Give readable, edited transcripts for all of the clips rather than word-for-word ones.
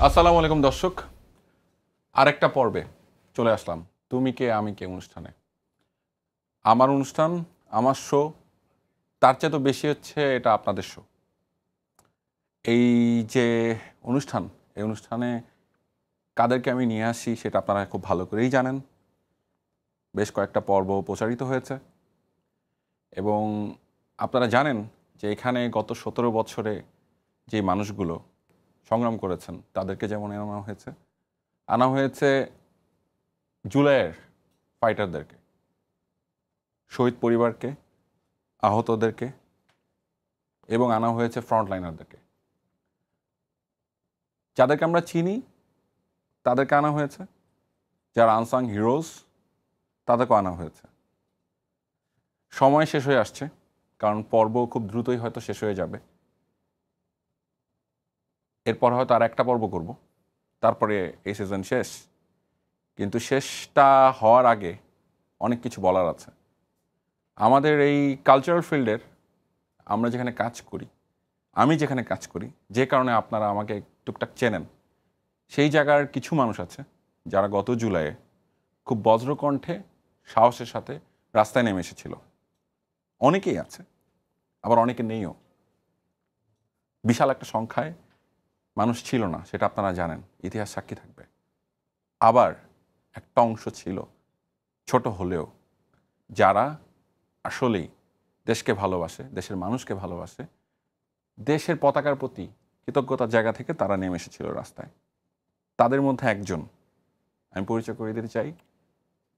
আসসালামু আলাইকুম দর্শক, আরেকটা পর্বে চলে আসলাম তুমি কে আমি কে অনুষ্ঠানে। আমার অনুষ্ঠান, আমার শো, তার চেয়ে তো বেশি হচ্ছে এটা আপনাদের শো। এই যে অনুষ্ঠান, এই অনুষ্ঠানে কাদেরকে আমি নিয়ে আসি সেটা আপনারা খুব ভালো করেই জানেন। বেশ কয়েকটা পর্ব প্রচারিত হয়েছে এবং আপনারা জানেন যে এখানে গত 17 বছরে যে মানুষগুলো সংগ্রাম করেছেন তাদেরকে যেমন আনা হয়েছে জুলাইয়ের ফাইটারদেরকে, শহীদ পরিবারকে, আহতদেরকে, এবং আনা হয়েছে ফ্রন্টলাইনারদেরকে। যাদেরকে আমরা চিনি তাদেরকে আনা হয়েছে, যারা আনসাং হিরোজ তাদেরকেও আনা হয়েছে। সময় শেষ হয়ে আসছে, কারণ পর্ব খুব দ্রুতই হয়তো শেষ হয়ে যাবে। এরপর হয়তো আর একটা পর্ব করব, তারপরে এই সিজন শেষ। কিন্তু শেষটা হওয়ার আগে অনেক কিছু বলার আছে। আমাদের এই কালচারাল ফিল্ডের আমরা যেখানে কাজ করি, আমি যেখানে কাজ করি, যে কারণে আপনারা আমাকে টুকটাক চেনেন, সেই জায়গার কিছু মানুষ আছে যারা গত জুলাইয়ে খুব বজ্রকণ্ঠে সাহসের সাথে রাস্তায় নেমে এসেছিল। অনেকেই আছে, আবার অনেকে নেইও। বিশাল একটা সংখ্যায় মানুষ ছিল না, সেটা আপনারা জানেন, ইতিহাস সাক্ষী থাকবে। আবার একটা অংশ ছিল, ছোট হলেও, যারা আসলেই দেশকে ভালোবাসে, দেশের মানুষকে ভালোবাসে, দেশের পতাকার প্রতি কৃতজ্ঞতার জায়গা থেকে তারা নেমে এসেছিল রাস্তায়। তাদের মধ্যে একজন আমি পরিচয় করে দিতে চাই,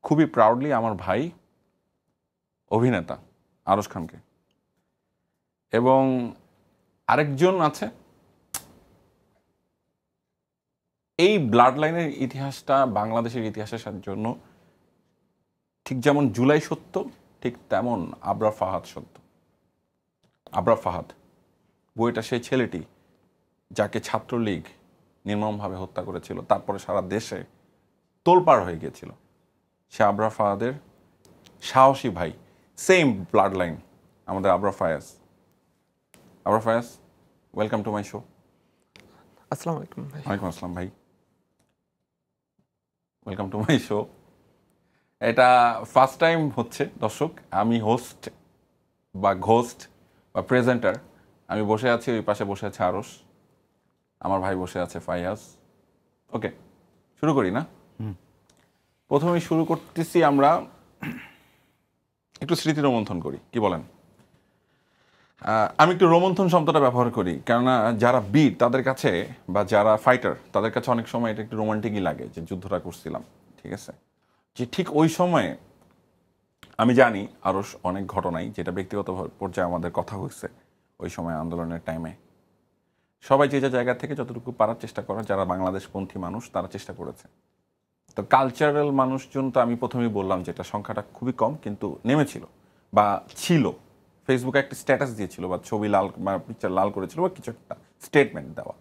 খুবই প্রাউডলি আমার ভাই অভিনেতা আরশ খানকে। এবং আরেকজন আছে, এই ব্লাড লাইনের ইতিহাসটা বাংলাদেশের ইতিহাসের জন্য ঠিক যেমন জুলাই সত্য, ঠিক তেমন আবরার ফাহাদ সত্য। আবরার ফাহাদ বইটা সেই ছেলেটি যাকে ছাত্রলীগ নির্মমভাবে হত্যা করেছিল, তারপরে সারা দেশে তোলপাড় হয়ে গিয়েছিল। সে আবরার ফাহাদের সাহসী ভাই, সেম ব্লাড লাইন আমাদের Abrar Fayaz. Abrar Fayaz, welcome to my show. আসসালামু আলাইকুম ভাই। ওয়ালাইকুম আসসালাম ভাই, ওয়েলকাম টু মাই শো। এটা ফার্স্ট টাইম হচ্ছে দর্শক, আমি হোস্ট বা ঘোস্ট বা প্রেজেন্টার। আমি বসে আছি, ওই পাশে বসে আছে আরশ, আমার ভাই বসে আছে ফায়াজ। ওকে, শুরু করি না? প্রথমেই শুরু করতেছি আমরা একটু স্মৃতি রোমন্থন করি, কি বলেন? আমি একটু রোমন্থন শব্দটা ব্যবহার করি, কেননা যারা বীর তাদের কাছে বা যারা ফাইটার তাদের কাছে অনেক সময় এটা একটু রোমান্টিকই লাগে যে যুদ্ধটা করছিলাম, ঠিক আছে? যে ঠিক ওই সময়ে আমি জানি আরও অনেক ঘটনাই, যেটা ব্যক্তিগত পর্যায়ে আমাদের কথা হয়েছে ওই সময় আন্দোলনের টাইমে। সবাই যে জায়গা থেকে যতটুকু পারার চেষ্টা করার, যারা বাংলাদেশপন্থী মানুষ তারা চেষ্টা করেছে। তো কালচারাল মানুষজন তো আমি প্রথমেই বললাম যেটা সংখ্যাটা খুবই কম, কিন্তু নেমেছিল বা ছিল। ফেসবুকে একটা স্ট্যাটাস দিয়েছিল বা ছবি লাল বা পিকচার লাল করেছিল বা কিছু একটা স্টেটমেন্ট দেওয়া।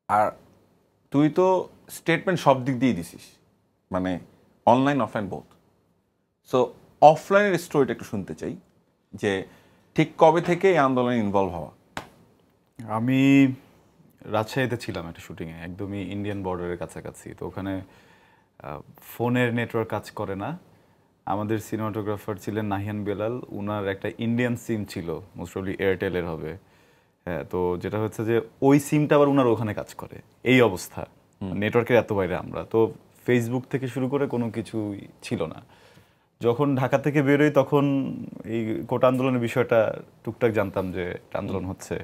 আর তুই তো স্টেটমেন্ট সব দিক দিয়ে দিছিস, মানে অনলাইন অফলাইন বোথ। সো অফলাইনের স্টোরিটা একটু শুনতে চাই, যে ঠিক কবে থেকে এই আন্দোলনে ইনভলভ হওয়া? আমি রাজশাহীতে ছিলাম একটা শুটিংয়ে, একদমই ইন্ডিয়ান বর্ডারের কাছাকাছি। তো ওখানে ফোনের নেটওয়ার্ক কাজ করে না। আমাদের সিনেমাটোগ্রাফার ছিলেন নাহিয়ান বেলাল, উনার একটা ইন্ডিয়ান সিম ছিল, মোস্ট প্রবলি এয়ারটেলের হবে। হ্যাঁ, তো যেটা হচ্ছে যে ওই সিমটা আবার উনার ওখানে কাজ করে, এই অবস্থা। নেটওয়ার্কের এত বাইরে আমরা, তো ফেসবুক থেকে শুরু করে কোনো কিছুই ছিল না। যখন ঢাকা থেকে বেরোই তখন এই কোটা আন্দোলনের বিষয়টা টুকটাক জানতাম যে আন্দোলন হচ্ছে।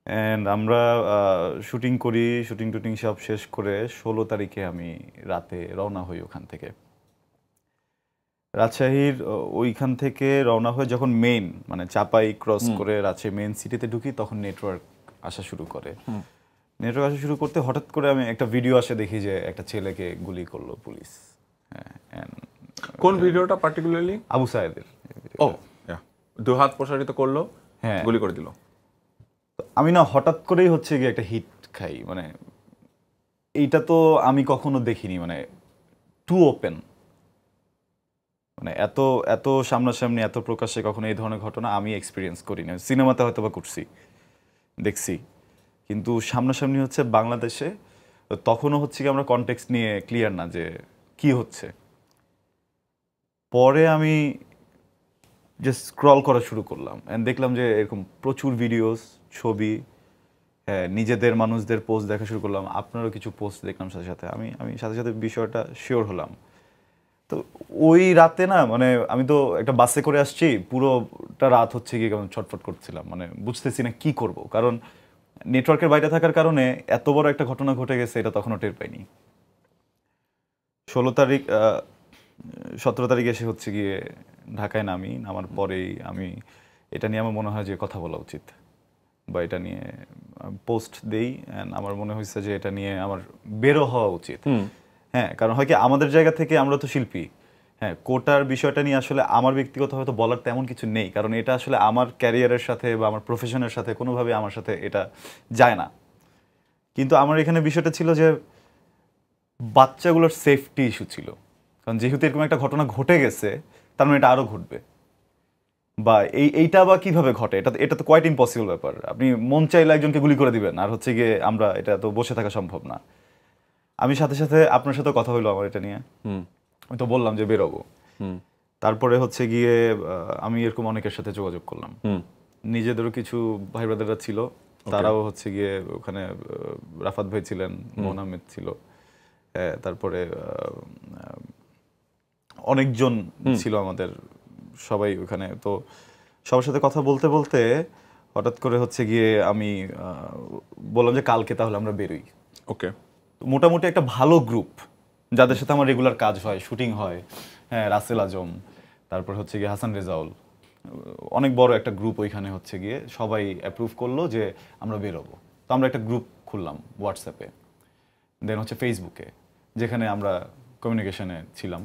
অ্যান্ড আমরা শুটিং করি, শুটিং টুটিং সব শেষ করে 16 তারিখে আমি রাতে রওনা হই ওখান থেকে। রাজশাহীর ওইখান থেকে রওনা হয়ে যখন মেইন মানে চাপাই ক্রস করে রাজশাহী মেইন সিটিতে ঢুকি, তখন নেটওয়ার্ক আসা শুরু করে। নেটওয়ার্ক আসা শুরু করতে হঠাৎ করে আমি একটা ভিডিও আসে দেখি যে একটা ছেলেকে গুলি করলো পুলিশ। হ্যাঁ, কোন ভিডিওটা পার্টিকুলারলি? আবু সায়েদের। ও, দু হাত প্রসারিত করলো, হ্যাঁ, গুলি করে দিল। আমি না হঠাৎ করেই হচ্ছে গিয়ে একটা হিট খাই, মানে এইটা তো আমি কখনো দেখিনি, মানে টু ওপেন, মানে এত এত সামনাসামনি এত প্রকাশ্যে কখনো এই ধরনের ঘটনা আমি এক্সপিরিয়েন্স করি না। সিনেমাতে হয়তো বা করছি, দেখছি, কিন্তু সামনাসামনি হচ্ছে বাংলাদেশে, তো তখনও হচ্ছে কি আমরা কনটেক্সট নিয়ে ক্লিয়ার না যে কি হচ্ছে। পরে আমি জাস্ট স্ক্রল করা শুরু করলাম অ্যান্ড দেখলাম যে এরকম প্রচুর ভিডিওস, ছবি, হ্যাঁ, নিজেদের মানুষদের পোস্ট দেখা শুরু করলাম। আপনারও কিছু পোস্ট দেখলাম সাথে সাথে, আমি আমি সাথে সাথে বিষয়টা শিওর হলাম। তো ওই রাতে না, মানে আমি তো একটা বাসে করে আসছি, পুরোটা রাত হচ্ছে গিয়ে কেমন ছটফট করছিলাম, মানে বুঝতেছি না কি করব, কারণ নেটওয়ার্কের বাইরে থাকার কারণে এত বড় একটা ঘটনা ঘটে গেছে এটা তখনও টের পাইনি। 17 তারিখ 17 তারিখ এসে হচ্ছে গিয়ে ঢাকায় নামার পরেই আমি এটা নিয়ে আমার মনে হয় যে কথা বলা উচিত, বা এটা নিয়ে পোস্ট দেই, অ্যান্ড আমার মনে হয়েছে যে এটা নিয়ে আমার বেরো হওয়া উচিত। হ্যাঁ, কারণ হয় কি, আমাদের জায়গা থেকে আমরা তো শিল্পী, হ্যাঁ, কোটার বিষয়টা নিয়ে আসলে আমার ব্যক্তিগত হয়তো বলার তেমন কিছু নেই, কারণ এটা আসলে আমার ক্যারিয়ারের সাথে বা আমার প্রফেশনের সাথে কোনোভাবে আমার সাথে এটা যায় না। কিন্তু আমার এখানে বিষয়টা ছিল যে বাচ্চাগুলোর সেফটি ইস্যু ছিল, কারণ যেহেতু এরকম একটা ঘটনা ঘটে গেছে, তার মানে এটা আরও ঘটবে, বা এইটা বা কিভাবে ঘটে, এটা তো কোয়াইট ইম্পসিবল ব্যাপার। আপনি মন চাইলে একজনকে গুলি করে দিবেন, আর হচ্ছে গিয়ে আমরা এটা তো বসে থাকা সম্ভব না। আমি সাথে সাথে আপনার সাথে কথা হইলো আমার এটা নিয়ে, আমি তো বললাম যে বেরোবো। তারপরে হচ্ছে গিয়ে আমি এরকম অনেকের সাথে যোগাযোগ করলাম, নিজেদেরও কিছু ভাই ব্রাদাররা ছিল, তারাও হচ্ছে গিয়ে ওখানে, রাফাত ভাই ছিলেন, মোহন আহমেদ ছিল, তারপরে অনেকজন ছিল আমাদের সবাই ওখানে। তো সবার সাথে কথা বলতে বলতে হঠাৎ করে হচ্ছে গিয়ে আমি বললাম যে কালকে তাহলে আমরা বেরোই। ওকে, মোটামুটি একটা ভালো গ্রুপ যাদের সাথে আমার রেগুলার কাজ হয়, শুটিং হয়, হ্যাঁ, রাসেল আজম, তারপর হচ্ছে গিয়ে হাসান রেজাউল, অনেক বড় একটা গ্রুপ ওইখানে হচ্ছে গিয়ে সবাই অ্যাপ্রুভ করলো যে আমরা বেরোবো। তো আমরা একটা গ্রুপ খুললাম হোয়াটসঅ্যাপে, দেন হচ্ছে ফেসবুকে, যেখানে আমরা কমিউনিকেশনে ছিলাম।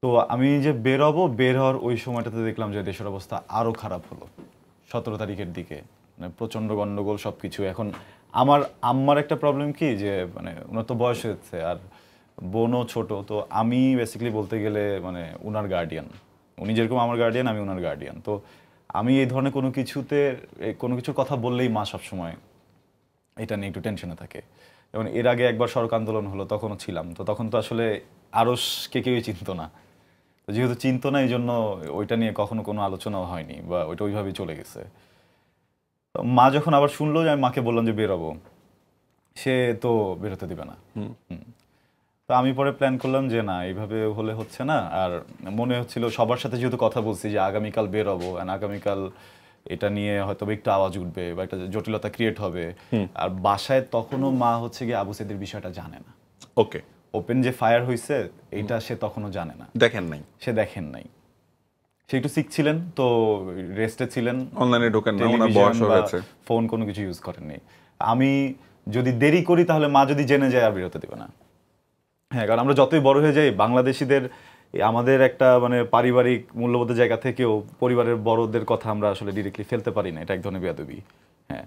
তো আমি যে বের হওয়ার ওই সময়টাতে দেখলাম যে দেশের অবস্থা আরও খারাপ হলো 17 তারিখের দিকে, মানে প্রচণ্ড গণ্ডগোল সব কিছু। এখন আমার আম্মার একটা প্রবলেম কি, যে মানে ওনার তো বয়স হয়েছে, আর বোনও ছোট, তো আমি বেসিক্যালি বলতে গেলে মানে ওনার গার্ডিয়ান, উনি যেরকম আমার গার্ডিয়ান, আমি ওনার গার্ডিয়ান। তো আমি এই ধরনের কোনো কিছুর কথা বললেই মা সবসময় এটা নিয়ে একটু টেনশনে থাকে। যেমন এর আগে একবার সড়ক আন্দোলন হলো, তখনও ছিলাম, তো তখন তো আসলে আরশকে কেউই চিনতো না, তো যেহেতু চিনতো না, এই জন্য ওইটা নিয়ে কখনো কোনো আলোচনাও হয়নি, বা ওইটা ওইভাবেই চলে গেছে। তো মা যখন আবার শুনলো যে আমি মাকে বললাম যে বেরোবো, সে তো বেরোতে দিবে না। তো আমি পরে প্ল্যান করলাম যে না, এইভাবে হলে হচ্ছে না। আর মনে হচ্ছিল সবার সাথে যেহেতু কথা বলছি যে আগামীকাল বেরোবো, আগামীকাল এটা নিয়ে হয়তো একটু আওয়াজ উঠবে বা একটা জটিলতা ক্রিয়েট হবে। আর বাসায় তখনও মা হচ্ছে গিয়ে আবু সাইদের বিষয়টা জানে না। ওকে, ওপেন যে ফায়ার হয়েছে এইটা সে তখনও জানে না, দেখেন নাই, সে দেখেন নাই। সে একটু সিক ছিলেন, তো রেস্টে ছিলেন, অনলাইনে ঢোকেন না, ওনার বয়স হয়েছে, ফোন কোনো কিছু ইউজ করেননি। আমি যদি দেরি করি তাহলে মা যদি জেনে যায় আর বেরোতে দেবে না। হ্যাঁ, কারণ আমরা যতই বড় হয়ে যাই, বাংলাদেশিদের আমাদের একটা মানে পারিবারিক মূল্যবোধের জায়গা থেকেও পরিবারের বড়দের কথা আমরা আসলে ডিরেক্টলি ফেলতে পারি না, এটা এক ধরনের বেয়াদবি। হ্যাঁ,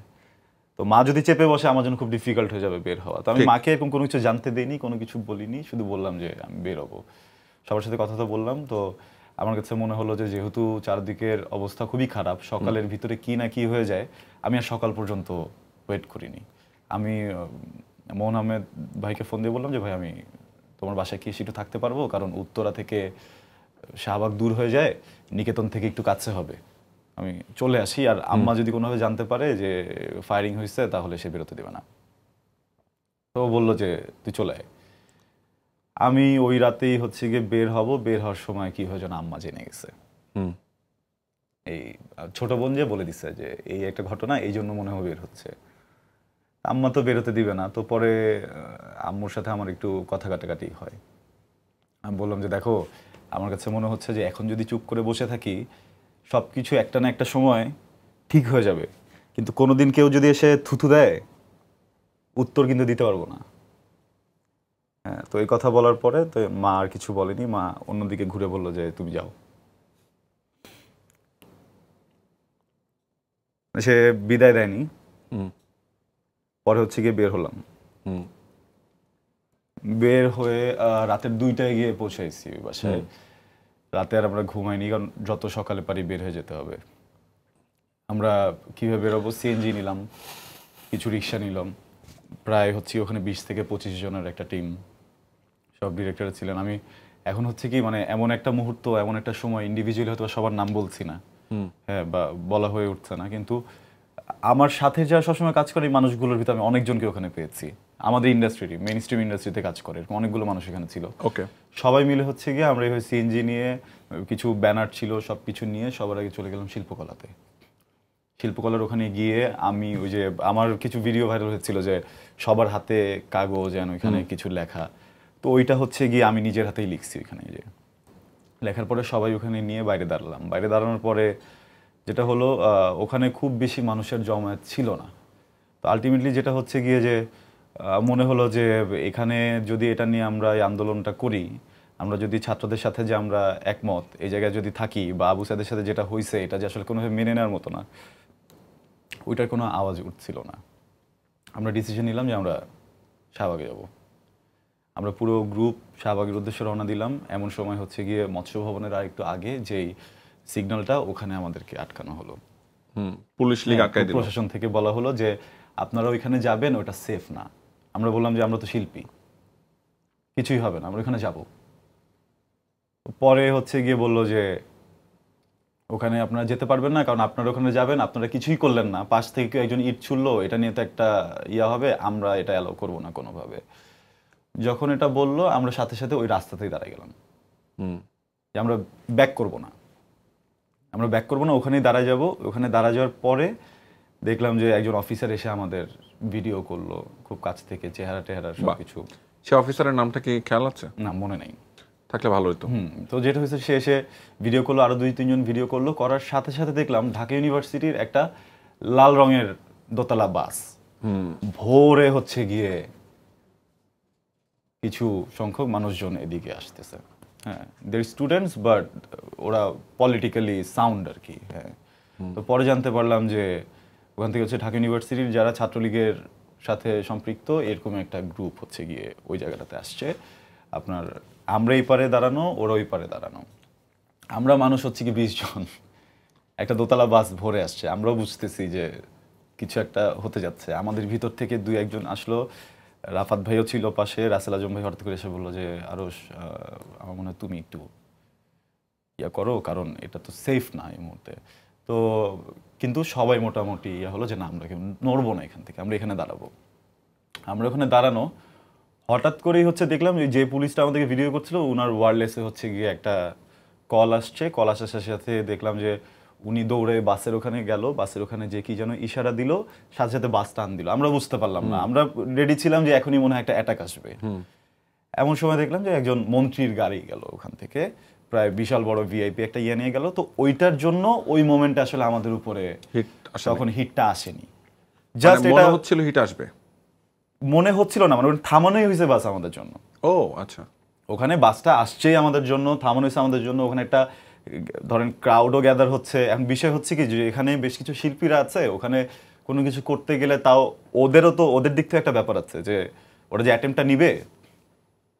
তো মা যদি চেপে বসে আমার জন্য খুব ডিফিকাল্ট হয়ে যাবে বের হওয়া। তো আমি মাকে এরকম কোনো কিছু জানতে দিইনি, কোনো কিছু বলিনি, শুধু বললাম যে আমি বেরোবো। সবার সাথে কথা তো বললাম। তো আমার কাছে মনে হলো যে যেহেতু চারদিকের অবস্থা খুবই খারাপ, সকালের ভিতরে কি না কি হয়ে যায়, আমি আর সকাল পর্যন্ত ওয়েট করিনি। আমি মোহন আহমেদ ভাইকে ফোন দিয়ে বললাম যে ভাই, আমি তোমার বাসায় কি এসে একটু থাকতে পারবো, কারণ উত্তরা থেকে শাহবাগ দূর হয়ে যায়, নিকেতন থেকে একটু কাছে হবে, আমি চলে আসি। আর আম্মা যদি কোনোভাবে জানতে পারে যে ফায়ারিং হয়েছে তাহলে সে বেরোতে দেবে না। তো বললো যে তুই চলে আয়। আমি ওই রাতেই হচ্ছে গিয়ে বের হওয়ার সময় কি হয় যেন আম্মা জেনে গেছে। এই ছোট বোন যে বলে দিচ্ছে যে এই একটা ঘটনা, এই জন্য মনে হয় বের হচ্ছে। আম্মা তো বেরোতে দিবে না। তো পরে আম্মুর সাথে আমার একটু কথা কাটাকাটি হয়। আমি বললাম যে দেখো, আমার কাছে মনে হচ্ছে যে এখন যদি চুপ করে বসে থাকি, সব কিছু একটা না একটা সময় ঠিক হয়ে যাবে, কিন্তু কোনোদিন কেউ যদি এসে থুথু দেয়, উত্তর কিন্তু দিতে পারবো না। হ্যাঁ, তো এই কথা বলার পরে তো মা আর কিছু বলেনি, মা অন্যদিকে ঘুরে বললো যে তুমি যাও। সে বিদায় দেয়নি। পরে হচ্ছে গিয়ে বের হলাম। বের হয়ে রাতের 2টায় গিয়ে পৌঁছাইছি বাসায়। রাতে আর আমরা ঘুমাইনি, কারণ যত সকালে পারি বের হয়ে যেতে হবে। আমরা কিভাবে বেরোবো, সিএনজি নিলাম, কিছু রিক্সা নিলাম, প্রায় হচ্ছে ওখানে 20 থেকে 25 জনের একটা টিম, সব ডিরেক্টর ছিলেন। আমি এখন হচ্ছে কি মানে এমন একটা মুহূর্ত, এমন একটা সময়, ইন্ডিভিজুয়ালি হয়তো সবার নাম বলছি না, হ্যাঁ, বা বলা হয়ে উঠছে না, কিন্তু আমার সাথে যারা সবসময় কাজ করে এই মানুষগুলোর ভিতরে আমি অনেকজনকে ওখানে পেয়েছি। আমাদের ইন্ডাস্ট্রি, মেইন স্ট্রিম ইন্ডাস্ট্রিতে কাজ করে এরকম অনেকগুলো মানুষ এখানে ছিল। ওকে, সবাই মিলে হচ্ছে গিয়ে আমরা এইভাবে সিএনজি নিয়ে, কিছু ব্যানার ছিল, সব কিছু নিয়ে সবার আগে চলে গেলাম শিল্পকলাতে। শিল্পকলার ওখানে গিয়ে আমি ওই যে আমার কিছু ভিডিও ভাইরাল হয়েছিল যে সবার হাতে কাগজ যেন ওইখানে কিছু লেখা, তো ওইটা হচ্ছে গিয়ে আমি নিজের হাতেই লিখছি ওইখানে। যে লেখার পরে সবাই ওখানে নিয়ে বাইরে দাঁড়ালাম। বাইরে দাঁড়ানোর পরে যেটা হলো, ওখানে খুব বেশি মানুষের জমায়েত ছিল না। তো আলটিমেটলি যেটা হচ্ছে গিয়ে যে মনে হলো যে এখানে যদি এটা নিয়ে আমরা এই আন্দোলনটা করি, আমরা যদি ছাত্রদের সাথে যে আমরা একমত, এই জায়গায় যদি থাকি, বা আবু সাইদের সাথে যেটা হয়েছে এটা যে আসলে কোনোভাবে মেনে নেওয়ার মতো না, ওইটার কোনো আওয়াজ উঠছিল না। আমরা ডিসিশন নিলাম যে আমরা শাহবাগে যাব। আমরা পুরো গ্রুপ শাহবাগের উদ্দেশ্যে রওনা দিলাম। এমন সময় হচ্ছে গিয়ে মৎস্য ভবনের আর একটু আগে যেই সিগন্যালটা, ওখানে আমাদেরকে আটকানো হলো। পুলিশ লিগ আটকাই দিল। প্রশাসন থেকে বলা হলো যে আপনারা ওইখানে যাবেন, ওটা সেফ না। আমরা বললাম যে আমরা তো শিল্পী, কিছুই হবে না, আমরা ওখানে যাব। পরে হচ্ছে গিয়ে বললো যে ওখানে আপনারা যেতে পারবেন না, কারণ আপনারা ওখানে যাবেন, আপনারা কিছুই করলেন না, পাশ থেকে একজন ইট ছুড়লো, এটা নিয়ে তো একটা ইয়া হবে, আমরা এটা অ্যালাউ করবো না কোনোভাবে। যখন এটা বললো, আমরা সাথে সাথে ওই রাস্তাতেই দাঁড়াই গেলাম যে আমরা ব্যাক করব না, আমরা ব্যাক করবো না, ওখানেই দাঁড়ায় যাব। ওখানে দাঁড়া যাওয়ার পরে দেখলাম যে একজন অফিসার এসে আমাদের ভিডিও করলো খুব কাছ থেকে, চেহারা টেহারা সব কিছু। সে অফিসারের নামটা কি খেয়াল আছে? না, মনে নেই। থাকলে ভালো হতো। তো যেটা হয়েছে, সে এসে ভিডিও করলো, আরো 2-3 জন ভিডিও করলো। করার সাথে সাথে দেখলাম ঢাকা ইউনিভার্সিটির একটা লাল রঙের দোতলা বাস ভোরে হচ্ছে গিয়ে কিছু সংখ্যক মানুষজন এদিকে আসতেছে। হ্যাঁ, দের স্টুডেন্টস, বাট ওরা পলিটিক্যালি সাউন্ড আর কি। হ্যাঁ, তো পরে জানতে পারলাম যে ওখান থেকে হচ্ছে ঢাকা ইউনিভার্সিটির যারা ছাত্রলীগের সাথে সম্পৃক্ত এরকম একটা গ্রুপ হচ্ছে গিয়ে ওই জায়গাটাতে আসছে। আপনার আমরা এই পারে দাঁড়ানো, ওরা ওই পারে দাঁড়ানো। আমরা মানুষ হচ্ছে কি 20 জন, একটা দোতলা বাস ভরে আসছে। আমরাও বুঝতেছি যে কিছু একটা হতে যাচ্ছে। আমাদের ভিতর থেকে 2-1 জন আসলো। রাফাত ভাইও ছিল পাশে, রাসেল আজম ভাই হঠাৎ করে এসে বললো যে আরশ, আমার মনে হয় তুমি একটু ইয়া করো, কারণ এটা তো সেফ না এই মুহূর্তে। তো কিন্তু সবাই মোটামুটি ইয়া হলো যে না, আমরা কেউ নড়বো না এখান থেকে, আমরা এখানে দাঁড়াবো। আমরা ওখানে দাঁড়ানো, হঠাৎ করেই হচ্ছে দেখলাম যে পুলিশটা আমাদেরকে ভিডিও করছিল, ওনার ওয়্যারলেসে হচ্ছে গিয়ে একটা কল আসছে। কল আসার সাথে সাথে দেখলাম যে উনি দৌড়ে বাসের ওখানে গেল, বাসের ওখানে যে কি যেন ইশারা দিল, সাথে সাথে বাস টান দিল। আমরা বুঝতে পারলাম না, আমরা রেডি ছিলাম যে এখনই মনে হয় একটা অ্যাটাক আসবে। এমন সময় দেখলাম যে একজন মন্ত্রীর গাড়ি গেল ওখান থেকে, প্রায় বিশাল বড় ভিআইপি একটা ইয়ে নিয়ে গেল। তো ওইটার জন্য ওই মোমেন্টে আসলে আমাদের উপরে তখন হিটটা আসেনি। জাস্ট এটা মনে হচ্ছিল হিট আসবে, মনে হচ্ছিল না, মানে থামানোই হয়েছে বাস আমাদের জন্য। ও আচ্ছা, ওখানে বাসটা আসছেই আমাদের জন্য, থামানো হয়েছে আমাদের জন্য। ওখানে একটা ধরেন ক্রাউডও গ্যাদার হচ্ছে। এখন বিষয় হচ্ছে কি যে এখানে বেশ কিছু শিল্পীরা আছে, ওখানে কোনো কিছু করতে গেলে তাও ওদেরও তো ওদের দিক থেকে একটা ব্যাপার আছে যে ওরা যে অ্যাটেম্পটা নিবে,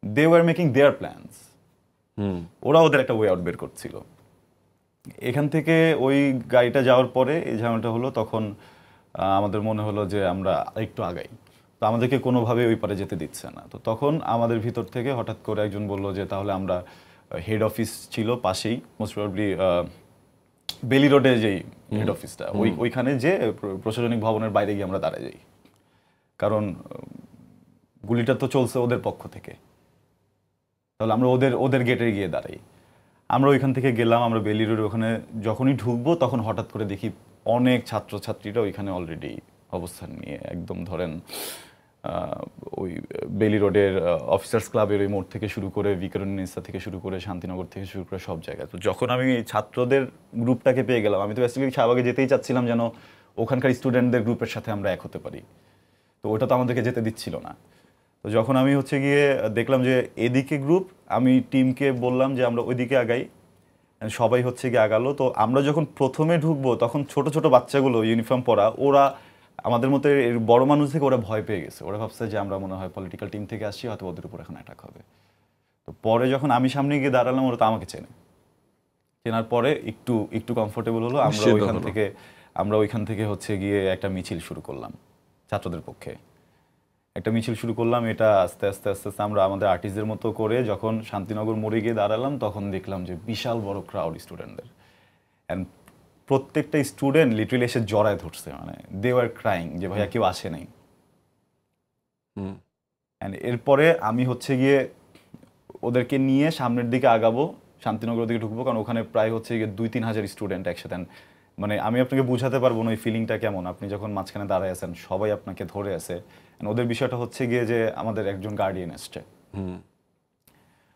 they were making their plans, ওরা ওদের একটা ওয়ে আউট বের করছিল। এখান থেকে ওই গাড়িটা যাওয়ার পরে এই ঝামেলাটা হলো, তখন আমাদের মনে হলো যে আমরা একটু আগাই, তো আমাদেরকে কোনোভাবে ওই পারে যেতে দিচ্ছে না। তো তখন আমাদের ভিতর থেকে হঠাৎ করে একজন বলল যে তাহলে আমরা হেড অফিস ছিল পাশেই, মোস্ট প্রবাবলি বেলি রোডে যেই হেড অফিসটা, ওইখানে যে প্রশাসনিক ভবনের বাইরে গিয়ে আমরা দাঁড়ায় যাই, কারণ গুলিটা তো চলছে ওদের পক্ষ থেকে। তাহলে আমরা ওদের গেটে গিয়ে দাঁড়াই। আমরা ওইখান থেকে গেলাম, আমরা বেলি রোডে ওখানে যখনই ঢুকবো তখন হঠাৎ করে দেখি অনেক ছাত্রছাত্রীরা ওইখানে অলরেডি অবস্থান নিয়ে, একদম ধরেন ওই বেলি রোডের অফিসার্স ক্লাবের ওই মোড় থেকে শুরু করে, বিকেরুন্নিসা থেকে শুরু করে, শান্তিনগর থেকে শুরু করে সব জায়গায়। তো যখন আমি ছাত্রদের গ্রুপটাকে পেয়ে গেলাম, আমি তো বেসিক্যালি শাহবাগে যেতেই চাচ্ছিলাম যেন ওখানকার স্টুডেন্টদের গ্রুপের সাথে আমরা এক হতে পারি। তো ওটা তো আমাদেরকে যেতে দিচ্ছিল না। তো যখন আমি হচ্ছে গিয়ে দেখলাম যে এদিকে গ্রুপ, আমি টিমকে বললাম যে আমরা ওইদিকে আগাই, সবাই হচ্ছে গিয়ে আগালো। তো আমরা যখন প্রথমে ঢুকবো তখন ছোট ছোট বাচ্চাগুলো ইউনিফর্ম পরা, ওরা আমাদের মতো বড় মানুষ থেকে ওরা ভয় পেয়ে গেছে। ওরা ভাবছে যে আমরা মনে হয় পলিটিক্যাল টিম থেকে আসছি, হয়তো ওদের উপর এখন অ্যাটাক হবে। তো পরে যখন আমি সামনে গিয়ে দাঁড়ালাম, ওরা তো আমাকে চেনার পরে একটু কমফোর্টেবল হলো। আমরা ওইখান থেকে হচ্ছে গিয়ে একটা মিছিল শুরু করলাম। ছাত্রদের পক্ষে। একটা মিছিল শুরু করলাম, এটা আস্তে আস্তে আস্তে আস্তে আমরা আমাদের আর্টিস্টদের মতো করে যখন শান্তিনগর মোড়ে গিয়ে দাঁড়ালাম তখন দেখলাম যে বিশাল বড় ক্রাউড স্টুডেন্টদের, অ্যান্ড প্রত্যেকটা স্টুডেন্ট লিটারালি এসে জড়ায় ধরছে, মানে দে ওয়ার ক্রাইং যে ভাইয়া কেউ আসে নাই। অ্যান্ড এরপরে আমি হচ্ছে গিয়ে ওদেরকে নিয়ে সামনের দিকে আগাবো, শান্তিনগর দিকে ঢুকবো, কারণ ওখানে প্রায় হচ্ছে গিয়ে 2-3 হাজার স্টুডেন্ট একসাথে। মানে আমি আপনাকে বোঝাতে পারবো না ওই ফিলিংটা কেমন, আপনি যখন মাঝখানে দাঁড়ায় আছেন সবাই আপনাকে ধরে আছে। ওদের বিষয়টা হচ্ছে গিয়ে যে আমাদের একজন গার্ডিয়ান এসছে,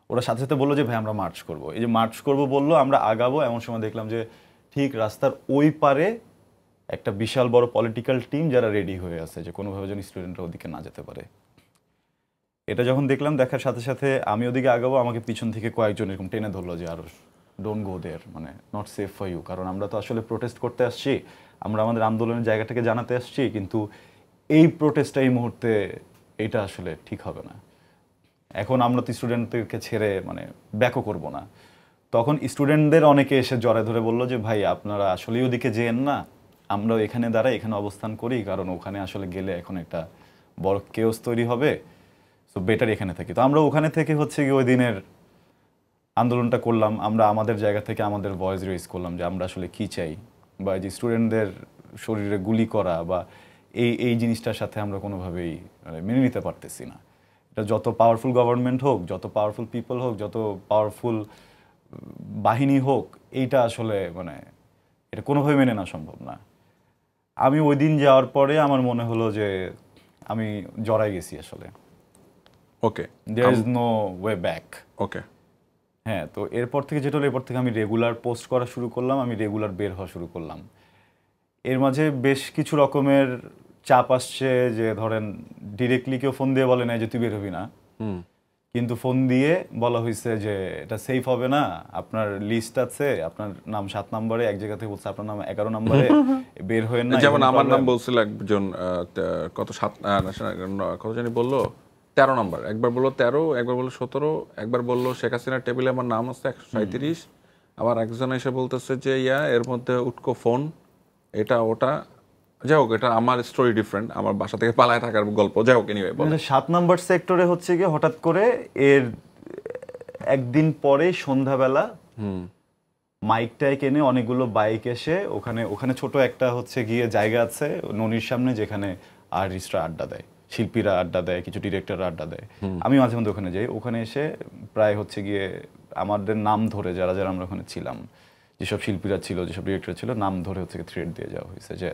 ওরা সাথে সাথে বললো যে ভাই আমরা মার্চ করবো। এই যে মার্চ করবো বললো, আমরা আগাবো, এমন সময় দেখলাম যে ঠিক রাস্তার ওই পারে একটা বিশাল বড় পলিটিক্যাল টিম যারা রেডি হয়ে আছে যে কোনোভাবে যেন স্টুডেন্টরা ওদিকে না যেতে পারে। এটা যখন দেখলাম, দেখার সাথে সাথে আমি ওদিকে আগাবো, আমাকে পিছন থেকে কয়েকজন এরকম টেনে ধরলো যে আর ডোন্ট গো দেয়ার, মানে নট সেফ ফর ইউ। কারণ আমরা তো আসলে প্রোটেস্ট করতে আসছি, আমরা আমাদের আন্দোলনের জায়গাটাকে জানাতে আসছি, কিন্তু এই প্রোটেস্টটা এই মুহূর্তে এটা আসলে ঠিক হবে না। এখন আমরা তো স্টুডেন্টদেরকে ছেড়ে মানে ব্যাকও করব না। তখন স্টুডেন্টদের অনেকে এসে জড়ায় ধরে বললো যে ভাই আপনারা আসলেই ওদিকে যেয়েন না, আমরা এখানে দাঁড়াই, এখানে অবস্থান করি, কারণ ওখানে আসলে গেলে এখন একটা বড় কেওস তৈরি হবে, সো বেটার এখানে থাকি। তো আমরা ওখানে থেকে হচ্ছে কি ওই দিনের আন্দোলনটা করলাম, আমরা আমাদের জায়গা থেকে আমাদের ভয়েস রেজ করলাম যে আমরা আসলে কি চাই, বা যে স্টুডেন্টদের শরীরে গুলি করা বা এই জিনিসটার সাথে আমরা কোনোভাবেই মানে মেনে নিতে পারতেছি না। এটা যত পাওয়ারফুল গভর্নমেন্ট হোক, যত পাওয়ারফুল পিপল হোক, যত পাওয়ারফুল বাহিনী হোক, এইটা আসলে মানে এটা কোনোভাবে মেনে নেওয়া সম্ভব না। আমি ওই দিন যাওয়ার পরে আমার মনে হলো যে আমি জড়াই গেছি আসলে, okay, there is no way back. Okay, হ্যাঁ, তো এরপর থেকে যেটা হলো, এরপর থেকে আমি রেগুলার পোস্ট করা শুরু করলাম, আমি রেগুলার বের হওয়া শুরু করলাম। এর মাঝে বেশ কিছু রকমের চাপ আসছে, যে ধরেন ডিরেক্টলি কেউ ফোন দিয়ে বলে না যে তুই বের হবি না, কিন্তু ফোন দিয়ে বলা হয়েছে যে এটা সেফ হবে না, আপনার লিস্ট আছে, আপনার নাম 7 নম্বরে, এক জায়গা থেকে বলছে আপনার নাম 11 নম্বরে, বের হয়ে না। যেমন আমার নাম বলছিল একজন, কত 7 কত জানি বললো 13 নম্বর, একবার বললো 13, একবার বললো 17, একবার বললো শেখ হাসিনার টেবিলে আমার নাম আছে 137, আবার একজন এসে বলতেছে যে এর মধ্যে উটকো ফোন, এটা ওটা। যাই হোক, এটা আমার স্টোরি ডিফারেন্ট, আমার বাসা থেকে পালায় থাকার গল্প। যাই হোক, এনিওয়ে বলো। 7 নম্বর সেক্টরে হচ্ছে গিয়ে হঠাৎ করে এর একদিন পরে সন্ধ্যাবেলা মাইকটা কিনে অনেকগুলো বাইক এসে ওখানে ছোট একটা হচ্ছে গিয়ে জায়গা আছে ননির সামনে, যেখানে আর্টিস্টরা আড্ডা দেয়, শিল্পীরা আড্ডা দেয়, কিছু ডিরেক্টররা আড্ডা দেয়। আমি মাঝে মধ্যে ওখানে যাই। ওখানে এসে প্রায় হচ্ছে গিয়ে আমাদের নাম ধরে যারা যারা আমরা ওখানে ছিলাম, যেসব শিল্পীরা ছিল, যেসব ডিরেক্টর ছিল, নাম ধরে হচ্ছে থ্রেড দিয়ে যাওয়া হয়েছে যে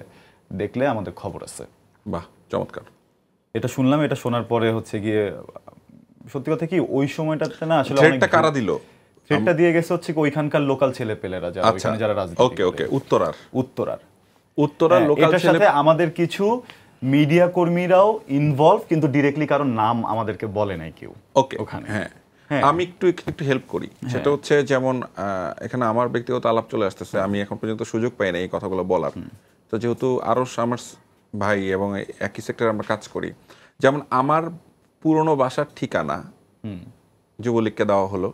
দেখলে আমাদের খবর আছে। বাহ, চমৎকার। এটা শুনলাম, এটা শোনার পরে হচ্ছে গিয়ে সত্যি কথা কি ওই সময়টাতে না আসলে থ্রেডটা কারা দিল? থ্রেডটা দিয়ে গেছে হচ্ছে ওইখানকার লোকাল ছেলেপেলেরা যারা ওইখানে যারা রাজনীতি। ওকে ওকে, উত্তরার লোকাল এটার সাথে আমাদের কিছু মিডিয়া কর্মীরাও ইনভলভ, কিন্তু ডিরেক্টলি কারণ নাম আমাদেরকে বলে নাই কেউ। ওকে, ওখানে হ্যাঁ, আমি একটু হেল্প করি। সেটা হচ্ছে যেমন এখানে আমার ব্যক্তিগত আলাপ চলে আসতেছে, আমি এখন পর্যন্ত সুযোগ পাই না এই কথাগুলো বলার। তো যেহেতু আরো আমার ভাই এবং একই সেক্টরে আমরা কাজ করি, যেমন আমার পুরনো বাসার ঠিকানা যুবলীগকে দেওয়া হলো,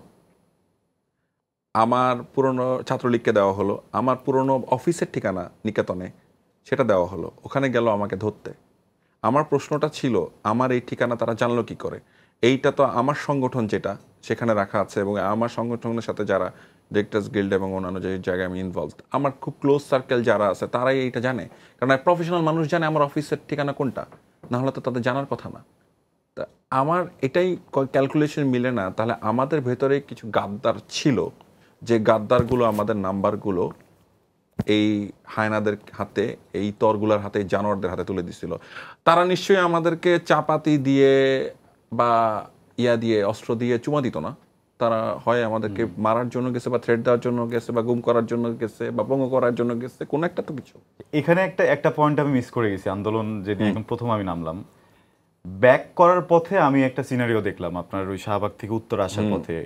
আমার পুরনো ছাত্রলীগকে দেওয়া হলো, আমার পুরনো অফিসের ঠিকানা নিকেতনে সেটা দেওয়া হলো, ওখানে গেল আমাকে ধরতে। আমার প্রশ্নটা ছিল, আমার এই ঠিকানা তারা জানলো কি করে? এইটা তো আমার সংগঠন যেটা সেখানে রাখা আছে, এবং আমার সংগঠনের সাথে যারা ডিরেক্টর্স গিল্ড এবং অন্যান্য যে জায়গায় আমি ইনভলভ, আমার খুব ক্লোজ সার্কেল যারা আছে তারাই এইটা জানে, কারণ প্রফেশনাল মানুষ জানে আমার অফিসের ঠিকানা কোনটা, না হলে তো তাদের জানার কথা না। তা আমার এটাই ক্যালকুলেশন মিলে না, তাহলে আমাদের ভেতরে কিছু গাদ্দার ছিল, যে গাদ্দারগুলো আমাদের নাম্বারগুলো এই হায়নাদের হাতে, এই তরগুলার হাতে, জানোয়ারদের হাতে তুলে দিছিল। তারা নিশ্চয়ই আমাদেরকে চাপাতি দিয়ে বা দিয়ে অস্ত্র দিয়ে চুমা দিত না, তারা হয় আমাদেরকে মারার জন্য গেছে, বা থ্রেট দেওয়ার জন্য গেছে, বা গুম করার জন্য গেছে, বা পঙ্গ করার জন্য গেছে, কোনো একটা তো কিছু। এখানে একটা পয়েন্ট আমি মিস করে গেছি। আন্দোলন যেদিন একদম প্রথম আমি নামলাম, ব্যাক করার পথে আমি একটা সিনারিও দেখলাম, আপনার ওই শাহবাগ থেকে উত্তর আসার পথে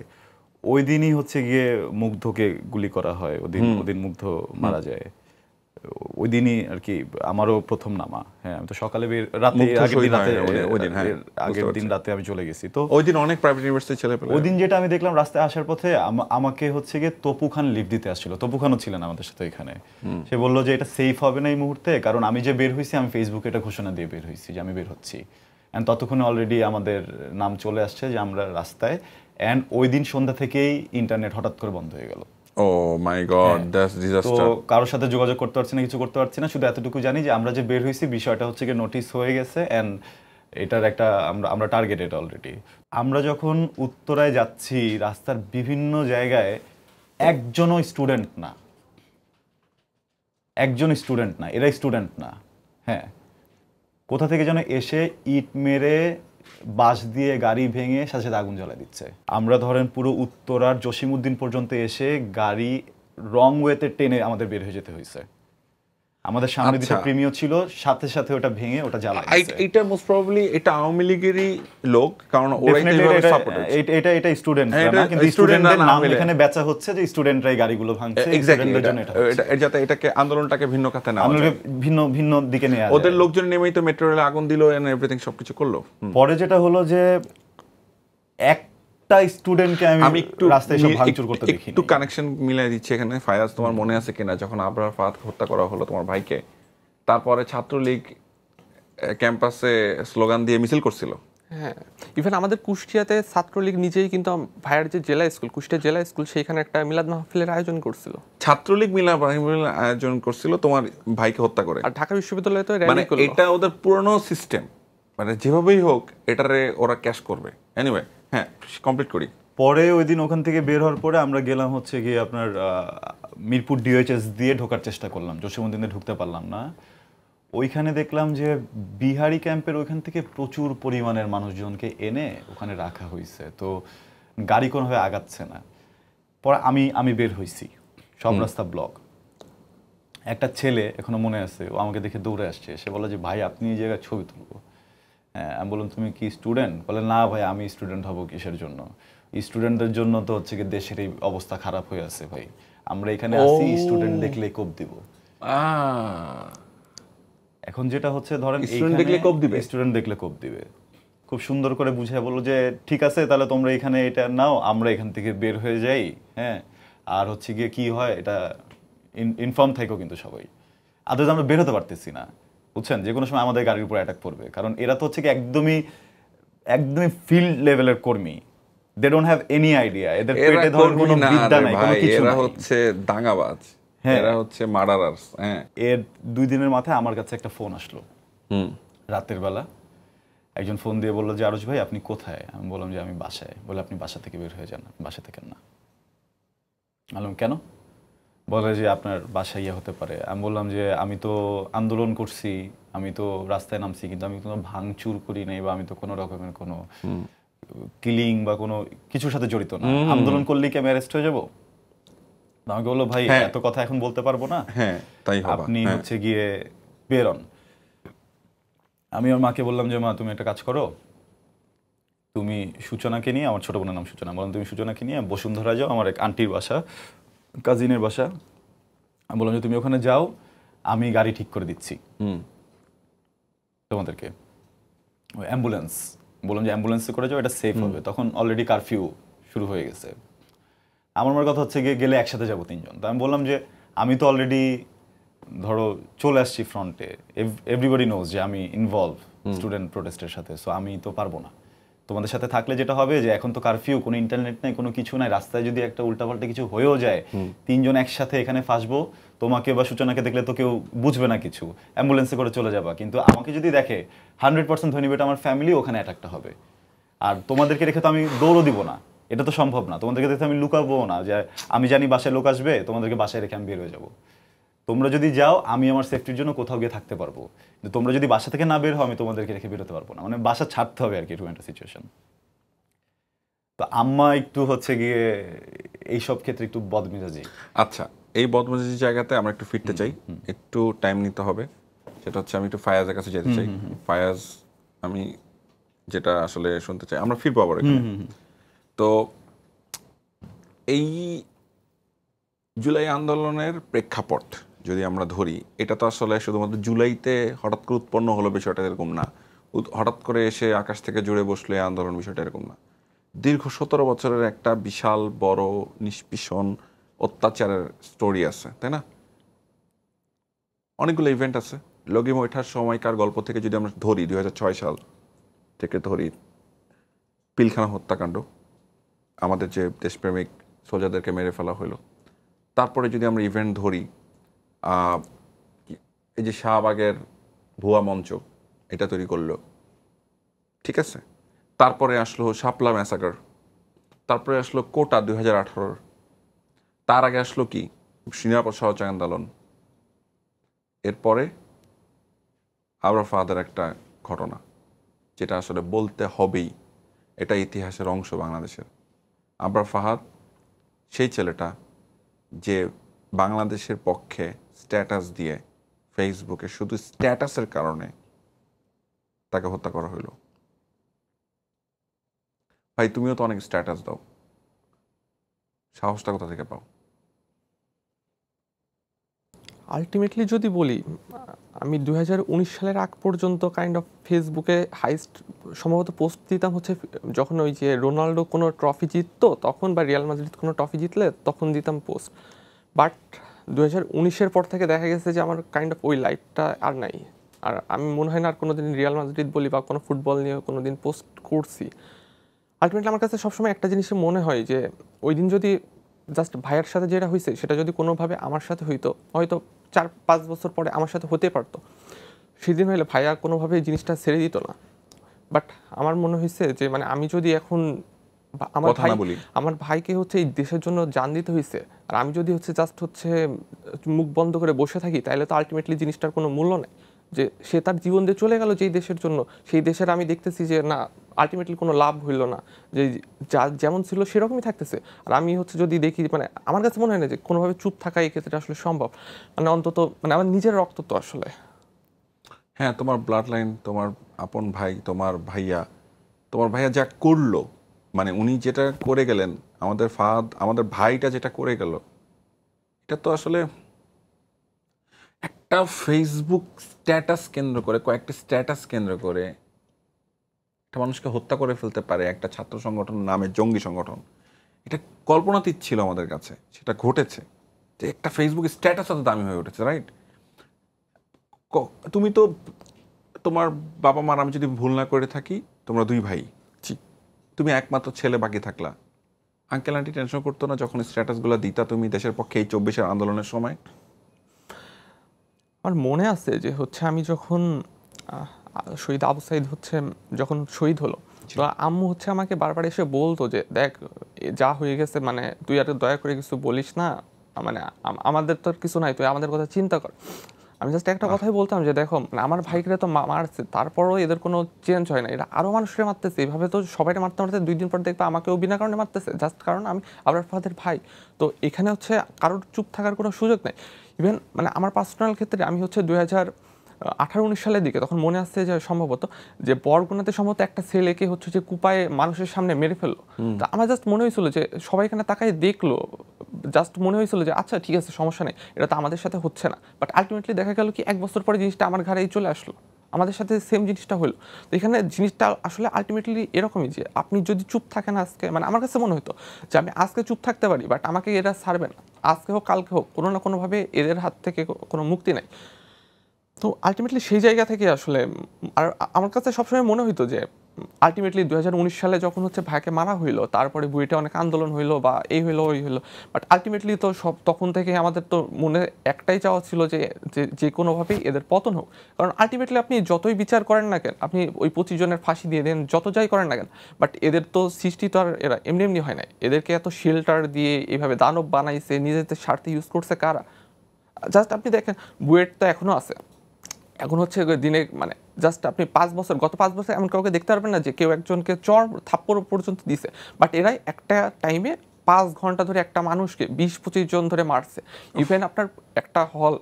ওই দিনই হচ্ছে গিয়ে মুগ্ধকে গুলি করা হয়। ওদিন মুগ্ধ মারা যায়। ওই দিনই আর কি আমারও প্রথম নামা। হ্যাঁ, আমি তো সকালে রাতে মুগ্ধ আগের দিন শহীদ রাতে হয় ওই দিন, হ্যাঁ, আগের বুঝতে দিন পারছি। রাতে আমি চলে গেছি। তো ওই দিন অনেক প্রাইভেট ইউনিভার্সিটি ছেলে পেলে ওই দিন যেটা আমি দেখলাম রাস্তায় আসার পথে আমাকে হচ্ছে গিয়ে তপু খান লিফট দিতে আসছিল। তপু খানও ছিলেন আমাদের সাথে এখানে। সে বললো যে এটা সেফ হবে না এই মুহূর্তে, কারণ আমি যে বের হয়েছি আমি ফেসবুকে এটা ঘোষণা দিয়ে বের হয়েছি যে আমি বের হচ্ছি। অ্যান্ড ততক্ষণে অলরেডি আমাদের নাম চলে আসছে যে আমরা রাস্তায়। অ্যান্ড ওই দিন সন্ধ্যা থেকেই ইন্টারনেট হঠাৎ করে বন্ধ হয়ে গেল। ও মাই গড, দ্যাটস তো ডিজাস্টার। কারোর সাথে যোগাযোগ করতে পারছি না, কিছু করতে পারছি না। শুধু এতটুকু জানি যে আমরা যে বের হয়েছি বিষয়টা হচ্ছে গিয়ে নোটিস হয়ে গেছে, অ্যান্ড এটার একটা আমরা টার্গেটেড অলরেডি। আমরা যখন উত্তরায় যাচ্ছি রাস্তার বিভিন্ন জায়গায় একজন স্টুডেন্ট না, এরা স্টুডেন্ট না। হ্যাঁ, কোথা থেকে যেন এসে ইট মেরে বাঁশ দিয়ে গাড়ি ভেঙে সাথে সাথে আগুন জ্বালা দিচ্ছে। আমরা ধরেন পুরো উত্তরার জসিমউদ্দিন পর্যন্ত এসে গাড়ি রং ওয়েতে টেনে আমাদের বের হয়ে যেতে হয়েছে। আমাদের সামনে দুটো প্রিমিয় ছিল, সাথে সাথে ওটা ভেঙে ওটা জ্বালা দিচ্ছে। এটা মোস্ট প্রবাবলি এটা আওয়ামী লীগেরই লোক, কারণ ওরাই তো এভাবে সাপোর্টেড। এটা স্টুডেন্ট না, কিন্তু স্টুডেন্টদের নাম এখানে বেচা হচ্ছে যে স্টুডেন্টরাই গাড়িগুলো ভাঙছে। এক্স্যাক্টলি, যাতে এটাকে আন্দোলনটাকে ভিন্ন খাতে নেওয়া যায়, ভিন্ন দিকে নিয়ে ওদের লোকজন নেমেই তো মেট্রো রেলে আগুন দিল এন্ড এভরিথিং সবকিছু করলো। পরে যেটা হলো যে একটা স্টুডেন্টকে আমি একটু রাস্তায় সব ভাঙচুর করতে দেখি। একটু কানেকশন মিলাই দিচ্ছি এখানে। ফায়াজ, তোমার মনে আছে কিনা যখন আবরার ফাহাদ হত্যা করা হলো তোমার ভাইকে, তারপরে ছাত্রলীগ ক্যাম্পাসে স্লোগান দিয়ে মিছিল করছিল। হ্যাঁ, ইভেন আমাদের কুষ্টিয়াতে ছাত্রলীগ নিজেই কিন্তু ভাইয়ের যে জেলা স্কুল, কুষ্টিয়া জেলা স্কুল, সেইখানে একটা মিলাদ মাহফিলের আয়োজন করছিল। ছাত্রলীগ মিলাদ মাহফিলের আয়োজন করছিল তোমার ভাইকে হত্যা করে। আর ঢাকা বিশ্ববিদ্যালয়ে তো মানে এটা ওদের পুরনো সিস্টেম, মানে যেভাবেই হোক এটারে ওরা ক্যাশ করবে। এনিওয়ে, হ্যাঁ, কমপ্লিট করি। পরে ওই দিন ওখান থেকে বের হওয়ার পরে আমরা গেলাম হচ্ছে গিয়ে আপনার মিরপুর ডিওএইচএস দিয়ে ঢোকার চেষ্টা করলাম, জসিমউদ্দিনে ঢুকতে পারলাম না। ওইখানে দেখলাম যে বিহারি ক্যাম্পের ওইখান থেকে প্রচুর পরিমাণের মানুষজনকে এনে ওখানে রাখা হয়েছে। তো গাড়ি কোনোভাবে আগাচ্ছে না। পরে আমি বের হয়েছি, সব রাস্তা ব্লক। একটা ছেলে এখনো মনে আছে, ও আমাকে দেখে দৌড়ে আসছে, সে বলে যে ভাই আপনি এই জায়গায় ছবি তুলবো। হ্যাঁ, আমি বললাম তুমি কি স্টুডেন্ট? বলে না ভাই, আমি স্টুডেন্ট হব কিসের জন্য? স্টুডেন্টদের জন্য তো হচ্ছে কি দেশের এই অবস্থা খারাপ হয়ে আছে ভাই, আমরা এখানে আসি স্টুডেন্ট দেখলে কোপ দিব। এখন যেটা হচ্ছে ধরেন স্টুডেন্ট দেখলে কোপ দিবে, খুব সুন্দর করে বুঝিয়ে বললো যে ঠিক আছে তাহলে তোমরা এখানে এটা নাও, আমরা এখান থেকে বের হয়ে যাই। হ্যাঁ, আর হচ্ছে গিয়ে কি হয় এটা ইনফর্ম থাকো কিন্তু সবাই। আদৌ আমরা বের হতে পারতেছি না, বুঝছেন, যে কোনো সময় আমাদের গাড়ির উপর অ্যাটাক করবে, কারণ এরা তো হচ্ছে কি একদমই ফিল্ড লেভেলের কর্মী। They don't have any idea, এদের পেটে ধরেন কোনো বিদ্যা নাই, কোনো কিছু এরা নাই। হচ্ছে দাঙ্গাবাজ, এরা হচ্ছে মার্ডারার্স। হ্যাঁ, এর 2 দিনের মাথায় আমার কাছে একটা ফোন আসলো রাতের বেলা। একজন ফোন দিয়ে বললো যে আরজ ভাই আপনি কোথায়? আমি বললাম যে আমি বাসায়। বলে আপনি বাসা থেকে বের হয়ে যান, বাসা থেকে না। বললাম কেন? বলে যে আপনার বাসায় ইয়ে হতে পারে। আমি বললাম যে আমি তো আন্দোলন করছি, আমি তো রাস্তায় নামছি, কিন্তু আমি কোনো ভাঙচুর করি নাই, বা আমি তো কোনো রকমের কোনো কিলিং বা কোনো কিছুর সাথে জড়িত না। আন্দোলন করলে কি আমি অ্যারেস্ট হয়ে যাবো? আমাকে বললো ভাই এত কথা এখন বলতে পারবো না, হ্যাঁ তাই হবে, আপনি হচ্ছে গিয়ে বেরোন। আমি আমার মাকে বললাম যে মা তুমি একটা কাজ করো, তুমি সূচনাকে নিয়ে, আমার ছোট বোনের নাম সূচনা, বললাম তুমি সূচনাকে নিয়ে বসুন্ধরা যাও, আমার এক আন্টির বাসা, কাজিনের বাসা। আমি বললাম যে তুমি ওখানে যাও, আমি গাড়ি ঠিক করে দিচ্ছি তোমাদেরকে। ওই অ্যাম্বুলেন্স, বললাম যে অ্যাম্বুলেন্সে করে যাও, এটা সেফ হবে। তখন অলরেডি কারফিউ শুরু হয়ে গেছে। আমার কথা হচ্ছে গিয়ে গেলে একসাথে যাবো 3 জন। তো আমি বললাম যে আমি তো অলরেডি ধরো চলে আসছি ফ্রন্টে, এভরিবডি নোজ যে আমি ইনভলভ স্টুডেন্ট প্রোটেস্টের সাথে, সো আমি তো পারবো না। তোমাদের সাথে থাকলে যেটা হবে যে এখন তো কারফিউ, কোনো ইন্টারনেট নাই, কোনো কিছু নাই, রাস্তায় যদি একটা উল্টাপাল্টা কিছু হয়েও যায়, 3 জন একসাথে এখানে ফাঁসবো, তোমাকে বা সূচনাকে দেখলে তো কেউ বুঝবে না কিছু, অ্যাম্বুলেন্সে করে চলে যাবা। কিন্তু আমাকে যদি দেখে 100% ধরে নিবে এটা আমার ফ্যামিলি, ওখানে অ্যাটাকটা হবে। আর তোমাদেরকে রেখে তো আমি দৌড়ও দিব না, এটা তো সম্ভব না। তোমাদেরকে দেখে আমি লুকাবো না, যে আমি জানি বাসায় লোক আসবে, তোমাদেরকে বাসায় রেখে আমি বের হয়ে যাবো। তোমরা যদি যাও আমি আমার সেফটির জন্য কোথাও গিয়ে থাকতে পারবো, কিন্তু তোমরা যদি বাসা থেকে না বের হও আমি তোমাদেরকে রেখে বেরোতে পারবো না, মানে বাসা ছাড়তে হবে আর কি, এরকম একটা সিচুয়েশন। তো আম্মা একটু হচ্ছে গিয়ে এইসব ক্ষেত্রে একটু বদমেজাজি। আচ্ছা, এই বদমেজাজি জায়গাতে আমরা একটু ফিরতে চাই, একটু টাইম নিতে হবে। সেটা হচ্ছে আমি একটু ফায়াজের কাছে যেতে চাই। ফায়াজ, আমি যেটা আসলে শুনতে চাই, আমরা ফিরবো আবার এখানে। তো এই জুলাই আন্দোলনের প্রেক্ষাপট যদি আমরা ধরি, এটা তো আসলে শুধুমাত্র জুলাইতে হঠাৎ করে উৎপন্ন হলো বিষয়টা এরকম না, হঠাৎ করে এসে আকাশ থেকে জুড়ে বসলে আন্দোলন বিষয়টা এরকম না। দীর্ঘ 17 বছরের একটা বিশাল বড় নিষ্পীষণ অত্যাচারের স্টোরি আছে, তাই না? অনেকগুলো ইভেন্ট আছে। লগি মৈঠার সময়কার গল্প থেকে যদি আমরা ধরি, 2006 সাল থেকে ধরি, পিলখানা হত্যাকাণ্ড, আমাদের যে দেশপ্রেমিক সোলজারদেরকে মেরে ফেলা হলো। তারপরে যদি আমরা ইভেন্ট ধরি, এই যে শাহবাগের ভুয়া মঞ্চ এটা তৈরি করলো, ঠিক আছে। তারপরে আসলো শাপলা ম্যাসাকার, তারপরে আসলো কোটা 2018, তার আগে আসলো কি নিরাপদ সহযোগী আন্দোলন, এরপরে আবরার ফাহাদের একটা ঘটনা যেটা আসলে বলতে হবেই, এটা ইতিহাসের অংশ বাংলাদেশের। আবরার ফাহাদ সেই ছেলেটা যে বাংলাদেশের পক্ষে স্ট্যাটাস দিয়ে ফেসবুকে শুধু স্ট্যাটাসের কারণে তাকে হত্যা করা হলো। ভাই তুমিও তো অনেক স্ট্যাটাস দাও, সাহসটা কোথা থেকে পাও? আলটিমেটলি যদি বলি, আমি 2019 সালের আগ পর্যন্ত কাইন্ড অফ ফেসবুকে হাইস্ট সম্ভবত পোস্ট দিতাম হচ্ছে যখন ওই যে রোনাল্ডো কোনো ট্রফি জিততো তখন, বা রিয়াল মাদ্রিদ কোনো ট্রফি জিতলে তখন দিতাম পোস্ট। বাট 2019-এর পর থেকে দেখা গেছে যে আমার কাইন্ড অফ ওই লাইফটা আর নাই। আর আমি মনে হয় না আর কোনো দিন রিয়াল মাদ্রিদ বলি বা কোনো ফুটবল নিয়ে কোনো দিন পোস্ট করছি। আলটিমেটলি আমার কাছে সবসময় একটা জিনিসই মনে হয় যে ওই দিন যদি জাস্ট ভাইয়ের সাথে যেটা হয়েছে সেটা যদি কোনোভাবে আমার সাথে হইতো, হয়তো 4-5 বছর পরে আমার সাথে হতে পারতো, সেদিন হইলে ভাইয়া কোনোভাবে এই জিনিসটা ছেড়ে দিত না। বাট আমার মনে হয়েছে যে মানে আমি যদি এখন আমার ভাইকে হচ্ছে এই দেশের জন্য জান দিতে হয়েছে, আর আমি যদি হচ্ছে জাস্ট হচ্ছে মুখ বন্ধ করে বসে থাকি, তাহলে তো আলটিমেটলি জিনিসটার কোনো মূল্য নেই। যে সে তার জীবন দিয়ে চলে গেল যেই দেশের জন্য, সেই দেশের আমি দেখতেছি যে না আলটিমেটলি কোনো লাভ হইল না, যে যা যেমন ছিল সেরকমই থাকতেছে। আর আমি হচ্ছে যদি দেখি, মানে আমার কাছে মনে হয় না যে কোনোভাবে চুপ থাকা এই ক্ষেত্রে আসলে সম্ভব, মানে অন্তত মানে আমার নিজের রক্ত তো আসলে। হ্যাঁ, তোমার ব্লাড লাইন, তোমার আপন ভাই, তোমার ভাইয়া যা করলো, মানে উনি যেটা করে গেলেন, আমাদের ফাহাদ, আমাদের ভাইটা যেটা করে গেল, এটা তো আসলে একটা ফেসবুক স্ট্যাটাস কেন্দ্র করে, কয়েকটা স্ট্যাটাস কেন্দ্র করে একটা মানুষকে হত্যা করে ফেলতে পারে একটা ছাত্র সংগঠন নামে জঙ্গি সংগঠন। এটা কল্পনাতীত ছিল আমাদের কাছে, সেটা ঘটেছে যে একটা ফেসবুক স্ট্যাটাস এত দামি হয়ে উঠেছে, রাইট? তুমি তো তোমার বাবা মার, আমি যদি ভুল না করে থাকি, তোমরা 2 ভাই, তুমি একমাত্র ছেলে বাকি থাকলা। আঙ্কেল আন্টি টেনশন করতো না যখন স্ট্যাটাসগুলো দিতা তুমি দেশের পক্ষে এই 24-এর আন্দোলনের সময়? আমার মনে আছে যে হচ্ছে আমি যখন শহীদ আবু সাইদ হচ্ছে যখন শহীদ হলো, তো আম্মু হচ্ছে আমাকে বারবার এসে বলতো যে দেখ যা হয়ে গেছে, মানে তুই আর দয়া করে কিছু বলিস না, মানে আমাদের তো কিছু নাই, তুই আমাদের কথা চিন্তা কর। আমি জাস্ট একটা কথাই বলতাম যে দেখো মানে আমার ভাইকে তো মারছে, তারপরও এদের কোনো চেঞ্জ হয় না, এরা আরও মানুষের মারতেছে, এইভাবে তো সবাই মারতে মারতে 2 দিন পর দেখবে আমাকেও বিনা কারণে মারতেছে, জাস্ট কারণ আমি আবরার ফাহাদের ভাই। তো এখানে হচ্ছে কারোর চুপ থাকার কোনো সুযোগ নেই। ইভেন মানে আমার পার্সোনাল ক্ষেত্রে আমি হচ্ছে 2018-19 সালের দিকে, তখন মনে আসছে যে সম্ভবত যে বরগুনাতে সম্ভবত একটা ছেলেকে হচ্ছে যে কুপায়ে মানুষের সামনে মেরে ফেললো। তো আমার জাস্ট মনে হয়েছিল যে সবাই এখানে তাকায় দেখলো, জাস্ট মনে হয়েছিল যে আচ্ছা ঠিক আছে সমস্যা নেই, এটা তো আমাদের সাথে হচ্ছে না। বাট আলটিমেটলি দেখা গেল কি 1 বছর পরে জিনিসটা আমার ঘাড়েই চলে আসলো, আমাদের সাথে সেম জিনিসটা হলো। তো এখানে জিনিসটা আসলে আলটিমেটলি এরকমই যে আপনি যদি চুপ থাকেন আজকে, মানে আমার কাছে মনে হতো যে আমি আজকে চুপ থাকতে পারি, বাট আমাকে এরা ছাড়বে না, আজকে হোক কালকে হোক, কোনো না কোনোভাবে এদের হাত থেকে কোনো মুক্তি নাই। তো আলটিমেটলি সেই জায়গা থেকে আসলে আর আমার কাছে সবসময় মনে হইতো যে আলটিমেটলি 2019 সালে যখন হচ্ছে ভাইকে মারা হইলো, তারপরে বুয়েটে অনেক আন্দোলন হইলো বা এই হইলো ওই হইলো, বাট আলটিমেটলি তো সব তখন থেকে আমাদের তো মনে একটাই চাওয়া ছিল যে যে কোনোভাবেই এদের পতন হোক। কারণ আলটিমেটলি আপনি যতই বিচার করেন না কেন, আপনি ওই 25 জনের ফাঁসি দিয়ে দেন, যত যাই করেন না কেন, বাট এদের তো সৃষ্টি তো আর এরা এমনি এমনি হয় নাই, এদেরকে এত শেল্টার দিয়ে এইভাবে দানব বানাইছে, নিজেদের স্বার্থে ইউজ করছে কারা? জাস্ট আপনি দেখেন বুয়েট তো এখনও আছে, এখন হচ্ছে দিনে মানে জাস্ট আপনি গত 5 বছর এমন কাউকে দেখতে পারবেন না যে কেউ একজনকে চর থাপ্পড় পর্যন্ত দিছে, বাট এরাই একটা টাইমে 5 ঘন্টা ধরে একটা মানুষকে 20-25 জন ধরে মারছে। ইভেন আপনার একটা হল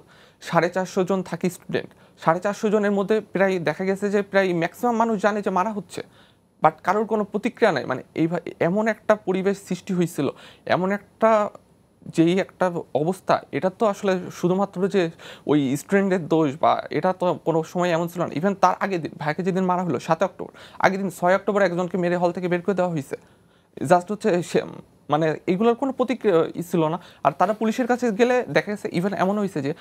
450 জন থাকি স্টুডেন্ট, 450 জনের মধ্যে প্রায় দেখা গেছে যে প্রায় ম্যাক্সিমাম মানুষ জানে যে মারা হচ্ছে, বাট কারোর কোনো প্রতিক্রিয়া নাই। মানে এইভাবে এমন একটা পরিবেশ সৃষ্টি হয়েছিল, এমন একটা যেই একটা অবস্থা, এটা তো আসলে শুধুমাত্র যে ওই স্টুডেন্টের দোষ বা এটা তো কোনো সময় এমন ছিল না। ইভেন তার আগের দিন ভাইকে যেদিন মারা হলো 7 অক্টোবর, আগের দিন 6 অক্টোবর একজনকে মেরে হল থেকে বের করে দেওয়া হয়েছে। জাস্ট হচ্ছে সে মানে এইগুলোর কোনো প্রতিক্রিয়া ছিল না। আর তারা পুলিশের কাছে গেলে দেখা গেছে ইভেন এমন হয়েছে যে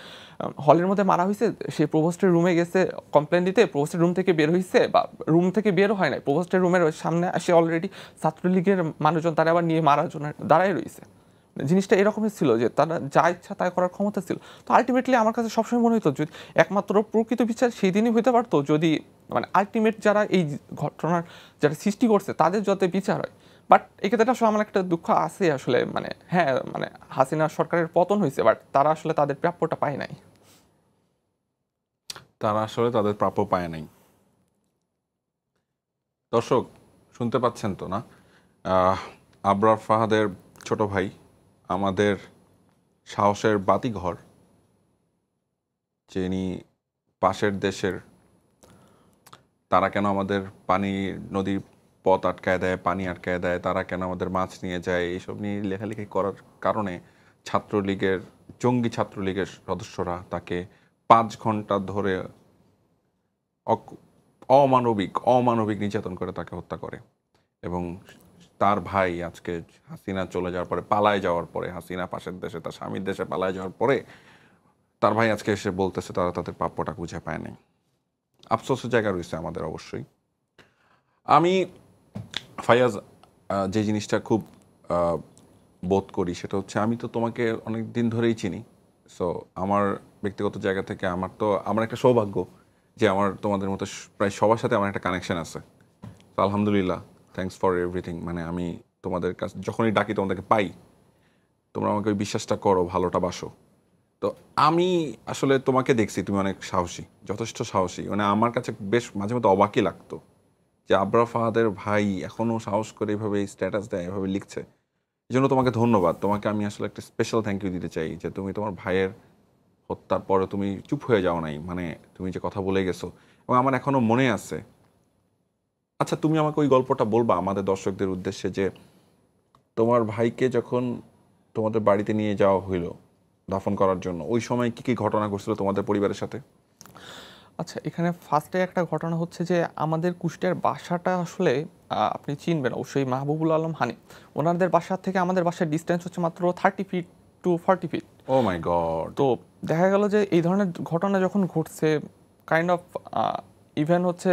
হলের মধ্যে মারা হয়েছে, সে প্রভোস্টের রুমে গেছে কমপ্লেন দিতে, প্রভোস্টের রুম থেকে বের হয়েছে বা রুম থেকে বেরও হয় নাই, প্রভোস্টের রুমের সামনে আসে অলরেডি ছাত্রলীগের মানুষজন তারা আবার নিয়ে মারার জন্য দাঁড়ায় রয়েছে। জিনিসটা এরকমই ছিল যে তারা যা ইচ্ছা তাই করার ক্ষমতা ছিল। তো আলটিমেটলি আমার কাছে সবসময় মনে হতো যদি একমাত্র প্রকৃত বিচার সেই দিনই হতে পারতো যদি মানে আলটিমেট যারা এই ঘটনার যারা সৃষ্টি করছে তাদের যত বিচার হয়। বাট এক্ষেত্রে আসলে আমার একটা দুঃখ আছে আসলে, মানে হ্যাঁ মানে হাসিনা সরকারের পতন হয়েছে, বাট তারা আসলে তাদের প্রাপ্যটা পায় নাই। তারা আসলে তাদের প্রাপ্য পায় নাই। দর্শক শুনতে পাচ্ছেন তো না, আবরার ফাহাদের ছোট ভাই, আমাদের সাহসের বাতিঘর, যিনি পাশের দেশের তারা কেন আমাদের পানি নদীর পথ আটকায় দেয়, পানি আটকায় দেয়, তারা কেন আমাদের মাছ নিয়ে যায়, এইসব নিয়ে লেখালেখি করার কারণে ছাত্রলীগের জঙ্গি ছাত্রলীগের সদস্যরা তাকে 5 ঘন্টা ধরে অমানবিক নির্যাতন করে তাকে হত্যা করে। এবং তার ভাই আজকে হাসিনা চলে যাওয়ার পরে, পালায় যাওয়ার পরে, হাসিনা পাশের দেশে তার স্বামীর দেশে পালায় যাওয়ার পরে তার ভাই আজকে এসে বলতেছে তারা তাদের প্রাপ্যটা খুঁজে পায় নাই। আফসোসের জায়গা রয়েছে আমাদের অবশ্যই। আমি ফাইয়াজ যে জিনিসটা খুব বোধ করি সেটা হচ্ছে, আমি তো তোমাকে অনেক দিন ধরেই চিনি। সো আমার ব্যক্তিগত জায়গা থেকে আমার একটা সৌভাগ্য যে আমার তোমাদের মতো প্রায় সবার সাথে আমার একটা কানেকশন আছে। তো আলহামদুলিল্লাহ, থ্যাঙ্কস ফর এভরিথিং। মানে আমি তোমাদের কাছে যখনই ডাকি তোমাদেরকে পাই, তোমরা আমাকে ওই বিশ্বাসটা করো, ভালোটা বাসো। তো আমি আসলে তোমাকে দেখছি তুমি অনেক সাহসী, যথেষ্ট সাহসী। মানে আমার কাছে বেশ মাঝে মধ্যে অবাকই লাগতো যে আবরার ফাহাদের ভাই এখনও সাহস করে এভাবে স্ট্যাটাস দেয়, এভাবে লিখছে। এই জন্য তোমাকে ধন্যবাদ। তোমাকে আমি আসলে একটা স্পেশাল থ্যাংক ইউ দিতে চাই যে তুমি তোমার ভাইয়ের হত্যার পরে তুমি চুপ হয়ে যাও নাই, মানে তুমি যে কথা বলে গেছো। এবং আমার এখনও মনে আছে। আচ্ছা, তুমি আমাকে ওই গল্পটা বলবা আমাদের দর্শকদের উদ্দেশ্যে, যে তোমার ভাইকে যখন তোমাদের বাড়িতে নিয়ে যাওয়া হইলো দাফন করার জন্য, ওই সময় কি কি ঘটনা ঘটছিল তোমাদের পরিবারের সাথে? আচ্ছা, এখানে ফার্স্টে একটা ঘটনা হচ্ছে যে আমাদের কুষ্টিয়ার বাসাটা আসলে আপনি চিনবেন অবশ্যই, মাহবুবুল আলম হানি, ওনাদের বাসা থেকে আমাদের বাসার ডিস্টেন্স হচ্ছে মাত্র 30 ফিট টু 40 ফিট। ও মাই গড। তো দেখা গেল যে এই ধরনের ঘটনা যখন ঘটছে, কাইন্ড অফ ইভেন হচ্ছে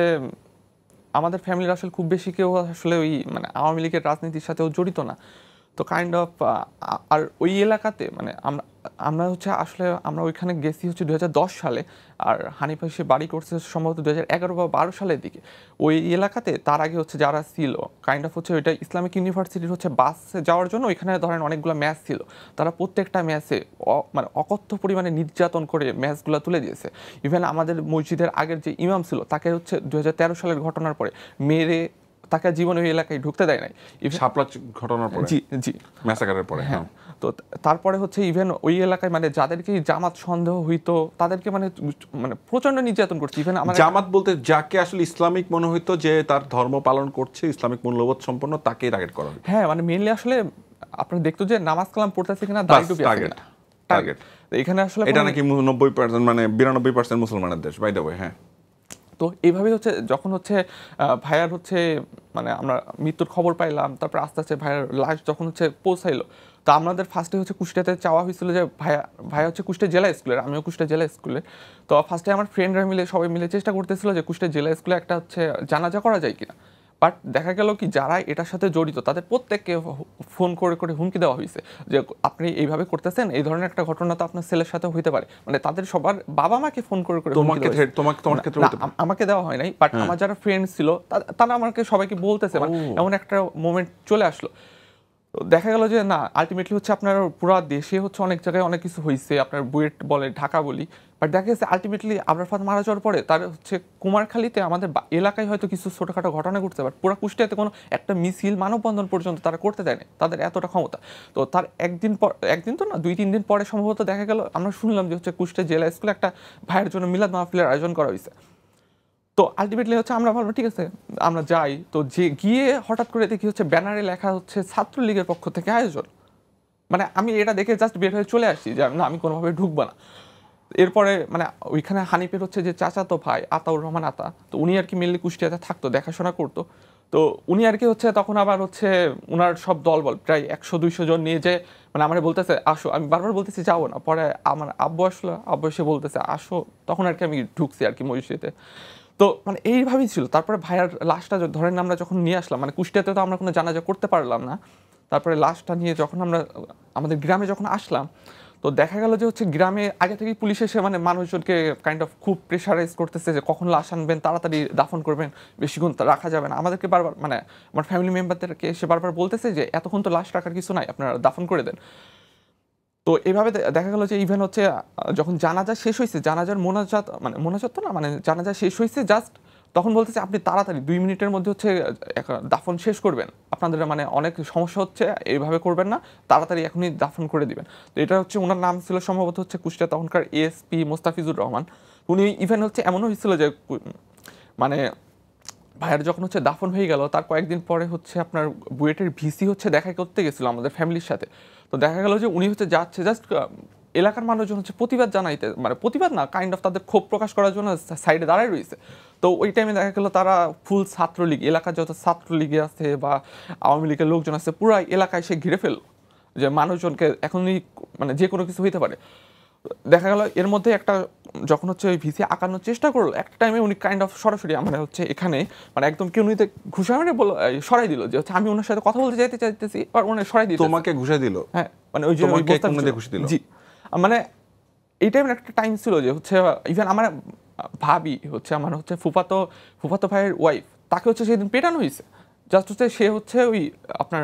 আমাদের ফ্যামিলির আসলে খুব বেশি কেউ আসলে ওই মানে আওয়ামী লীগের রাজনীতির সাথেও জড়িত না। তো কাইন্ড অফ আর ওই এলাকাতে মানে আমরা হচ্ছে আসলে আমরা ওইখানে গেছি হচ্ছে 2010 সালে, আর হানিফ এসে বাড়ি করছে সম্ভবত 2011 বা 12 সালের দিকে। ওই এলাকাতে তার আগে হচ্ছে যারা ছিল কাইন্ড অফ হচ্ছে ওইটা ইসলামিক ইউনিভার্সিটির হচ্ছে বাসে যাওয়ার জন্য ওইখানে ধরেন অনেকগুলো ম্যাচ ছিল, তারা প্রত্যেকটা ম্যাচে মানে অকথ্য পরিমাণে নির্যাতন করে ম্যাচগুলো তুলে দিয়েছে। ইভেন আমাদের মসজিদের আগের যে ইমাম ছিল তাকে হচ্ছে 2013 সালের ঘটনার পরে মেরে তাকে জীবনে ওই এলাকায় ঢুকতে দেয় নাই। শাপলা ঘটনার পরে, জি জি, ম্যাসাকারের পরে। হ্যাঁ। তো তারপরে হচ্ছে ইভেন ওই এলাকায় মানে যাদেরকে জামাত সন্দেহ হইতো তাদেরকে মানে মানে প্রচন্ড নির্যাতন করছে। ইভেন আমার জামাত বলতে যাকে আসলে ইসলামিক মনে হইতো, যে তার ধর্ম পালন করছে, ইসলামিক মূল্যবোধ সম্পন্ন, তাকেই টার্গেট করা হতো। হ্যাঁ মানে মেইনলি আসলে আপনারা দেখতো যে নামাজ কালাম পড়তেছে কিনা, দাড়ি টুপি আছে কিনা, টার্গেট। এখানে আসলে এটা নাকি 90% মানে 92% মুসলমানের দেশ, বাই দ্য ওয়ে। হ্যাঁ। তো এইভাবেই হচ্ছে যখন হচ্ছে ভাইয়ার হচ্ছে মানে আমরা মৃত্যুর খবর পাইলাম, তারপর আস্তে আস্তে ভাইয়ার লাশ যখন হচ্ছে পৌঁছাইলো, তো আমাদের ফার্স্টে হচ্ছে কুষ্টিয়াতে চাওয়া হয়েছিল যে ভাইয়া হচ্ছে কুষ্টিয়া জেলা স্কুলের, আমিও কুষ্টিয়া জেলা স্কুলে। তো ফার্স্টে আমার ফ্রেন্ডরা মিলে সবাই মিলে চেষ্টা করতেছিল যে কুষ্টিয়া জেলা স্কুলে একটা হচ্ছে জানাজা করা যায় কিনা। বাট দেখা গেল কি যারা এটার সাথে জড়িত তাদের প্রত্যেককে ফোন করে করে হুমকি দেওয়া হয়েছে যে আপনি এইভাবে করতেছেন, এই ধরনের একটা ঘটনা তো আপনার ছেলের সাথে হইতে পারে। মানে তাদের সবার বাবা মাকে ফোন করে করে আমাকে দেওয়া হয় নাই, বাট আমার যারা ফ্রেন্ড ছিল তারা আমাকে সবাইকে বলতেছে, মানে এমন একটা মোমেন্ট চলে আসলো। তো দেখা গেল যে না, আলটিমেটলি হচ্ছে আপনার পুরো দেশে হচ্ছে অনেক জায়গায় অনেক কিছু হয়েছে, আপনার বুয়েট বলে, ঢাকা বলি, বাট দেখা গেছে আলটিমেটলি আবরার ফাহাদ মারা যাওয়ার পরে তার হচ্ছে কুমারখালীতে আমাদের এলাকায় হয়তো কিছু ছোটোখাটো ঘটনা ঘটছে, বাট পুরো কুষ্টিয়াতে কোনো একটা মিছিল মানববন্ধন পর্যন্ত তারা করতে দেয়নি, তাদের এতটা ক্ষমতা। তো তার একদিন তো না 2-3 দিন পরে সম্ভবত দেখা গেল আমরা শুনলাম যে হচ্ছে কুষ্টিয়া জেলা স্কুলে একটা ভাইয়ের জন্য মিলাদ মাহফিলের আয়োজন করা হয়েছে। তো আলটিমেটলি হচ্ছে আমরা ভাবলাম ঠিক আছে আমরা যাই, তো যে গিয়ে হঠাৎ করে দেখি হচ্ছে ব্যানারে লেখা হচ্ছে ছাত্রলীগের পক্ষ থেকে আয়োজন। মানে আমি এটা দেখে জাস্ট বের হয়ে চলে আসছি যে না আমি কোনোভাবে ঢুকবো না। এরপরে মানে ওইখানে হানিফের হচ্ছে যে চাচাতো ভাই আতাউর রহমান আতা, তো উনি আর কি মেনলি কুষ্টিয়াতে থাকতো, দেখাশোনা করতো। তো উনি আর কি হচ্ছে তখন আবার হচ্ছে ওনার সব দলবল প্রায় 100-200 জন নিয়ে যে মানে আমার বলতেছে আসো, আমি বারবার বলতেছি যাবো না, পরে আমার আব্বু আসলো, আব্বু এসে বলতেছে আসো, তখন আর কি আমি ঢুকছি আর কি মসজিদে। তো মানে এইভাবেই ছিল। তারপরে ভাইয়ার লাশটা ধরেন আমরা যখন নিয়ে আসলাম, মানে কুষ্টিয়াতে তো আমরা কোনো জানাজা করতে পারলাম না, তারপরে লাশটা নিয়ে যখন আমরা আমাদের গ্রামে যখন আসলাম, তো দেখা গেল যে হচ্ছে গ্রামে আগে থেকেই পুলিশ এসে মানে মানুষজনকে কাইন্ড অফ খুব প্রেশারাইজ করতেছে যে কখন লাশ আনবেন, তাড়াতাড়ি দাফন করবেন, বেশিক্ষণ রাখা যাবে না। আমাদেরকে বারবার মানে আমার ফ্যামিলি মেম্বারদেরকে এসে বারবার বলতেছে যে এতক্ষণ তো লাশ রাখার কিছু নাই, আপনারা দাফন করে দেন। তো এইভাবে দেখা গেল যে ইভেন হচ্ছে যখন জানাজা শেষ হয়েছে, জানাজার মোনাজাত মানে মোনাজাত তো না, মানে জানাজা শেষ হয়েছে জাস্ট, তখন বলতেছে আপনি তাড়াতাড়ি 2 মিনিটের মধ্যে হচ্ছে দাফন শেষ করবেন, আপনাদের মানে অনেক সমস্যা হচ্ছে, এইভাবে করবেন না, তাড়াতাড়ি এখনই দাফন করে দিবেন। তো এটা হচ্ছে ওনার নাম ছিল সম্ভবত হচ্ছে কুষ্টিয়া তখনকার এএসপি মোস্তাফিজুর রহমান। উনি ইভেন হচ্ছে এমনও হয়েছিল যে মানে ভাইয়ের যখন হচ্ছে দাফন হয়ে গেল, তার কয়েকদিন পরে হচ্ছে আপনার বুয়েটের ভিসি হচ্ছে দেখা করতে গেছিল আমাদের ফ্যামিলির সাথে। তো দেখা গেল যে উনি হচ্ছে যাচ্ছে জাস্ট এলাকার মানুষজন হচ্ছে প্রতিবাদ জানাইতে, মানে প্রতিবাদ না, কাইন্ড অফ তাদের ক্ষোভ প্রকাশ করার জন্য সাইডে দাঁড়ায় রয়েছে। তো ওই টাইমে দেখা গেলো তারা ফুল ছাত্রলীগ, এলাকার যত ছাত্রলীগে আছে বা আওয়ামী লীগের লোকজন আছে পুরো এলাকায় সে ঘিরে ফেললো, যে মানুষজনকে এখনই মানে যে কোনো কিছু হইতে পারে। দেখা গেল এর মধ্যে একটা যখন হচ্ছে ওই ভিসি আঁকানোর চেষ্টা করলো, একটা টাইমে উনি কাইন্ড অফ সরাসরি মানে হচ্ছে এখানে মানে একদম কেউ নিতে ঘুষা মেরে বললো, সরাই দিল যে হচ্ছে আমি ওনার সাথে কথা বলতে চাইতেছি, আর উনি সরাই দিল। তোমাকে ঘুষাই দিল? হ্যাঁ, মানে ওই যে ঘুষি দিল। জি, মানে এই টাইমের একটা টাইম ছিল যে হচ্ছে ইভেন আমার ভাবি হচ্ছে আমার হচ্ছে ফুফাতো ভাইয়ের ওয়াইফ, তাকে হচ্ছে সেদিন পেটানো হয়েছে। জাস্ট হচ্ছে সে হচ্ছে ওই আপনার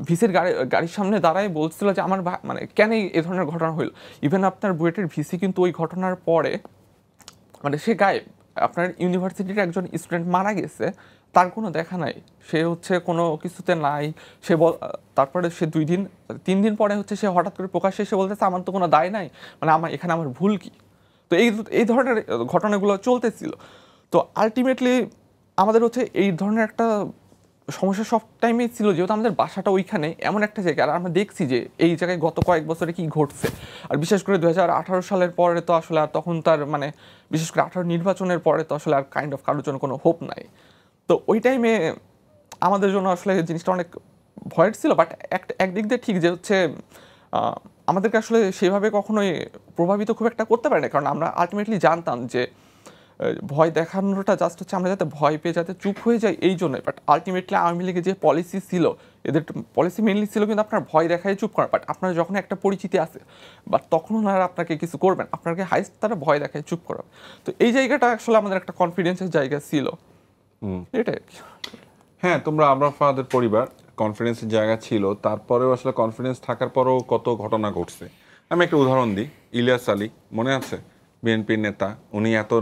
ভিসির গাড়ির সামনে দাঁড়ায় বলছিল যে আমার মানে কেন এই ধরনের ঘটনা হইল। ইভেন আপনার বুয়েটের ভিসি কিন্তু ওই ঘটনার পরে মানে সে গায়েব। আপনার ইউনিভার্সিটির একজন স্টুডেন্ট মারা গেছে, তার কোনো দেখা নাই, সে হচ্ছে কোনো কিছুতে নাই। সে তারপরে সে 2-3 দিন পরে হচ্ছে সে হঠাৎ করে প্রকাশ্যে এসে বলতেছে আমার তো কোনো দায় নাই, মানে আমার ভুল কি। তো এই ধরনের ঘটনাগুলো চলতেছিল। তো আলটিমেটলি আমাদের হচ্ছে এই ধরনের একটা সমস্যা সব টাইমেই ছিল, যেহেতু আমাদের বাসাটা ওইখানে এমন একটা জায়গা, আর আমরা দেখছি যে এই জায়গায় গত কয়েক বছরে কি ঘটছে। আর বিশেষ করে 2018 সালের পরে তো আসলে আর তখন তার মানে বিশেষ করে 18 নির্বাচনের পরে তো আসলে আর কাইন্ড অফ কারোর জন্য কোনো হোপ নাই। তো ওই টাইমে আমাদের জন্য আসলে জিনিসটা অনেক ভয়ের ছিল। বাট একদিক দিয়ে ঠিক যে হচ্ছে আমাদেরকে আসলে সেভাবে কখনোই প্রভাবিত খুব একটা করতে পারে না, কারণ আমরা আলটিমেটলি জানতাম যে ভয় দেখানোটা জাস্ট হচ্ছে আমরা যাতে ভয় পেয়ে যাতে চুপ হয়ে যাই এই জন্যই। বাট আলটিমেটলি আওয়ামী লীগের যে পলিসি ছিল, এদের পলিসি মেনলি ছিল কিন্তু আপনার ভয় দেখায় চুপ করা। বাট আপনার যখন একটা পরিচিতি আছে বাট তখন ওনারা আপনাকে কিছু করবেন, আপনাকে হাইস্ট তারা ভয় দেখায় চুপ করা। তো এই জায়গাটা আসলে আমাদের একটা কনফিডেন্সের জায়গা ছিল, এটাই। হ্যাঁ, তোমরা আমরা ফাদের পরিবার কনফিডেন্সের জায়গা ছিল, তারপরেও আসলে কনফিডেন্স থাকার পরেও কত ঘটনা ঘটছে। আমি একটা উদাহরণ দিই, ইলিয়াস আলী মনে আছে, বিএনপির নেতা, উনি এত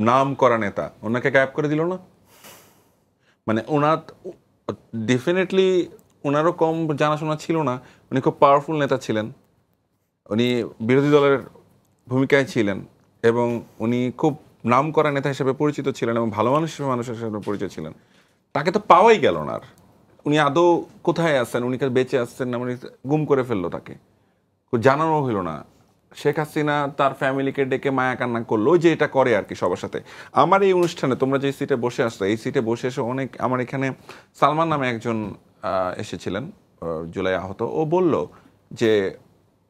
নাম করা নেতা, ওনাকে গায়েব করে দিল না? মানে ওনার ডেফিনেটলি ওনারও কম জানাশোনা ছিল না, উনি খুব পাওয়ারফুল নেতা ছিলেন, উনি বিরোধী দলের ভূমিকায় ছিলেন এবং উনি খুব নাম করা নেতা হিসেবে পরিচিত ছিলেন এবং ভালো মানুষের হিসেবে পরিচিত ছিলেন। তাকে তো পাওয়াই গেল না। আর উনি আদৌ কোথায় আছেন, উনি বেঁচে আসছেন না, উনি গুম করে ফেললো, তাকে জানানো হইল না। শেখ হাসিনা তার ফ্যামিলিকে ডেকে মায়া কান্না করলো, যে এটা করে আর কি সবার সাথে। আমার এই অনুষ্ঠানে তোমরা যে সিটে বসে আসছো, এই সিটে বসে এসে অনেক, আমার এখানে সালমান নামে একজন এসেছিলেন, জুলাই আহত, ও বলল যে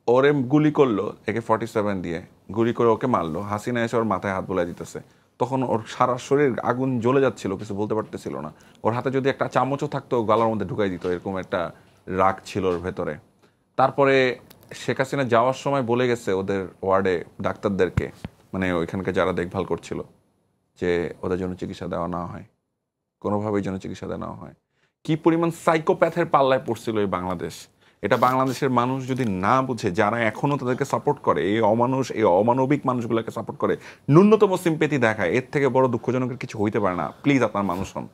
ওরে গুলি করলো AK-47 দিয়ে, গুলি করে ওকে মারলো, হাসিনা এসে ওর মাথায় হাত বোলাই দিতেছে। তখন ওর সারা শরীর আগুন জ্বলে যাচ্ছিল, কিছু বলতে পারতেছিল না। ওর হাতে যদি একটা চামচও থাকতো গলার মধ্যে ঢুকাই দিত, এরকম একটা রাগ ছিল ওর ভেতরে। তারপরে শেখ হাসিনা যাওয়ার সময় বলে গেছে ওদের ওয়ার্ডে ডাক্তারদেরকে, মানে ওইখানকে যারা দেখভাল করছিল, যে ওদের জন্য চিকিৎসা দেওয়া না হয়, কোনোভাবেই যেন চিকিৎসা দেওয়া না হয়। কি পরিমাণ সাইকোপ্যাথের পাল্লায় পড়ছিল এই বাংলাদেশ। এটা বাংলাদেশের মানুষ যদি না বুঝে, যারা এখনও তাদেরকে সাপোর্ট করে, এই অমানবিক মানুষগুলোকে সাপোর্ট করে, ন্যূনতম সিম্পেথি দেখায়, এর থেকে বড় দুঃখজনকের কিছু হইতে পারে না। প্লিজ আপনার মানুষ হন।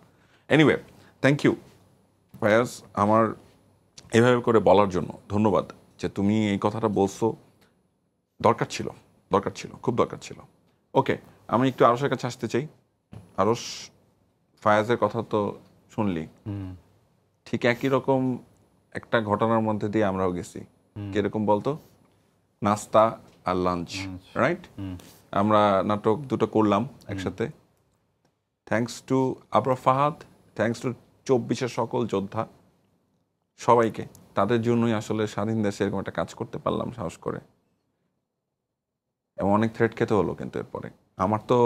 এনিওয়ে, থ্যাংক ইউ ফায়াজ, আমার এভাবে করে বলার জন্য ধন্যবাদ, যে তুমি এই কথাটা বলছো। দরকার ছিল, খুব দরকার ছিল। ওকে, আমি একটু আরশের কাছে আসতে চাই। আরশ, ফায়াজের কথা তো শুনলি, ঠিক একই রকম একটা ঘটনার মধ্যে দিয়ে আমরাও গেছি। কিরকম বলতো? নাস্তা আর লাঞ্চ, রাইট? আমরা নাটক দুটো করলাম একসাথে, thanks to Abrar Fahad, thanks to 24-এর সকল যোদ্ধা, সবাইকে। তাদের জন্যই আসলে স্বাধীন দেশে এরকম একটা কাজ করতে পারলাম সাহস করে। এবং অনেক থ্রেট খেতে হলো কিন্তু এরপরে। আমার তো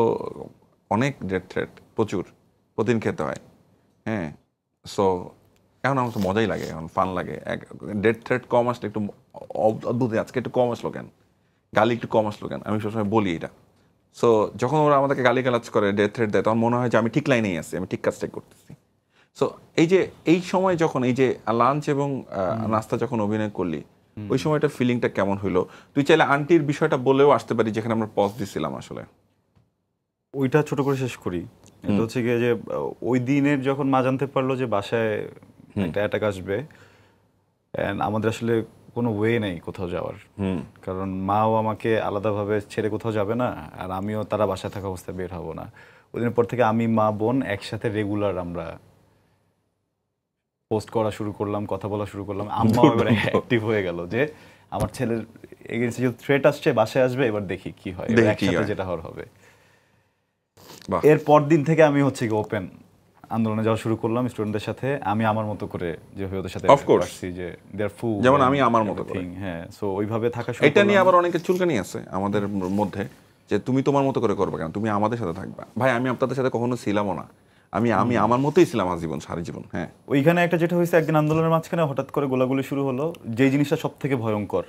অনেক ডেথ থ্রেট, প্রচুর, প্রতিদিন খেতে হয়। হ্যাঁ, সো এখন আমার তো মজাই লাগে, এখন ফান লাগে। ডেথ থ্রেট কম আসলে একটু অদ্ভুত, আজকে একটু কম আসলো কেন, গালি একটু কম আসলো কেন, আমি সবসময় বলি এটা। সো যখন ওরা আমাদেরকে গালিগালাজ করে, ডেথ থ্রেট দেয়, তখন মনে হয় যে আমি ঠিক লাইনেই আছি, আমি ঠিক কাজটাই করতেছি। সো এই সময় যখন এই যে লাঞ্চ এবং নাস্তা যখন অভিনয় করলি, ওই সময়টা ফিলিংটা কেমন হইলো? তুই চাইলে আন্টির বিষয়টা বলেও আসতে পারি, যেখানে আমরা পজ দিছিলাম আসলে। ওইটা ছোট করে শেষ করি। এটা হচ্ছে গিয়ে যে ওই দিনের যখন মা জানতে পারলো যে বাসায় একটা অ্যাটাক আসবে, আমাদের আসলে কোনো ওয়ে নেই কোথাও যাওয়ার, কারণ মাও আমাকে আলাদাভাবে ছেড়ে কোথাও যাবে না, আর আমিও তারা বাসায় থাকা অবস্থায় বের হব না। ওই দিনের পর থেকে আমি, মা, বোন একসাথে রেগুলার আমরা পোস্ট করা শুরু করলাম, কথা বলা শুরু করলাম। আম্মা এবার অ্যাক্টিভ হয়ে গেল যে আমার ছেলের এগেইনস্টে যে থ্রেট আসছে, বাসায় আসবে, এবার দেখি কি হয়, একসাথে যেটা হওয়ার হবে। এর পর দিন থেকে আমি হচ্ছে কি ওপেন আন্দোলনে যাওয়া শুরু করলাম স্টুডেন্টদের সাথে। আমি আমার মতো করে যেভাবে ওদের সাথে আসছি, যে দেয়ার ফুড, যেমন আমি আমার মতো করে। হ্যাঁ, সো ওইভাবে থাকা শুরু। এটা নিয়ে আবার অনেকের চুলকানি আছে আমাদের মধ্যে, যে তুমি তোমার মতো করে করবে কেন, তুমি আমাদের সাথে থাকবা। ভাই, আমি আপনাদের সাথে কখনো ছিলামও না, আমি আমার মতোই ছিলাম আজীবন, সারা জীবন। হ্যাঁ, ওইখানে একটা যেটা হয়েছে, একদিন আন্দোলনের মাঝখানে হঠাৎ করে গোলাগুলি শুরু হলো, যে জিনিসটা সব থেকে ভয়ঙ্কর,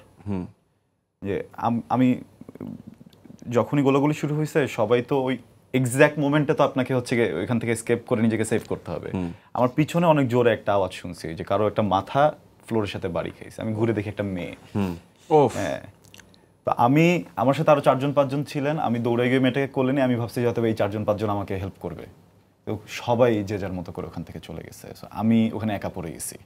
যে আমি যখনই গোলাগুলি শুরু হয়েছে, সবাই তো ওই এক্স্যাক্ট মোমেন্টে তো আপনাকে হচ্ছে ওইখান থেকে এসকেপ করে নিজেকে সেভ করতে হবে। আমার পিছনে অনেক জোরে একটা আওয়াজ শুনছি, যে কারো একটা মাথা ফ্লোরের সাথে বাড়ি খেয়েছে। আমি ঘুরে দেখি একটা মেয়ে। হ্যাঁ, তো আমার সাথে আরো 4-5 জন ছিলেন। আমি দৌড়ে গিয়ে মেয়েটাকে কোলে নিয়ে আমি ভাবছি হয়তো এই 4-5 জন আমাকে হেল্প করবে। তো সবাই যে যার মতো করে ওখান থেকে চলে গেছে। আমি ওখানে একা পড়ে গেছি,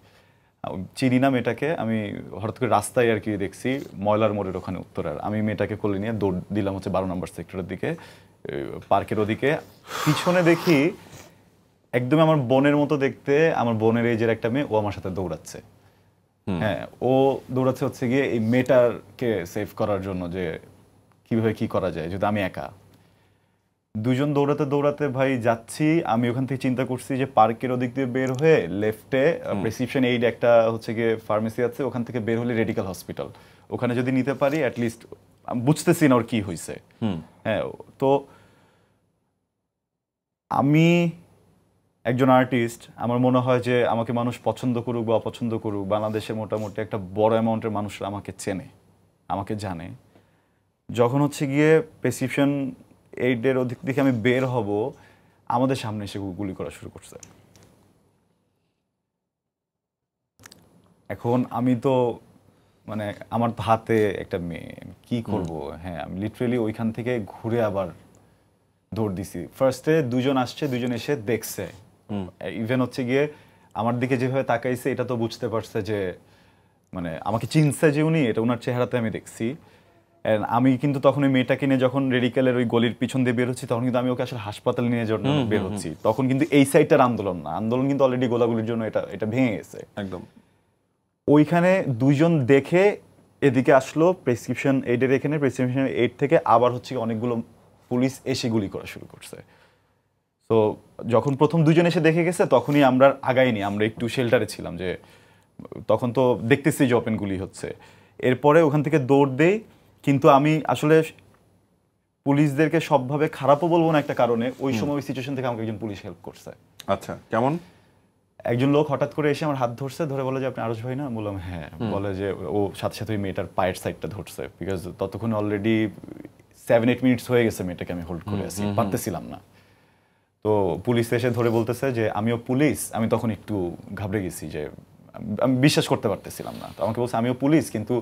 চিনি না মেয়েটাকে। আমি হঠাৎ করে রাস্তায় আর কি দেখছি ময়লার মোড়ের ওখানে উত্তরার। আমি মেয়েটাকে কোলে নিয়ে দৌড় দিলাম হচ্ছে 12 নম্বর সেক্টরের দিকে, পার্কের ওদিকে। পিছনে দেখি একদম আমার বোনের মতো দেখতে, আমার বোনের এজের একটা মেয়ে, ও আমার সাথে দৌড়াচ্ছে। হ্যাঁ, ও দৌড়াচ্ছে হচ্ছে গিয়ে এই মেয়েটাকে সেভ করার জন্য, যে কিভাবে কি করা যায় যদি আমি একা। দুজন দৌড়াতে দৌড়াতে ভাই যাচ্ছি। আমি ওখান থেকে চিন্তা করছি যে পার্কের ওদিক দিয়ে বের হয়ে লেফটে প্রেসক্রিপশন এইড একটা হচ্ছে গিয়ে ফার্মেসি আছে, ওখান থেকে বের হলে রেডিক্যাল হসপিটাল, ওখানে যদি নিতে পারি অ্যাটলিস্ট বুঝতেছি না ওর কি হয়েছে। হ্যাঁ, তো আমি একজন আর্টিস্ট, আমার মনে হয় যে আমাকে মানুষ পছন্দ করুক বা অপছন্দ করুক, বাংলাদেশে মোটামুটি একটা বড় অ্যামাউন্টের মানুষরা আমাকে চেনে, আমাকে জানে। যখন হচ্ছে গিয়ে প্রেসক্রিপশন এইডের ওদিক থেকে আমি বের হব, আমাদের সামনে এসে গুলি করা শুরু করছে। এখন আমি তো মানে আমার হাতে একটা মেয়ে, কি করব। হ্যাঁ, আমি লিটারেলি ওইখান থেকে ঘুরে আবার দৌড় দিছি। ফার্স্টে 2 জন আসছে, 2 জন এসে দেখছে। ইভেন হচ্ছে গিয়ে আমার দিকে যেভাবে তাকাইছে, এটা তো বুঝতে পারছে যে মানে আমাকে চিনছে যে উনি, এটা ওনার চেহারাতে আমি দেখছি। আমি কিন্তু তখন ওই মেয়েটাকে নিয়ে যখন রেডিক্যালের ওই গলির পিছন দিয়ে বের হচ্ছি, তখন কিন্তু আমি ওকে আসলে হাসপাতালে নিয়ে যাওয়ার জন্য বের হচ্ছি। তখন কিন্তু এই সাইডটার আন্দোলন না, আন্দোলন কিন্তু অলরেডি গোলাগুলির জন্য এটা ভেঙে গেছে একদম। ওইখানে 2 জন দেখে এদিকে আসলো, প্রেসক্রিপশন এইডের এখানে, প্রেসক্রিপশন এইড থেকে আবার হচ্ছে অনেকগুলো পুলিশ এসে গুলি করা শুরু করছে। তো যখন প্রথম 2 জন এসে দেখে গেছে, তখনই আমরা আগাইনি, আমরা একটু শেল্টারে ছিলাম, যে তখন তো দেখতেছি যে ওপেন গুলি হচ্ছে। এরপরে ওখান থেকে দৌড় দেই, কিন্তু আমি আসলে পুলিশদেরকে সবভাবে খারাপও বলবো না একটা কারণে, ওই সময় ওই সিচুয়েশন থেকে আমাকে একজন পুলিশ হেল্প করছে। আচ্ছা, কেমন? একজন লোক হঠাৎ করে এসে আমার হাত ধরছে, ধরে বলে যে আপনি আরজ ভাই না? বললাম হ্যাঁ। বলে যে ও সাথে সাথে ওই মেয়েটার পায়ের সাইডটা ধরছে, বিকজ ততক্ষণ অলরেডি 7-8 মিনিটস হয়ে গেছে মেয়েটাকে আমি হোল্ড করে আছি, পারতেছিলাম না। তো পুলিশ এসে ধরে বলতেছে যে আমিও পুলিশ। আমি তখন একটু ঘাবড়ে গেছি, যে আমি বিশ্বাস করতে পারতেছিলাম না। তো আমাকে বলছে আমিও পুলিশ, কিন্তু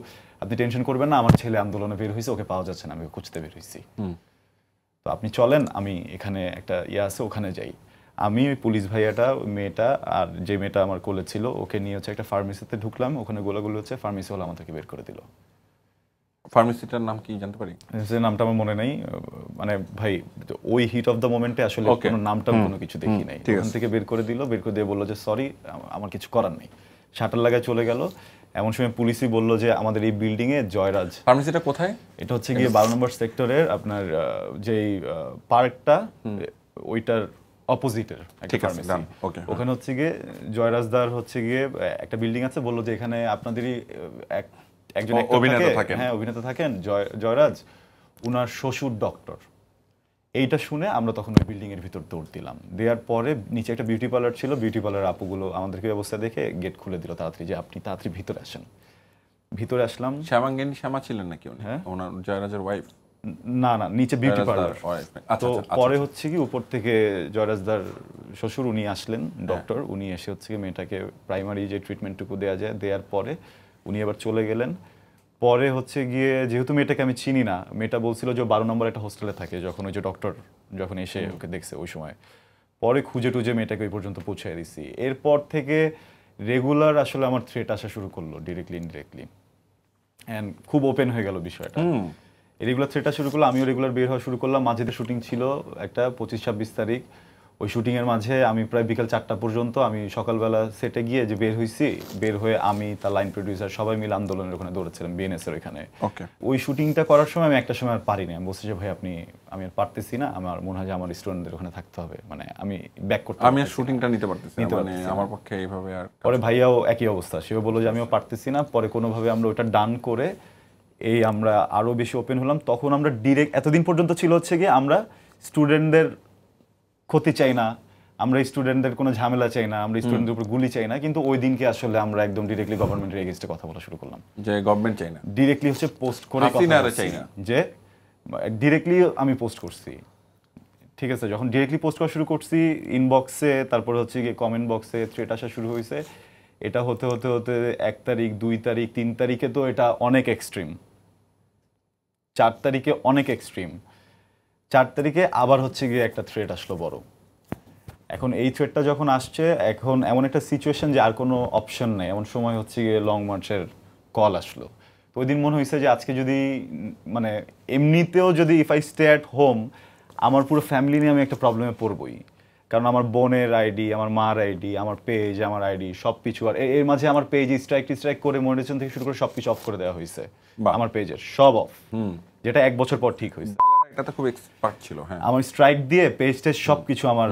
আপনি টেনশন করবেন না, আমার ছেলে আন্দোলনে বের হয়েছে, ওকে পাওয়া যাচ্ছে না, আমি খুঁজতে বের হয়েছি। তো আপনি চলেন, আমি এখানে একটা আছে, ওখানে যাই। আমি ওই পুলিশ ভাইয়াটা, মেয়েটা, আর যে মেয়েটা আমার কোলে ছিল, ওকে নিয়ে হচ্ছে একটা ফার্মেসিতে ঢুকলাম। ওখানে গোলাগুলো হচ্ছে, ফার্মেসি হল আমাদেরকে বের করে দিল। ফার্মেসিটার নাম কি জানতে পারি? সে নামটা আমার মনে নেই, মানে ভাই ওই হিট অফ দ্য মোমেন্টে আসলে কোনো নামটা কোনো কিছু দেখি নাই। ওখান থেকে বের করে দিল, বের করে দিয়ে বললো যে সরি, আমার কিছু করার নেই। শাটার লাগায় চলে গেল। এমন সময় পুলিশই বলল যে আমাদের এই বিল্ডিংয়ে জয়রাজ, ফার্মেসিটা কোথায়? এটা হচ্ছে গিয়ে 12 নম্বর সেক্টরের আপনার যেই পার্কটা ওইটার অপোজিটের একটা ঠিক আছে, ফার্মেসি। done. Okay, ওখানে হচ্ছে গিয়ে জয়রাজদার হচ্ছে গিয়ে একটা বিল্ডিং আছে, বললো যে এখানে আপনাদেরই একজন actor অভিনেতা থাকে, থাকেন। হ্যাঁ অভিনেতা থাকেন জয়রাজ, উনার শ্বশুর ডক্টর। এইটা শুনে আমরা তখন ওই বিল্ডিং এর ভিতর দৌড় দিলাম। দেওয়ার পরে নিচে একটা বিউটি পার্লার ছিল, বিউটি পার্লার আপুগুলো আমাদেরকে অবস্থা দেখে গেট খুলে দিল তাড়াতাড়ি, যে আপনি তাড়াতাড়ি ভিতরে আসেন। ভিতরে আসলাম। শ্যামাঙ্গিনী শ্যামা ছিলেন নাকি উনি? হ্যাঁ। ওনার জয়রাজের ওয়াইফ? না না, নিচে বিউটি পার্লার। আচ্ছা, তো আচ্ছা, পরে আচ্ছা। হচ্ছে কি উপর থেকে জয়রাজদার শ্বশুর উনি আসলেন, ডক্টর, উনি এসে হচ্ছে কি মেয়েটাকে প্রাইমারি যে ট্রিটমেন্টটুকু দেওয়া যায় দেওয়ার পরে উনি আবার চলে গেলেন। পরে হচ্ছে গিয়ে যেহেতু মেয়েটাকে আমি চিনি না, মেয়েটা বলছিল যে 12 নম্বর একটা হোস্টেলে থাকে, যখন ওই যে ডক্টর যখন এসে ওকে দেখছে ওই সময়। পরে খুঁজে টুজে মেয়েটাকে ওই পর্যন্ত পৌঁছায় দিছি। এরপর থেকে রেগুলার আসলে আমার থ্রেট আসা শুরু করলো, ডিরেক্টলি ইনডিরেক্টলি, অ্যান্ড খুব ওপেন হয়ে গেল বিষয়টা। রেগুলার থ্রেটটা শুরু করলো, আমিও রেগুলার বের হওয়া শুরু করলাম। মাঝেতে শুটিং ছিল একটা 25-26 তারিখ। ওই শুটিংয়ের মাঝে আমি প্রায় বিকাল 4টা পর্যন্ত, আমি সকালবেলা সেটে গিয়ে যে বের হয়েছি, বের হয়ে আমি তার লাইন প্রডিউসার সবাই মিলে আন্দোলনের ওখানে দৌড়েছিলাম, বিএনএস এর ওখানে। ওকে। ওই শুটিংটা করার সময় আমি একটা সময় আর পারিনি, আমি বলছি যে ভাই আমি আর পারতেছি না, আমার মনে হয় যে আমার স্টুডেন্টদের ওখানে থাকতে হবে, মানে আমি ব্যাক করতে আমি আর পারতেছি না। শুটিংটা নিতে পারতেছি না, নিতে মানে পারতেছি না। আমার পক্ষে এইভাবে আর। পরে ভাইয়াও একই অবস্থা, সেও বললো যে আমিও পারতেছি না। পরে কোনোভাবে আমরা ওটা ডান করে এই আমরা আরো বেশি ওপেন হলাম। তখন আমরা ডিরেক্ট, এতদিন পর্যন্ত ছিল হচ্ছে গিয়ে আমরা স্টুডেন্টদের ক্ষতি চাই না, আমরা স্টুডেন্টদের কোনো ঝামেলা চাই না, আমরা স্টুডেন্টদের উপর গুলি চাই না, কিন্তু ওই দিনকে আসলে আমরা একদম ডিরেক্টলি গভর্নমেন্টের এগেইনস্টে কথা বলা শুরু করলাম। যে গভর্নমেন্ট চাই না, ডিরেক্টলি হচ্ছে পোস্ট করে কথা হাসিনারে বলছি, চাই না। যে ডিরেক্টলি আমি পোস্ট করছি, ঠিক আছে। যখন ডিরেক্টলি পোস্ট করা শুরু করছি ইনবক্সে, তারপরে হচ্ছে গিয়ে কমেন্ট বক্সে থ্রেট আসা শুরু হয়েছে। এটা হতে হতে হতে 1 তারিখ, 2 তারিখ, 3 তারিখে তো এটা অনেক এক্সট্রিম, 4 তারিখে অনেক এক্সট্রিম, 4 তারিখে আবার হচ্ছে গিয়ে একটা থ্রেট আসলো বড়। এখন এই থ্রেটটা যখন আসছে, এখন এমন একটা সিচুয়েশন যে আর কোনো অপশন নেই, এমন সময় হচ্ছে গিয়ে লং মার্চের কল আসলো। তো ওই দিন মনে হয়েছে যে আজকে যদি মানে এমনিতেও যদি if I stay at home, আমার পুরো ফ্যামিলি নিয়ে আমি একটা প্রবলেমে পড়বই। কারণ আমার বোনের আইডি, আমার মার আইডি, আমার পেজ, আমার আইডি সব কিছু, আর এর মাঝে আমার পেজ স্ট্রাইক করে মনিটাইজেশন থেকে শুরু করে সব কিছু অফ করে দেওয়া হয়েছে। আমার পেজের সব অফ, যেটা 1 বছর পর ঠিক হয়েছে। এটা তো খুব এক্সপার্ট ছিল। হ্যাঁ, আমার স্ট্রাইক দিয়ে পেজটা সব কিছু আমার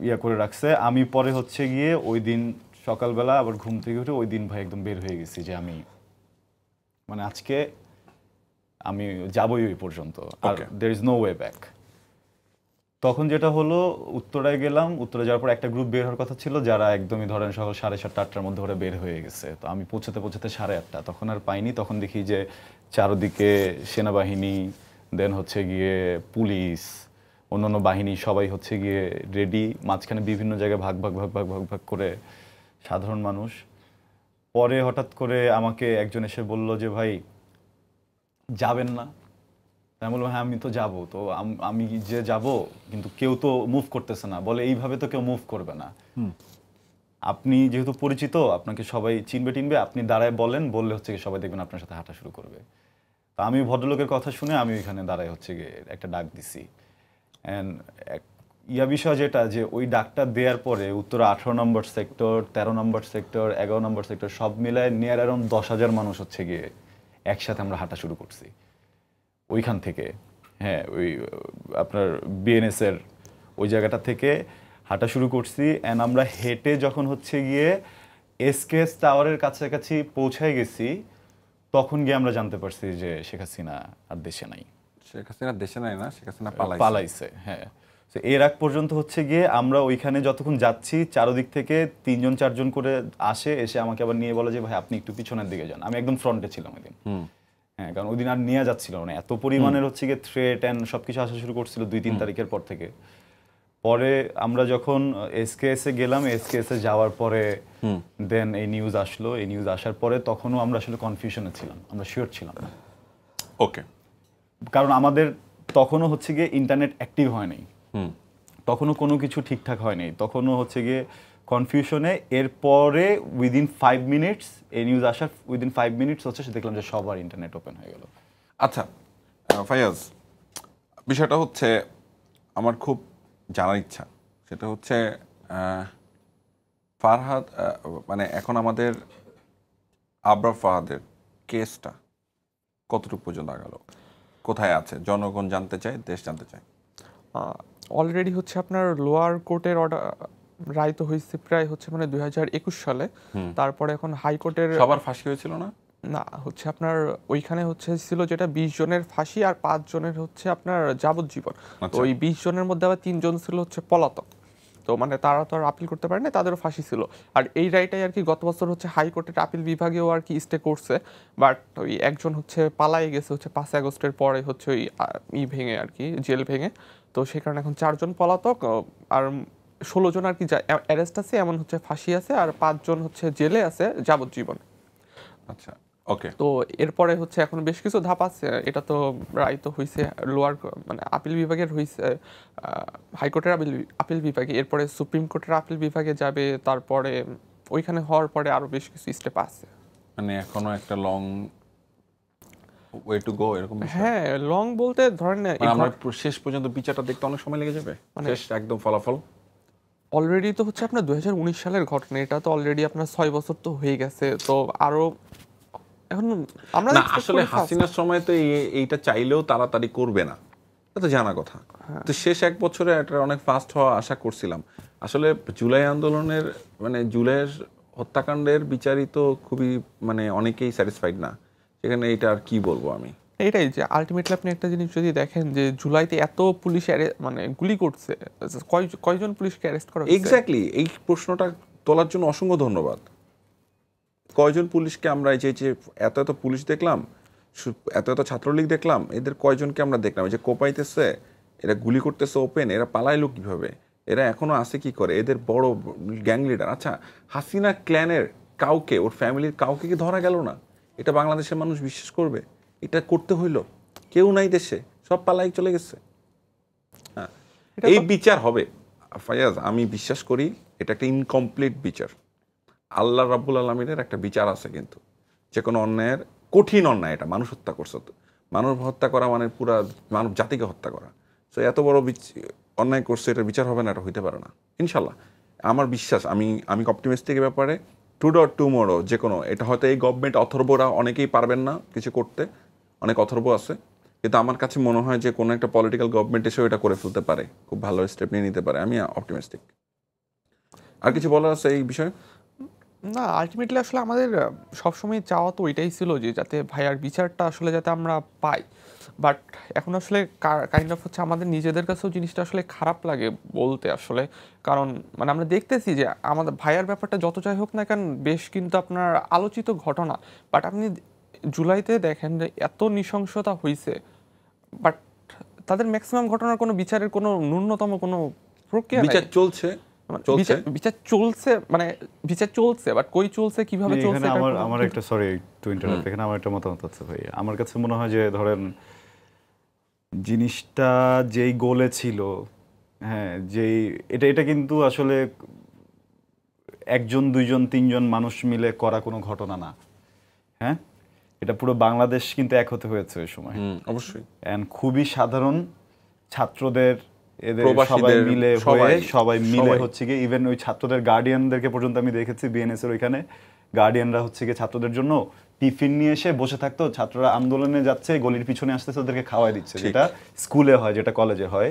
ইয়া করে রাখছে। আমি পরে হচ্ছে গিয়ে ওই দিন সকালবেলা আবার ঘুম থেকে উঠে ওই দিন ভাই একদম বের হয়ে গেছি যে আমি মানে আজকে আমি যাবই ওই পর্যন্ত, আর there is no way back। তখন যেটা হলো, উত্তরায় গেলাম। উত্তরে যাওয়ার পর একটা গ্রুপ বের হওয়ার কথা ছিল, যারা একদমই ধরেন সকাল 7:30 8টার মধ্যে ওরা বের হয়ে গেছে। তো আমি পৌঁছাতে 8:30, তখন আর পাইনি। তখন দেখি যে চারদিকে সেনাবাহিনী, দেন হচ্ছে গিয়ে পুলিশ, অন্যান্য বাহিনী সবাই হচ্ছে গিয়ে রেডি, মাঝখানে বিভিন্ন জায়গায় ভাগ ভাগ ভাগ ভাগ ভাগ ভাগ করে সাধারণ মানুষ। পরে হঠাৎ করে আমাকে একজন এসে বলল যে ভাই যাবেন না? আমি বললাম হ্যাঁ আমি তো যাবো। তো আমি যে যাব, কিন্তু কেউ তো মুভ করতেছে না। বলে এইভাবে তো কেউ মুভ করবে না, আপনি যেহেতু পরিচিত, আপনাকে সবাই চিনবে টিনবে, আপনি দাঁড়ায় বলেন, বললে হচ্ছে কি সবাই দেখবেন আপনার সাথে হাঁটা শুরু করবে। তা আমি ভদ্রলোকের কথা শুনে আমি ওইখানে দাঁড়ায় হচ্ছে গিয়ে একটা ডাক দিছি। অ্যান্ড বিষয় যেটা, যে ওই ডাকটা দেওয়ার পরে উত্তরে 18 নম্বর সেক্টর, 13 নম্বর সেক্টর, 11 নম্বর সেক্টর সব মিলায় নিয়ার অ্যারাউন্ড 10,000 মানুষ হচ্ছে গিয়ে একসাথে আমরা হাঁটা শুরু করছি ওইখান থেকে। হ্যাঁ, ওই আপনার বিএনএস এর ওই জায়গাটা থেকে হাঁটা শুরু করছি। অ্যান্ড আমরা হেঁটে যখন হচ্ছে গিয়ে এসকেএস টাওয়ারের কাছাকাছি পৌঁছায় গেছি, তখন গিয়ে আমরা জানতে পারছি যে শেখ হাসিনা আর দেশে নাই। শেখ হাসিনা দেশে নাই না, শেখ হাসিনা পালাইছে। হ্যাঁ, তো এর আগ পর্যন্ত হচ্ছে গিয়ে আমরা ওইখানে যতক্ষণ যাচ্ছি, চারদিক থেকে 3জন 4জন করে এসে আমাকে আবার নিয়ে বলে যে ভাই আপনি একটু পিছনের দিকে যান। আমি একদম ফ্রন্টে ছিলাম ওই দিন। হ্যাঁ, কারণ ওই দিন আর নিয়ে যাচ্ছিল না, এত পরিমাণের হচ্ছে গিয়ে থ্রেট অ্যান্ড সবকিছু আসা শুরু করছিল 2-3 তারিখের পর থেকে। পরে আমরা যখন এসকেএসে গেলাম, এসকেএসে যাওয়ার পরে দেন এই নিউজ আসলো। এই নিউজ আসার পরে তখনও আমরা আসলে কনফিউশনে ছিলাম, আমরা শিওর ছিলাম না। ওকে, কারণ আমাদের তখনও হচ্ছে গিয়ে ইন্টারনেট অ্যাক্টিভ হয়নি, তখনও কোনো কিছু ঠিকঠাক হয়নি, তখনও হচ্ছে গিয়ে কনফিউশনে। এরপরে উইদিন 5 মিনিটস এই নিউজ আসার উইদিন 5 মিনিটস হচ্ছে দেখলাম যে সবার ইন্টারনেট ওপেন হয়ে গেল। আচ্ছা ফায়াজ, বিষয়টা হচ্ছে আমার খুব জানার ইচ্ছা, সেটা হচ্ছে ফারহাদ মানে এখন আমাদের আবরার ফাহাদের কেসটা কতটুকু পর্যন্ত আগালো, কোথায় আছে, জনগণ জানতে চায়, দেশ জানতে চায়। অলরেডি হচ্ছে আপনার লোয়ার কোর্টের অর্ডার রায় তো হয়েছে প্রায় হচ্ছে মানে 2021 সালে। তারপরে এখন হাইকোর্টের সবার ফাঁসি হয়েছিল না? না, হচ্ছে আপনার ওইখানে হচ্ছে ছিল যেটা 20 জনের ফাঁসি আর 5 জনের হচ্ছে আপনার যাবজ্জীবন। তো ওই 20 জনের মধ্যে আবার 3 জন ছিল হচ্ছে পলাতক। তো মানে তারা তো আর আপিল করতে পারে না, তাদেরও ফাঁসি ছিল। আর এই রায়টাই আর কি গত বছর হচ্ছে হাইকোর্টের আপিল বিভাগেও আর কি স্টে করছে। বাট ওই একজন হচ্ছে পালাই গেছে হচ্ছে 5 আগস্টের পরে হচ্ছে ওই ভেঙে আর কি, জেল ভেঙে। তো সেই কারণে এখন 4 জন পলাতক আর 16 জন আর কি অ্যারেস্ট আছে, এমন হচ্ছে ফাঁসি আছে, আর 5 জন হচ্ছে জেলে আছে যাবজ্জীবন। আচ্ছা, ওকে। তো এরপরে হচ্ছে এখন বেশ কিছু ধাপ আছে। এটা তো রায় তো হয়েছে লোয়ার মানে আপিল বিভাগের হয়েছে, হাইকোর্টের আপিল বিভাগে, এরপরে সুপ্রিম কোর্টের আপিল বিভাগে যাবে, তারপরে ওইখানে হওয়ার পরে আরো বেশ কিছু স্টেপ আছে। মানে এখনো একটা লং ওয়ে টু গো এরকম বিষয়? হ্যাঁ, লং বলতে ধরেন মানে আমরা শেষ পর্যন্ত বিচারটা দেখতে অনেক সময় লেগে যাবে, শেষ একদম ফলাফল। অলরেডি তো হচ্ছে আপনার 2019 সালের ঘটনা, এটা তো অলরেডি আপনার 6 বছর তো হয়ে গেছে। তো আরো এখন আমরা না, আসলে হাসিনার সময় তো এইটা চাইলেও তাড়াতাড়ি করবে না, এটা তো জানা কথা। তো শেষ 1 বছরে এটা অনেক ফাস্ট হওয়া আশা করছিলাম। আসলে জুলাই আন্দোলনের মানে জুলাইয়ের হত্যাকাণ্ডের বিচারই তো খুবই মানে অনেকেই স্যাটিসফাইড না, সেখানে এটা আর কি বলবো আমি। এটাই যে আলটিমেটলি আপনি একটা জিনিস যদি দেখেন যে জুলাইতে এত পুলিশ মানে গুলি করছে, কয়জন পুলিশকে অ্যারেস্ট করা হয়েছে? এক্স্যাক্টলি, এই প্রশ্নটা তোলার জন্য অসংখ্য ধন্যবাদ। কয়জন পুলিশকে আমরা এই যে এত এত পুলিশ দেখলাম, এত এত ছাত্রলীগ দেখলাম, এদের কয়জনকে আমরা দেখলাম এই যে কোপাইতেছে, এরা গুলি করতেছে ওপেন, এরা পালাইলো কিভাবে, এরা এখনো আছে কি করে, এদের বড় গ্যাং লিডার। আচ্ছা, হাসিনা ক্ল্যানের কাউকে, ওর ফ্যামিলির কাউকে কি ধরা গেল না? এটা বাংলাদেশের মানুষ বিশ্বাস করবে? এটা করতে হইলো, কেউ নাই দেশে, সব পালাই চলে গেছে। হ্যাঁ, এই বিচার হবে ফায়াজ, আমি বিশ্বাস করি এটা একটা ইনকমপ্লিট বিচার। আল্লাহ রাব্বুল আলমিনের একটা বিচার আছে, কিন্তু যে কোনো অন্যায়ের, কঠিন অন্যায়, এটা মানুষ হত্যা করছে, তো মানুষ হত্যা করা মানে পুরা মানব জাতিকে হত্যা করা। সো এত বড় অন্যায় করছে, এটার বিচার হবে না, এটা হইতে পারে না ইনশাল্লাহ। আমার বিশ্বাস, আমি অপটিমিস্টিক এর ব্যাপারে। টুমোরো যে কোনো, এটা হয়তো এই গভর্নমেন্ট অথর্বরা অনেকেই পারবেন না কিছু করতে, অনেক অথর্ব আছে, কিন্তু আমার কাছে মনে হয় যে কোনো একটা পলিটিক্যাল গভর্নমেন্ট এসেও এটা করে ফেলতে পারে, খুব ভালো স্টেপ নিয়ে নিতে পারে। আমি অপটিমিস্টিক। আর কিছু বলার আছে এই বিষয়ে? না, আলটিমেটলি আসলে আমাদের সবসময় চাওয়া তো ওইটাই ছিল যে যাতে ভাইয়ার বিচারটা আসলে যাতে আমরা পাই। বাট এখন আসলে কাইন্ড অফ হচ্ছে আমাদের নিজেদের কাছেও জিনিসটা আসলে খারাপ লাগে বলতে আসলে। কারণ মানে আমরা দেখতেছি যে আমাদের ভাইয়ার ব্যাপারটা যত যাই হোক না কেন, বেশ কিন্তু আপনার আলোচিত ঘটনা। বাট আপনি জুলাইতে দেখেন যে এত নৃশংসতা হয়েছে, বাট তাদের ম্যাক্সিমাম ঘটনার কোনো বিচারের কোনো ন্যূনতম কোনো প্রক্রিয়া বিচার চলছে, বিচার চলছে, মানে বিচার চলছে, বাট কই চলছে, কিভাবে চলছে। আমার একটা সরি টু ইন্টারাপ্ট, এখানে আমার একটা মতামত আছে ভাই। আমার কাছে মনে হয় যে ধরেন জিনিসটা যেই গোলে ছিল, হ্যাঁ, যেই এটা কিন্তু আসলে 1 জন 2 জন 3 জন মানুষ মিলে করা কোনো ঘটনা না। হ্যাঁ, এটা পুরো বাংলাদেশ কিন্তু এক হতে হয়েছে ওই সময়। অবশ্যই। এন্ড খুবই সাধারণ ছাত্রদের, এদের সবাই মিলে হচ্ছে কি, ইভেন ওই ছাত্রদের গার্ডিয়ানদেরকে পর্যন্ত আমি দেখেছি বিএনএস এর ওইখানে, গার্ডিয়ানরা হচ্ছে কি ছাত্রদের জন্য টিফিন নিয়ে এসে বসে থাকতো, ছাত্ররা আন্দোলনে যাচ্ছে, গলির পিছনে আসতেছে, ওদেরকে খাওয়াই দিচ্ছে, যেটা স্কুলে হয়, যেটা কলেজে হয়।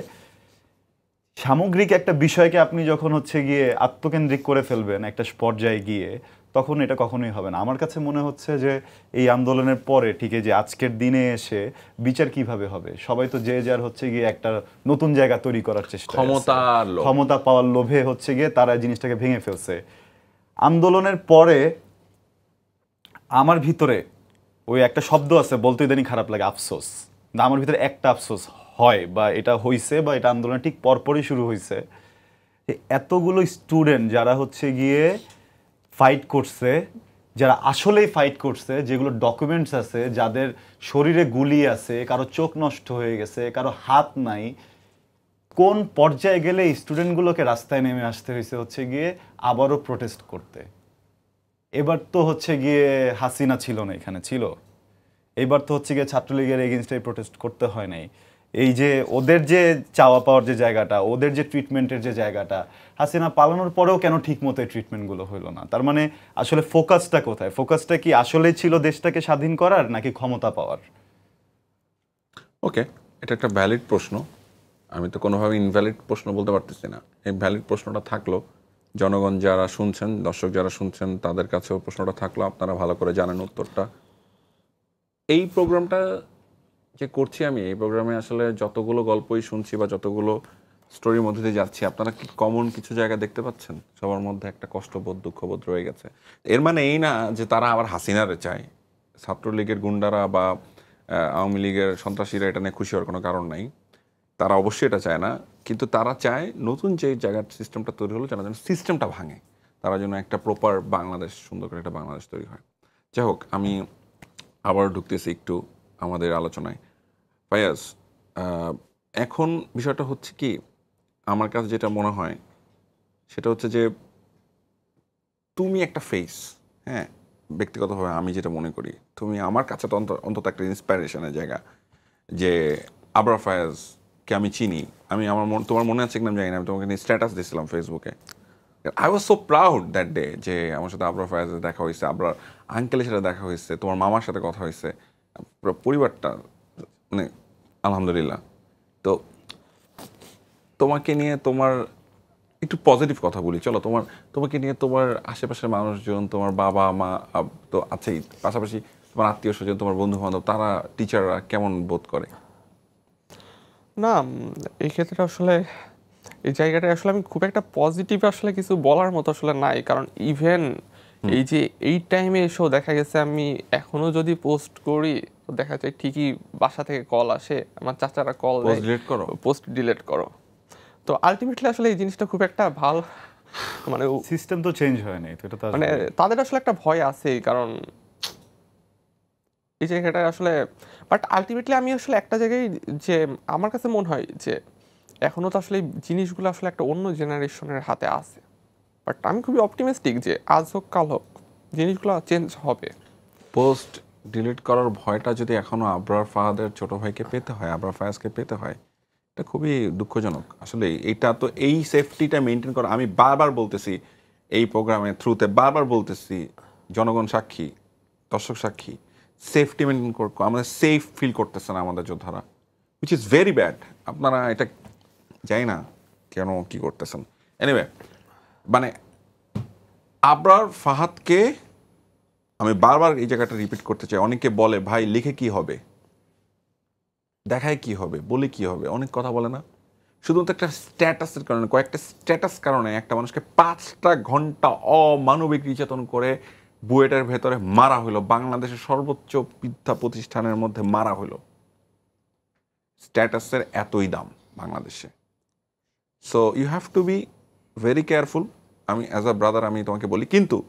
সামগ্রিক একটা বিষয়কে আপনি যখন হচ্ছে গিয়ে আত্মকেন্দ্রিক করে ফেলবেন একটা পর্যায়ে গিয়ে, তখন এটা কখনোই হবে না। আমার কাছে মনে হচ্ছে যে এই আন্দোলনের পরে ঠিক যে আজকের দিনে এসে বিচার কিভাবে হবে, সবাই তো যে যার হচ্ছে গিয়ে একটা নতুন জায়গা তৈরি করার চেষ্টা, ক্ষমতা পাওয়ার লোভে হচ্ছে গিয়ে তারা জিনিসটাকে ভেঙে ফেলছে। আন্দোলনের পরে আমার ভিতরে ওই একটা শব্দ আছে, বলতে ইদানিং খারাপ লাগে, আফসোস। না, আমার ভিতরে একটা আফসোস হয়, বা এটা হইছে, বা এটা আন্দোলন ঠিক পরপরই শুরু হয়েছে, এতগুলো স্টুডেন্ট যারা হচ্ছে গিয়ে ফাইট করছে, যারা আসলেই ফাইট করছে, যেগুলো ডকুমেন্টস আছে, যাদের শরীরে গুলি আছে, কারো চোখ নষ্ট হয়ে গেছে, কারো হাত নাই, কোন পর্যায়ে গেলে স্টুডেন্টগুলোকে রাস্তায় নেমে আসতে হয়েছে হচ্ছে গিয়ে আবারও প্রোটেস্ট করতে। এবার তো হচ্ছে গিয়ে হাসিনা ছিল না, এখানে ছিল। এবার তো হচ্ছে গিয়ে ছাত্রলীগের এগেইনস্টে প্রোটেস্ট করতে হয় নাই। এই যে ওদের যে চাওয়া পাওয়ার যে জায়গাটা, ওদের যে ট্রিটমেন্টের যে জায়গাটা, হাসিনা পালানোর পরেও কেন ঠিক মতো এই ট্রিটমেন্টগুলো হলো না? তার মানে আসলে ফোকাসটা কোথায়? ফোকাসটা কি আসলেই ছিল দেশটাকে স্বাধীন করার নাকি ক্ষমতা পাওয়ার? ওকে, এটা একটা ভ্যালিড প্রশ্ন। আমি তো কোনোভাবে ইনভ্যালিড প্রশ্ন বলতে পারতেছি না। এই ভ্যালিড প্রশ্নটা থাকলো, জনগণ যারা শুনছেন, দর্শক যারা শুনছেন, তাদের কাছেও প্রশ্নটা থাকলো, আপনারা ভালো করে জানেন উত্তরটা। এই প্রোগ্রামটা যে করছি আমি, এই প্রোগ্রামে আসলে যতগুলো গল্পই শুনছি বা যতগুলো স্টোরির মধ্যে দিয়ে যাচ্ছি, আপনারা কি কমন কিছু জায়গা দেখতে পাচ্ছেন? সবার মধ্যে একটা কষ্টবোধ, দুঃখবোধ রয়ে গেছে। এর মানে এই না যে তারা আবার হাসিনারে চায়। ছাত্রলীগের গুন্ডারা বা আওয়ামী লীগের সন্ত্রাসীরা এটা নিয়ে খুশি হওয়ার কোনো কারণ নাই। তারা অবশ্যই এটা চায় না, কিন্তু তারা চায় নতুন যে জায়গার সিস্টেমটা তৈরি হলো যেন সিস্টেমটা ভাঙে, তারা যেন একটা প্রপার বাংলাদেশ, সুন্দর করে একটা বাংলাদেশ তৈরি হয়। যাই হোক, আমি আবার ঢুকতেছি একটু আমাদের আলোচনায়। ফায়াজ, এখন বিষয়টা হচ্ছে কি, আমার কাছে যেটা মনে হয় সেটা হচ্ছে যে তুমি একটা ফেস, হ্যাঁ, ব্যক্তিগতভাবে আমি যেটা মনে করি, তুমি আমার কাছে তো অন্তত একটা ইন্সপাইরেশনের জায়গা। যে আবরার ফায়াজকে আমি চিনি, আমি তোমার মনে আছে কিনা জানি না, আমি তোমাকে নিয়ে স্ট্যাটাস দিয়েছিলাম ফেসবুকে। I was so proud that day যে আমার সাথে আবরার ফায়াজের দেখা হয়েছে, আবরার আঙ্কেলের সাথে দেখা হয়েছে, তোমার মামার সাথে কথা হয়েছে, পুরো পরিবারটা, মানে আলহামদুলিল্লাহ। তো তোমাকে নিয়ে তোমার একটু পজিটিভ কথা বলি, চলো। তোমাকে নিয়ে তোমার আশেপাশের মানুষজন, তোমার বাবা মা তো আছেই, পাশাপাশি তোমার আত্মীয় স্বজন, তোমার বন্ধু বান্ধব, তারা, টিচাররা কেমন বোধ করে? না, এই ক্ষেত্রে আসলে এই জায়গাটায় আসলে আমি খুব একটা পজিটিভ আসলে কিছু বলার মতো আসলে নাই, কারণ ইভেন এই যে এই টাইমে এসেও দেখা গেছে আমি এখনো যদি পোস্ট করি তো দেখা যায় ঠিকই বাসা থেকে কল আসে, আমার চাচারা কল দেয়, ডিলিট করো, পোস্ট ডিলিট করো। তো আলটিমেটলি আসলে এই জিনিসটা খুব একটা ভালো, মানে সিস্টেম তো চেঞ্জ হয় নাই তো, এটা তো মানে তাদের আসলে একটা ভয় আছে, কারণ এই জায়গাটা আসলে, বাট আলটিমেটলি আমি আসলে একটা জায়গায়, যে আমার কাছে মনে হয় যে এখনো তো আসলে এই জিনিসগুলো আসলে একটা অন্য জেনারেশনের হাতে আছে, বাট আমি খুবই অপটিমিস্টিক যে আজ হোক কাল হোক জিনিসগুলো চেঞ্জ হবে। পোস্ট ডিলিট করার ভয়টা যদি এখনো আবরার ফাহাদের ছোট ভাইকে পেতে হয়, আবরার ফায়াজকে পেতে হয়, এটা খুবই দুঃখজনক। আসলে এটা তো, এই সেফটিটা মেনটেন করা, আমি বারবার বলতেছি এই প্রোগ্রামের থ্রুতে, বারবার বলতেছি, জনগণ সাক্ষী, দর্শক সাক্ষী, সেফটি মেনটেন করবো। আমাদের সেফ ফিল করতেছে না আমাদের যোদ্ধারা, উইচ ইজ ভেরি ব্যাড। আপনারা এটা জানি না কেন কি করতেছেন। এনিওয়ে, মানে আবরার ফাহাদকে আমি বারবার এই জায়গাটা রিপিট করতে চাই। অনেকে বলে ভাই লিখে কি হবে, দেখায় কি হবে, বলে কি হবে, অনেক কথা বলে না। শুধুমাত্র একটা স্ট্যাটাসের কারণে, কয়েকটা স্ট্যাটাস কারণে একটা মানুষকে 5টা ঘন্টা অমানবিক নির্যাতন করে বুয়েটের ভেতরে মারা হলো, বাংলাদেশের সর্বোচ্চ বিদ্যা প্রতিষ্ঠানের মধ্যে মারা হলো। স্ট্যাটাসের এতই দাম বাংলাদেশে। So you have to be very careful. আমি অ্যাজ আ ব্রাদার আমি তোমাকে বলি, কিন্তু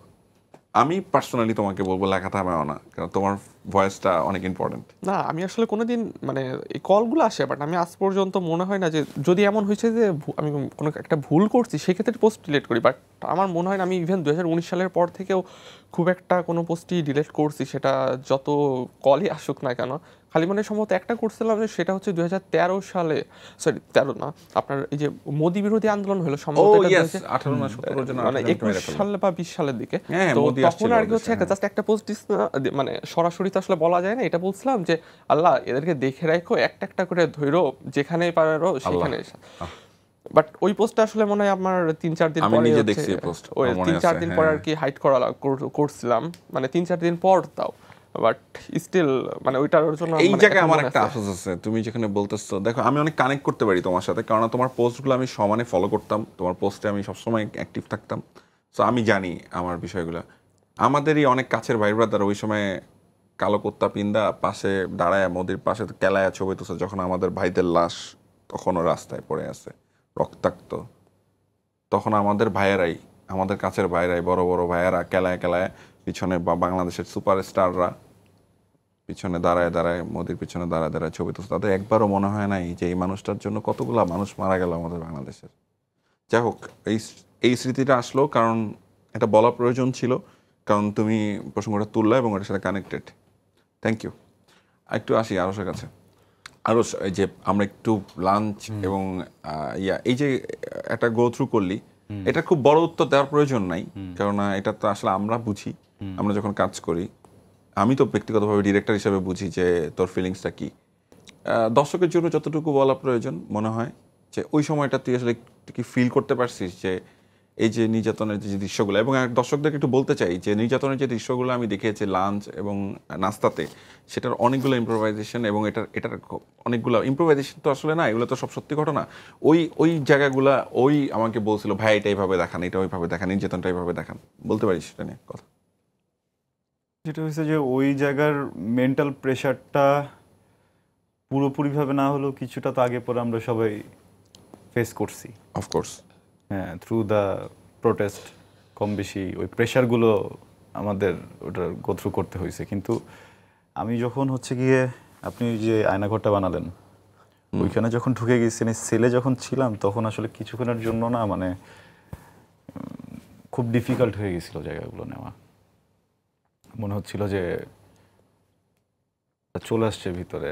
আমি পার্সোনালি তোমাকে বলবো লেখা থামাও না, কারণ তোমার ভয়েসটা অনেক ইম্পর্টেন্ট। না, আমি আসলে কোনোদিন, মানে এই কলগুলো আসে, বাট আমি আজ পর্যন্ত মনে হয় না যে, যদি এমন হয়েছে যে আমি কোনো একটা ভুল করছি সেক্ষেত্রে পোস্ট ডিলিট করি, বাট আমার মনে হয় না আমি ইভেন 2019 সালের পর থেকেও খুব একটা কোনো পোস্টই ডিলিট করছি, সেটা যত কলই আসুক না কেন। খালি মানে সম্ভবত একটা করছিলাম, যে সেটা হচ্ছে 2013 সালে, সরি 13 না, আপনার এই যে মোদি বিরোধী আন্দোলন হলো সম্ভবত, মানে 21 সালে বা 20 সালের দিকে। তো তখন আর কি হচ্ছে জাস্ট একটা পোস্ট মানে সরাসরি তো আসলে বলা যায় না, এটা বলছিলাম যে আল্লাহ এদেরকে দেখে রাখো, একটা একটা করে ধরো, যেখানে পারো সেখানে। বাট ওই পোস্টটা আসলে মনে হয় আমার 3-4 দিন পরে, ওই 3-4 দিন পরে আর কি হাইড করছিলাম, মানে 3-4 দিন পর তাও। বাট স্টিল মানে ওইটার জন্য এই জায়গায় আমার একটা আফসোস আছে। তুমি যেখানে বলতেছো, দেখো আমি অনেক কানেক্ট করতে পারি তোমার সাথে, কারণ তোমার পোস্টগুলো আমি সমানে ফলো করতাম, তোমার পোস্টে আমি সবসময় অ্যাক্টিভ থাকতাম। সো আমি জানি আমার বিষয়গুলো। আমাদেরই অনেক কাছের ভাই ব্রাদার ওই সময় কালো কুত্তা পিন্দা পাশে দাঁড়ায়, মোদির পাশে কেলায়া ছবি তুলছে, যখন আমাদের ভাইদের লাশ তখনও রাস্তায় পড়ে আছে রক্তাক্ত। তখন আমাদের ভাইয়েরাই, আমাদের কাছের ভাইয়েরাই, বড় বড় ভাইয়েরা কেলায় কেলায় পিছনে, বা বাংলাদেশের সুপারস্টাররা পিছনে দাঁড়ায় দাঁড়ায়, মোদির পিছনে দাঁড়ায় দাঁড়ায় ছবি তুলছে। তাদের একবারও মনে হয় নাই যে এই মানুষটার জন্য কতগুলা মানুষ মারা গেল আমাদের বাংলাদেশের। যাই হোক, এই স্মৃতিটা আসলো কারণ এটা বলা প্রয়োজন ছিল, কারণ তুমি প্রসঙ্গটা তুললা এবং এটার সাথে কানেক্টেড। Thank you. একটু আসি আরশের কাছে। আরো এই যে আমরা একটু লাঞ্চ এবং এই যে একটা গো থ্রু করলি, এটা খুব বড় উত্তর দেওয়ার প্রয়োজন নাই, কেননা এটা তো আসলে আমরা বুঝি, আমরা যখন কাজ করি। আমি তো ব্যক্তিগতভাবে ডিরেক্টর হিসেবে বুঝি যে তোর ফিলিংসটা কি। দর্শকের জন্য যতটুকু বলা প্রয়োজন মনে হয় যে ওই সময়টা তুই আসলে কি ফিল করতে পারছিস যে এই যে নির্যাতনের যে দৃশ্যগুলো, এবং দর্শকদেরকে একটু বলতে চাই যে নির্যাতনের যে দৃশ্যগুলো আমি দেখিয়েছি লাঞ্চ এবং নাস্তাতে, সেটার অনেকগুলো ইম্প্রোভাইজেশন, এবং এটার অনেকগুলো ইম্প্রোভাইজেশন তো আসলে না, এগুলো তো সব সত্যি ঘটনা। ওই জায়গাগুলা আমাকে বলছিল, ভাই এটা এইভাবে দেখান, এটা ওইভাবে দেখান, নির্যাতনটা এইভাবে দেখান। বলতে পারিস সেটা নিয়ে কথা? যেটা হয়েছে যে ওই জায়গার মেন্টাল প্রেশারটা পুরোপুরিভাবে না হলেও কিছুটা তো আগে পরে আমরা সবাই ফেস করছি, অফকোর্স। হ্যাঁ, থ্রু দ্য প্রোটেস্ট কম বেশি ওই প্রেশারগুলো আমাদের ওটা গো থ্রু করতে হয়েছে। কিন্তু আমি যখন হচ্ছে গিয়ে আপনি যে আয়নাঘরটা বানালেন, ওইখানে যখন ঢুকে গেছেন, এই সেলে যখন ছিলাম, তখন আসলে কিছুক্ষণের জন্য না মানে খুব ডিফিকাল্ট হয়ে গেছিল জায়গাগুলো নেওয়া। মনে হচ্ছিল যে চলে আসছে ভিতরে।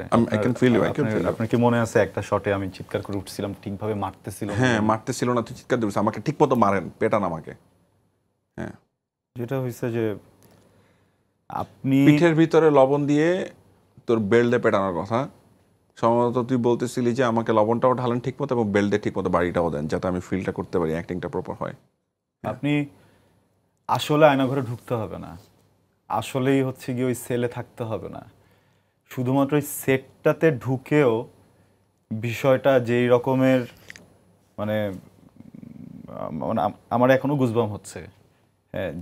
আপনার কি মনে আছে একটা শটে আমি চিৎকার করে উঠছিলাম, ঠিকভাবে মারতেছিল? হ্যাঁ, মারতেছিল না, তুই চিৎকার দিস, আমাকে ঠিক মতো মারেন, পেটান আমাকে। হ্যাঁ, যেটা হয়েছে যে আপনি পিঠের ভিতরে লবণ দিয়ে তোর বেল্টে পেটানোর কথা সম্ভবত তুই বলতেছিলি যে আমাকে লবণটাও ঢালেন ঠিক মতো এবং বেল্টে ঠিক মতো বাড়িটাও দেন, যাতে আমি ফিলটা করতে পারি, অ্যাক্টিংটা প্রপার হয়। আপনি আসলে আয়নাঘরে ঢুকতে হবে না, আসলেই হচ্ছে গিয়ে ওই সেলে থাকতে হবে না, শুধুমাত্র ওই সেটটাতে ঢুকেও বিষয়টা যেই রকমের মানে আমার এখনো গুজবাম হচ্ছে। হ্যাঁ,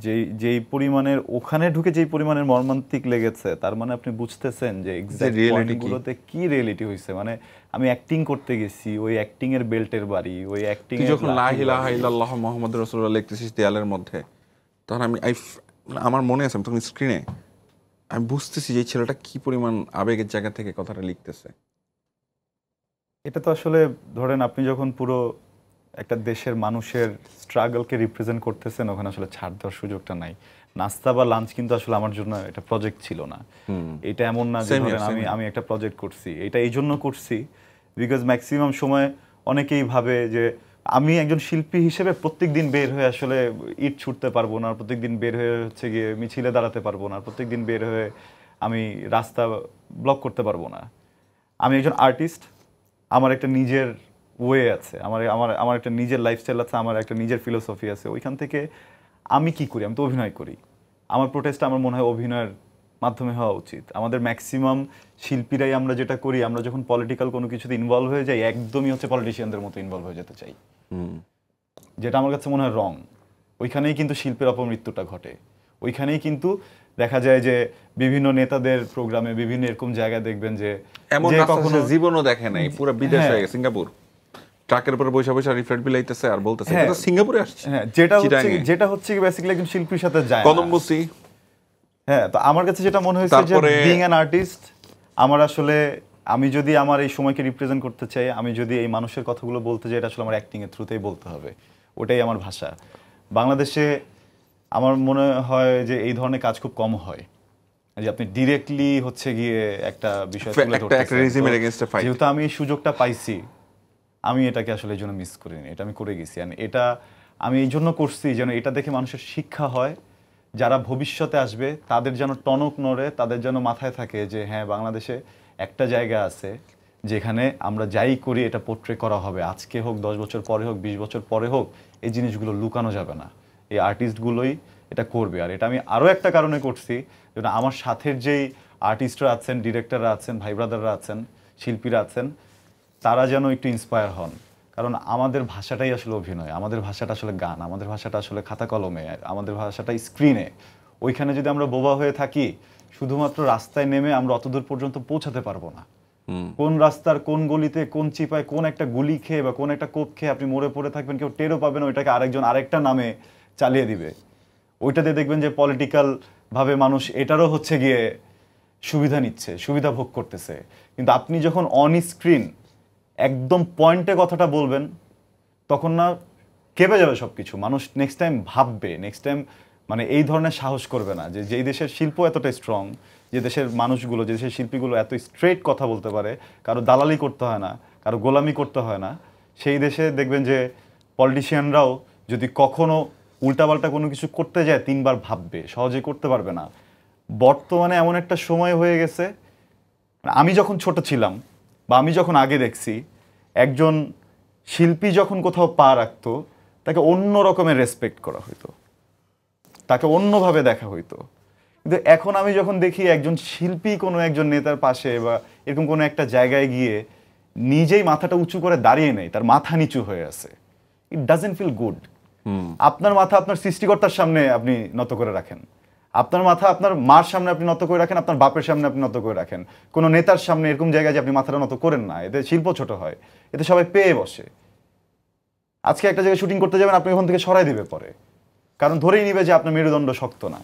যেই পরিমাণের ওখানে ঢুকে যেই পরিমাণের মর্মান্তিক লেগেছে, তার মানে আপনি বুঝতেছেন যে এক্সাক্ট পয়েন্টগুলোতে কি রিয়েলিটি হয়েছে। মানে আমি অ্যাক্টিং করতে গেছি, ওই অ্যাক্টিং এর বেল্টের বাড়ি, ওই অ্যাক্টিং তুই যখন লা ইলাহা ইল্লাল্লাহ মুহাম্মাদুর রাসূলুল্লাহ লিখতেছিস দেয়ালের মধ্যে, তখন আমার মনে আছে, আমি তখন স্ক্রিনে আমি বুঝতেছি যে এই ছেলেটা কি পরিমাণ আবেগের জায়গা থেকে কথাটা লিখতেছে। এটা তো আসলে ধরেন আপনি যখন পুরো একটা দেশের মানুষের স্ট্রাগলকে রিপ্রেজেন্ট করতেছেন, ওখানে আসলে ছাড় দেওয়ার সুযোগটা নাই। নাস্তা বা লাঞ্চ কিন্তু আসলে আমার জন্য এটা প্রজেক্ট ছিল না। এটা এমন না যে ধরেন আমি একটা প্রজেক্ট করছি, এটা এই জন্য করছি বিকজ ম্যাক্সিমাম সময় অনেকেই ভাবে যে আমি একজন শিল্পী হিসেবে প্রত্যেকদিন বের হয়ে আসলে ইট ছুটতে পারবো না, প্রত্যেকদিন বের হয়ে হচ্ছে গিয়ে মিছিলে দাঁড়াতে পারবো না, প্রত্যেকদিন বের হয়ে আমি রাস্তা ব্লক করতে পারবো না। আমি একজন আর্টিস্ট, আমার একটা নিজের ওয়ে আছে, আমার আমার আমার একটা নিজের লাইফস্টাইল আছে, আমার একটা নিজের ফিলোসফি আছে। ওইখান থেকে আমি কি করি, আমি তো অভিনয় করি। আমার প্রোটেস্টটা আমার মনে হয় অভিনয়ের মাধ্যমে হওয়া উচিত। আমাদের ম্যাক্সিমাম শিল্পীরাই আমরা যেটা করি, আমরা যখন পলিটিক্যাল কোনো কিছুতে ইনভলভ হয়ে যাই, একদমই হচ্ছে পলিটিশিয়ানদের মতো ইনভলভ হয়ে যেতে চাই, যেটা আমার কাছে মনে হয় রং। ওইখানেই কিন্তু শিল্পের অপমৃত্যুটা ঘটে। ওইখানেই কিন্তু দেখা যায় যে বিভিন্ন নেতাদের প্রোগ্রামে বিভিন্ন এরকম জায়গায় দেখবেন যে এমন কখনো জীবনও দেখে নাই, পুরো বিদেশ হয়ে গেছে, সিঙ্গাপুর ট্রাকের উপরে বসে বসে রিফ্রেট বিলাইতেছে আর বলতেছে এটা সিঙ্গাপুরে আসছে। হ্যাঁ, যেটা হচ্ছে বেসিক্যালি একজন শিল্পীর সাথে যায় কদমবসি। হ্যাঁ, তো আমার কাছে যেটা মনে হয়েছে যে বিং অ্যান আর্টিস্ট, আমার আসলে আমি যদি আমার এই সময়কে রিপ্রেজেন্ট করতে চাই, আমি যদি এই মানুষের কথাগুলো বলতে চাই, এটা আসলে আমার অ্যাক্টিং এর থ্রুতেই বলতে হবে। ওটাই আমার ভাষা। বাংলাদেশে আমার মনে হয় যে এই ধরনের কাজ খুব কম হয়, যে আপনি ডিরেক্টলি হচ্ছে গিয়ে একটা বিষয় তুলে ধরতেছেন। যেহেতু আমি এই সুযোগটা পাইছি, আমি এটাকে আসলে এই জন্য মিস করিনি, এটা আমি করে গেছি। এটা আমি এই জন্য করছি যেন এটা দেখে মানুষের শিক্ষা হয়, যারা ভবিষ্যতে আসবে তাদের যেন টনক নড়ে, তাদের যেন মাথায় থাকে যে হ্যাঁ, বাংলাদেশে একটা জায়গা আছে যেখানে আমরা যাই করি এটা পোট্রে করা হবে, আজকে হোক, 10 বছর পরে হোক, 20 বছর পরে হোক, এই জিনিসগুলো লুকানো যাবে না। এই আর্টিস্টগুলোই এটা করবে। আর এটা আমি আরও একটা কারণে করছি, যেন আমার সাথের যেই আর্টিস্টরা আছেন, ডিরেক্টররা আছেন, ভাই ব্রাদাররা আছেন, শিল্পীরা আছেন, তারা যেন একটু ইন্সপায়ার হন। কারণ আমাদের ভাষাটাই আসলে অভিনয়, আমাদের ভাষাটা আসলে গান, আমাদের ভাষাটা আসলে খাতা কলমে, আমাদের ভাষাটা স্ক্রিনে। ওইখানে যদি আমরা বোবা হয়ে থাকি, শুধুমাত্র রাস্তায় নেমে আমরা অতদূর পর্যন্ত পৌঁছাতে পারবো না। কোন রাস্তার কোন গলিতে, কোন চিপায়, কোন একটা গুলি খেয়ে বা কোন একটা কোপ খেয়ে আপনি মরে পড়ে থাকবেন, কেউ টেরও পাবেন, ওইটাকে আরেকজন আরেকটা নামে চালিয়ে দিবে। ওইটাতে দেখবেন যে পলিটিক্যাল ভাবে মানুষ এটারও হচ্ছে গিয়ে সুবিধা নিচ্ছে, সুবিধা ভোগ করতেছে। কিন্তু আপনি যখন অন স্ক্রিন একদম পয়েন্টে কথাটা বলবেন, তখন না কেঁপে যাবে সবকিছু। মানুষ নেক্সট টাইম ভাববে, নেক্সট টাইম মানে এই ধরনের সাহস করবে না। যে যেই দেশের শিল্প এতটা স্ট্রং, যে দেশের মানুষগুলো, যে দেশের শিল্পীগুলো এত স্ট্রেট কথা বলতে পারে, কারো দালালি করতে হয় না, কারো গোলামি করতে হয় না, সেই দেশে দেখবেন যে পলিটিশিয়ানরাও যদি কখনো উল্টাপাল্টা কোনো কিছু করতে যায় 3 বার ভাববে, সহজে করতে পারবে না। বর্তমানে এমন একটা সময় হয়ে গেছে, আমি যখন ছোট ছিলাম বা আমি যখন আগে দেখছি, একজন শিল্পী যখন কোথাও পা রাখতো তাকে অন্য রকমের রেসপেক্ট করা হইতো, তাকে অন্যভাবে দেখা হইতো। কিন্তু এখন আমি যখন দেখি একজন শিল্পী কোনো একজন নেতার পাশে বা এরকম কোনো একটা জায়গায় গিয়ে নিজেই মাথাটা উঁচু করে দাঁড়িয়ে নেই, তার মাথা নিচু হয়ে আছে, ইট ডাজন্ট ফিল গুড। আপনার মাথা আপনার সৃষ্টিকর্তার সামনে আপনি নত করে রাখেন, আপনার মাথা আপনার মার সামনে আপনি নত করে রাখেন, আপনার বাপের সামনে আপনি নত করে রাখেন। কোনো নেতার সামনে এরকম জায়গায় যে আপনি মাথাটা নত করেন না, এতে শিল্প ছোট হয়, এতে সবাই পেয়ে বসে। আজকে একটা জায়গায় শুটিং করতে যাবেন, আপনি ওখান থেকে সরাই দিবে পরে, কারণ ধরেই নিবে যে আপনার মেরুদণ্ড শক্ত না।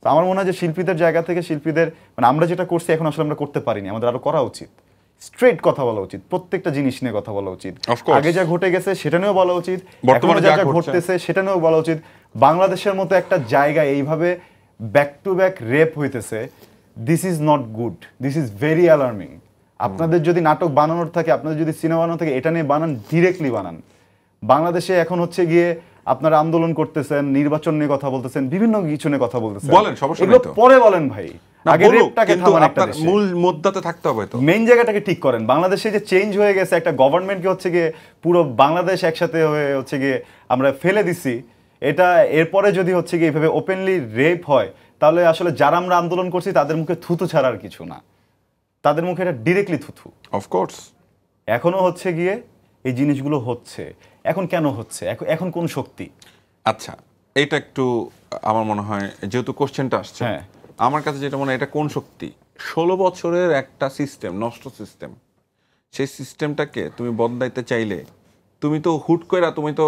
তো আমার মনে হয় যে শিল্পীদের জায়গা থেকে শিল্পীদের, মানে আমরা যেটা করছি এখন আসলে আমরা করতে পারিনি, আমাদের আরো করা উচিত। স্ট্রেট কথা বলা উচিত, প্রত্যেকটা জিনিস নিয়ে কথা বলা উচিত, Of course. আগে যা ঘটে গেছে সেটা নিয়েও বলা উচিত, বর্তমানে বর্তমানে যা যা যা ঘটছে ঘটতেছে সেটা নিয়েও বলা উচিত। বাংলাদেশের মতো একটা জায়গায় এইভাবে ব্যাক টু ব্যাক রেপ হইতেছে, this is not good, this is very alarming. আপনাদের যদি নাটক বানানোর থাকে, আপনাদের যদি সিনেমা বানানো থাকে, এটা নিয়ে বানান, ডিরেক্টলি বানান। বাংলাদেশে এখন হচ্ছে গিয়ে আপনারা আন্দোলন করতেছেন, নির্বাচন নিয়ে কথা বলতেছেন, বিভিন্ন কিছু নিয়ে কথা বলতেছেন, বলেন, সমস্যা এগুলো নেই তো। পরে বলেন ভাই, না, আগে বলুক, রেপটাকে কিন্তু থামান একটা আপনার দেশে। মূল মুদ্দাতে থাকতে হবে তো। মেইন জায়গাটাকে ঠিক করেন। বাংলাদেশে যে চেঞ্জ হয়ে গেছে, একটা গভর্নমেন্টকে হচ্ছে গিয়ে পুরো বাংলাদেশ একসাথে হয়ে হচ্ছে গিয়ে আমরা ফেলে দিছি, এটা এরপরে যদি হচ্ছে গিয়ে এইভাবে ওপেনলি রেপ হয়, তাহলে আসলে যারা আমরা আন্দোলন করছি তাদের মুখে থুতু ছাড়া আর কিছু না, তাদের মুখে এটা ডিরেক্টলি থুতু। অফকোর্স এখনো হচ্ছে গিয়ে এই জিনিসগুলো হচ্ছে। এখন কেন হচ্ছে? এখন কোন শক্তি? আচ্ছা, এটা একটু আমার মনে হয়, যেহেতু কোশ্চেনটা আসছে, হ্যাঁ। আমার কাছে যেটা মনে হয়, এটা কোন শক্তি? 16 বছরের একটা সিস্টেম, নষ্ট সিস্টেম, সেই সিস্টেমটাকে তুমি বদলাইতে চাইলে তুমি তো হুট করে, তুমি তো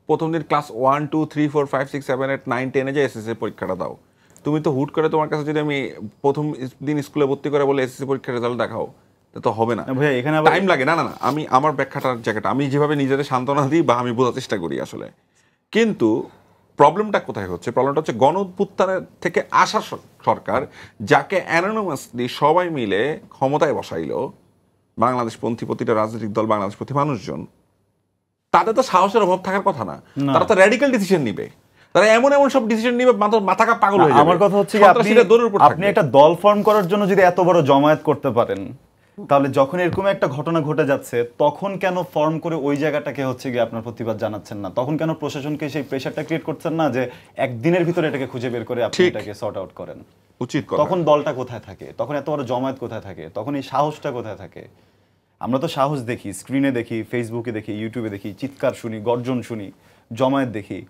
প্রথম দিন ক্লাস 1 2 3 4 5 6 7 8 9 10-এ যে এসএসসি পরীক্ষাটা দাও, তুমি তো হুট করে তোমার কাছে যদি আমি প্রথম দিন স্কুলে ভর্তি করে বলে এসএসসি পরীক্ষার রেজাল্ট দেখাও, তা তো হবে না, ভাইয়া এখানে আবার টাইম লাগে। না না না, আমি আমার ব্যাখ্যাটার জায়গাটা আমি যেভাবে নিজেদের সান্ত্বনা দিই বা আমি বোঝার চেষ্টা করি আসলে। কিন্তু প্রবলেমটা কোথায় হচ্ছে? প্রবলেমটা হচ্ছে গণ অভ্যুত্থানের থেকে আসা সরকার, যাকে অ্যানোনিমাসলি সবাই মিলে ক্ষমতায় বসাইলো, বাংলাদেশপন্থী প্রতিটা রাজনৈতিক দল, বাংলাদেশপন্থী মানুষজন, তাদের তো সাহসের অভাব থাকার কথা না। তারা তো র্যাডিক্যাল ডিসিশন নিবে, তারা এমন এমন সব ডিসিশন নিবে, মাথা পাগল হয়ে যাবে। আমার কথা হচ্ছে সন্ত্রাসীরা দৌড়ের উপর আপনি থাকবে। একটা দল ফর্ম করার জন্য যদি এত বড় জমায়েত করতে পারেন, তাহলে যখন এরকম একটা ঘটনা ঘটে যাচ্ছে, তখন কেন ফর্ম করে ওই জায়গাটাকে হচ্ছে গিয়ে আপনার প্রতিবাদ জানাচ্ছেন না? তখন কেন প্রশাসনকে সেই প্রেশারটা ক্রিয়েট করছেন না যে একদিনের ভিতরে এটাকে খুঁজে বের করে আপনি ঠিক। এটাকে সর্ট আউট করেন? উচিত কথা। তখন দলটা কোথায় থাকে? তখন এত বড় জমায়েত কোথায় থাকে? তখন এই সাহসটা কোথায় থাকে? আমরা তো সাহস দেখি, স্ক্রিনে দেখি, ফেসবুকে দেখি, ইউটিউবে দেখি, চিৎকার শুনি, গর্জন শুনি, জমায়েত দেখি,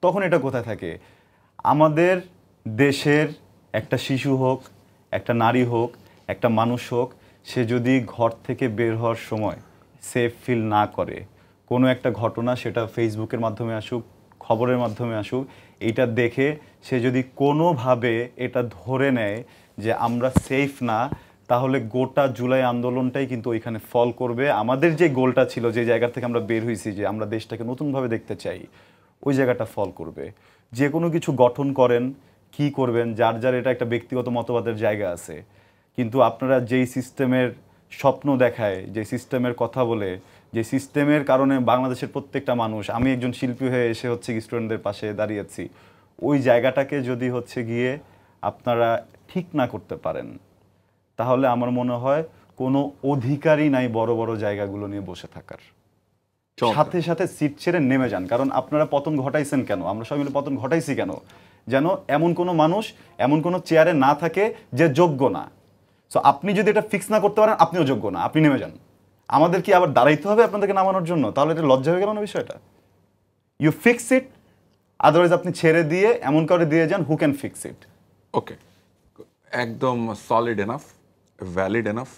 তখন এটা কোথায় থাকে? আমাদের দেশের একটা শিশু হোক, একটা নারী হোক, একটা মানুষ হোক, সে যদি ঘর থেকে বের হওয়ার সময় সেফ ফিল না করে, কোনো একটা ঘটনা, সেটা ফেসবুকের মাধ্যমে আসুক, খবরের মাধ্যমে আসুক, এইটা দেখে সে যদি কোনোভাবে এটা ধরে নেয় যে আমরা সেফ না, তাহলে গোটা জুলাই আন্দোলনটাই কিন্তু ওইখানে ফল করবে। আমাদের যে গোলটা ছিল, যে জায়গা থেকে আমরা বের হয়েছি, যে আমরা দেশটাকে নতুনভাবে দেখতে চাই, ওই জায়গাটা ফল করবে। যে কোনো কিছু গঠন করেন, কি করবেন, যার যার এটা একটা ব্যক্তিগত মতবাদের জায়গা আছে, কিন্তু আপনারা যেই সিস্টেমের স্বপ্ন দেখায়, যে সিস্টেমের কথা বলে, যে সিস্টেমের কারণে বাংলাদেশের প্রত্যেকটা মানুষ, আমি একজন শিল্পী হয়ে এসে হচ্ছে স্টুডেন্টদের পাশে দাঁড়িয়েছি, ওই জায়গাটাকে যদি হচ্ছে গিয়ে আপনারা ঠিক না করতে পারেন, তাহলে আমার মনে হয় কোনো অধিকারই নাই বড় বড় জায়গাগুলো নিয়ে বসে থাকার। সাথে সাথে সিট ছেড়ে নেমে যান। কারণ আপনারা পতন ঘটাইছেন কেন? আমরা সবাই মিলে পতন ঘটাইছি কেন? যেন এমন কোনো মানুষ, এমন কোনো চেয়ারে না থাকে যে যোগ্য না। সো আপনি যদি এটা ফিক্স না করতে পারেন, আপনিও যোগ্য না, আপনি নেমে যান। আমাদের কি আবার দাঁড়াইতে হবে আপনাদেরকে নামানোর জন্য? তাহলে এটা লজ্জা হয়ে গেল না বিষয়টা? ইউ ফিক্স ইট, আদারওয়াইজ আপনি ছেড়ে দিয়ে এমন করে দিয়ে যান হু ক্যান ফিক্স ইট। ওকে, একদম সলিড এনাফ, ভ্যালিড এনাফ।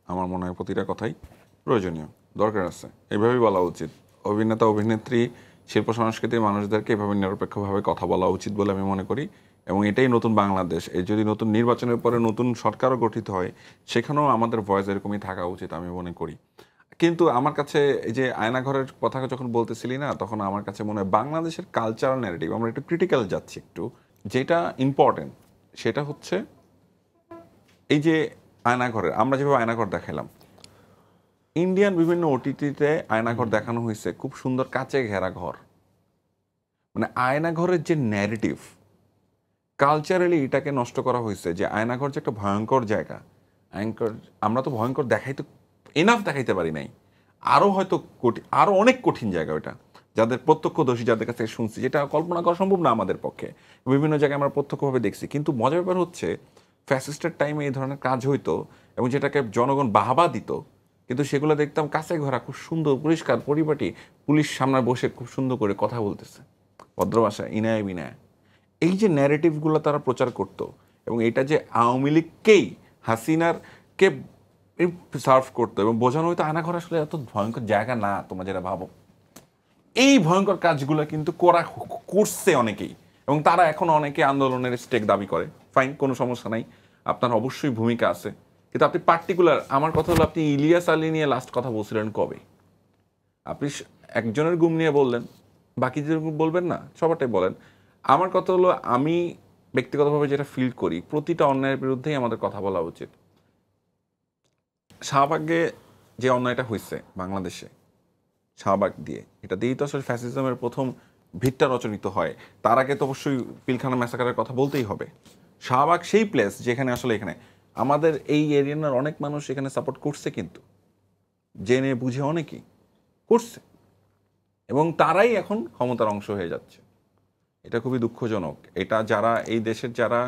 আমার মনে হয় প্রতিটা কথাই প্রয়োজনীয়, দরকার আছে, এইভাবেই বলা উচিত। অভিনেতা, অভিনেত্রী, শিল্প সংস্কৃতির মানুষদেরকে এভাবে নিরপেক্ষভাবে কথা বলা উচিত বলে আমি মনে করি। এবং এটাই নতুন বাংলাদেশ। এই যদি নতুন নির্বাচনের পরে নতুন সরকারও গঠিত হয়, সেখানেও আমাদের ভয়েস এরকমই থাকা উচিত আমি মনে করি। কিন্তু আমার কাছে এই যে আয়নাঘরের কথা যখন বলতেছিলি না, তখন আমার কাছে মনে হয় বাংলাদেশের কালচারাল ন্যারেটিভ, আমরা একটু ক্রিটিক্যাল যাচ্ছি একটু, যেটা ইম্পর্টেন্ট সেটা হচ্ছে এই যে আয়নাঘরের, আমরা যেভাবে আয়নাঘর দেখালাম, ইন্ডিয়ান বিভিন্ন ওটিটিতে আয়নাঘর দেখানো হয়েছে খুব সুন্দর কাচে ঘেরা ঘর। মানে আয়নাঘরের যে ন্যারেটিভ, কালচারালি এটাকে নষ্ট করা হয়েছে, যে আয়নাঘর যে একটা ভয়ঙ্কর জায়গা। আমরা তো ভয়ঙ্কর দেখাইতে এনাফ দেখাইতে পারি নাই, আরও হয়তো আরও অনেক কঠিন জায়গা ওটা, যাদের প্রত্যক্ষদর্শী, যাদের কাছ থেকে শুনছি, যেটা কল্পনা করা সম্ভব না আমাদের পক্ষে। বিভিন্ন জায়গায় আমরা প্রত্যক্ষভাবে দেখছি। কিন্তু মজার ব্যাপার হচ্ছে ফ্যাসিস্টের টাইমে এই ধরনের কাজ হইতো এবং যেটাকে জনগণ বাহাবা দিত, কিন্তু সেগুলো দেখতাম কাছে ঘোরা, খুব সুন্দর পরিষ্কার পরিপাটি, পুলিশ সামনে বসে খুব সুন্দর করে কথা বলতেছে ভদ্র ভাষায়, ইনায় বিনায়। এই যে ন্যারেটিভগুলো তারা প্রচার করত, এবং এটা যে আওয়ামী লীগকেই, হাসিনারকে সার্ভ করতো এবং বোঝানো হয়তো আয়নাঘর আসলে এত ভয়ঙ্কর জায়গা না তোমরা যেটা ভাবো। এই ভয়ঙ্কর কাজগুলো কিন্তু করছে অনেকেই, এবং তারা এখন অনেকে আন্দোলনের স্টেক দাবি করে। ফাইন, কোনো সমস্যা নাই, আপনার অবশ্যই ভূমিকা আছে। কিন্তু আপনি পার্টিকুলার, আমার কথা হলো, আপনি ইলিয়াস আলী নিয়ে লাস্ট কথা বলছিলেন কবে? আপনি একজনের গুম নিয়ে বললেন, বাকিদের গুম বলবেন না, সবারটাই বলেন। আমার কথা হলো, আমি ব্যক্তিগতভাবে যেটা ফিল করি, প্রতিটা অন্যায়ের বিরুদ্ধেই আমাদের কথা বলা উচিত। শাহবাগে যে অন্যায়টা হয়েছে বাংলাদেশে, শাহবাগ দিয়ে, এটা দিয়েই তো আসলে ফ্যাসিজমের প্রথম ভিতটা রচনিত হয়। তার আগে তো অবশ্যই পিলখানা ম্যাসাকারের কথা বলতেই হবে। শাহবাগ সেই প্লেস যেখানে আসলে এখানে আমাদের এই এরিয়ার অনেক মানুষ এখানে সাপোর্ট করছে, কিন্তু জেনে বুঝে অনেকেই করছে, এবং তারাই এখন ক্ষমতার অংশ হয়ে যাচ্ছে। এটা খুবই দুঃখজনক। এটা যারা এই দেশের, যারা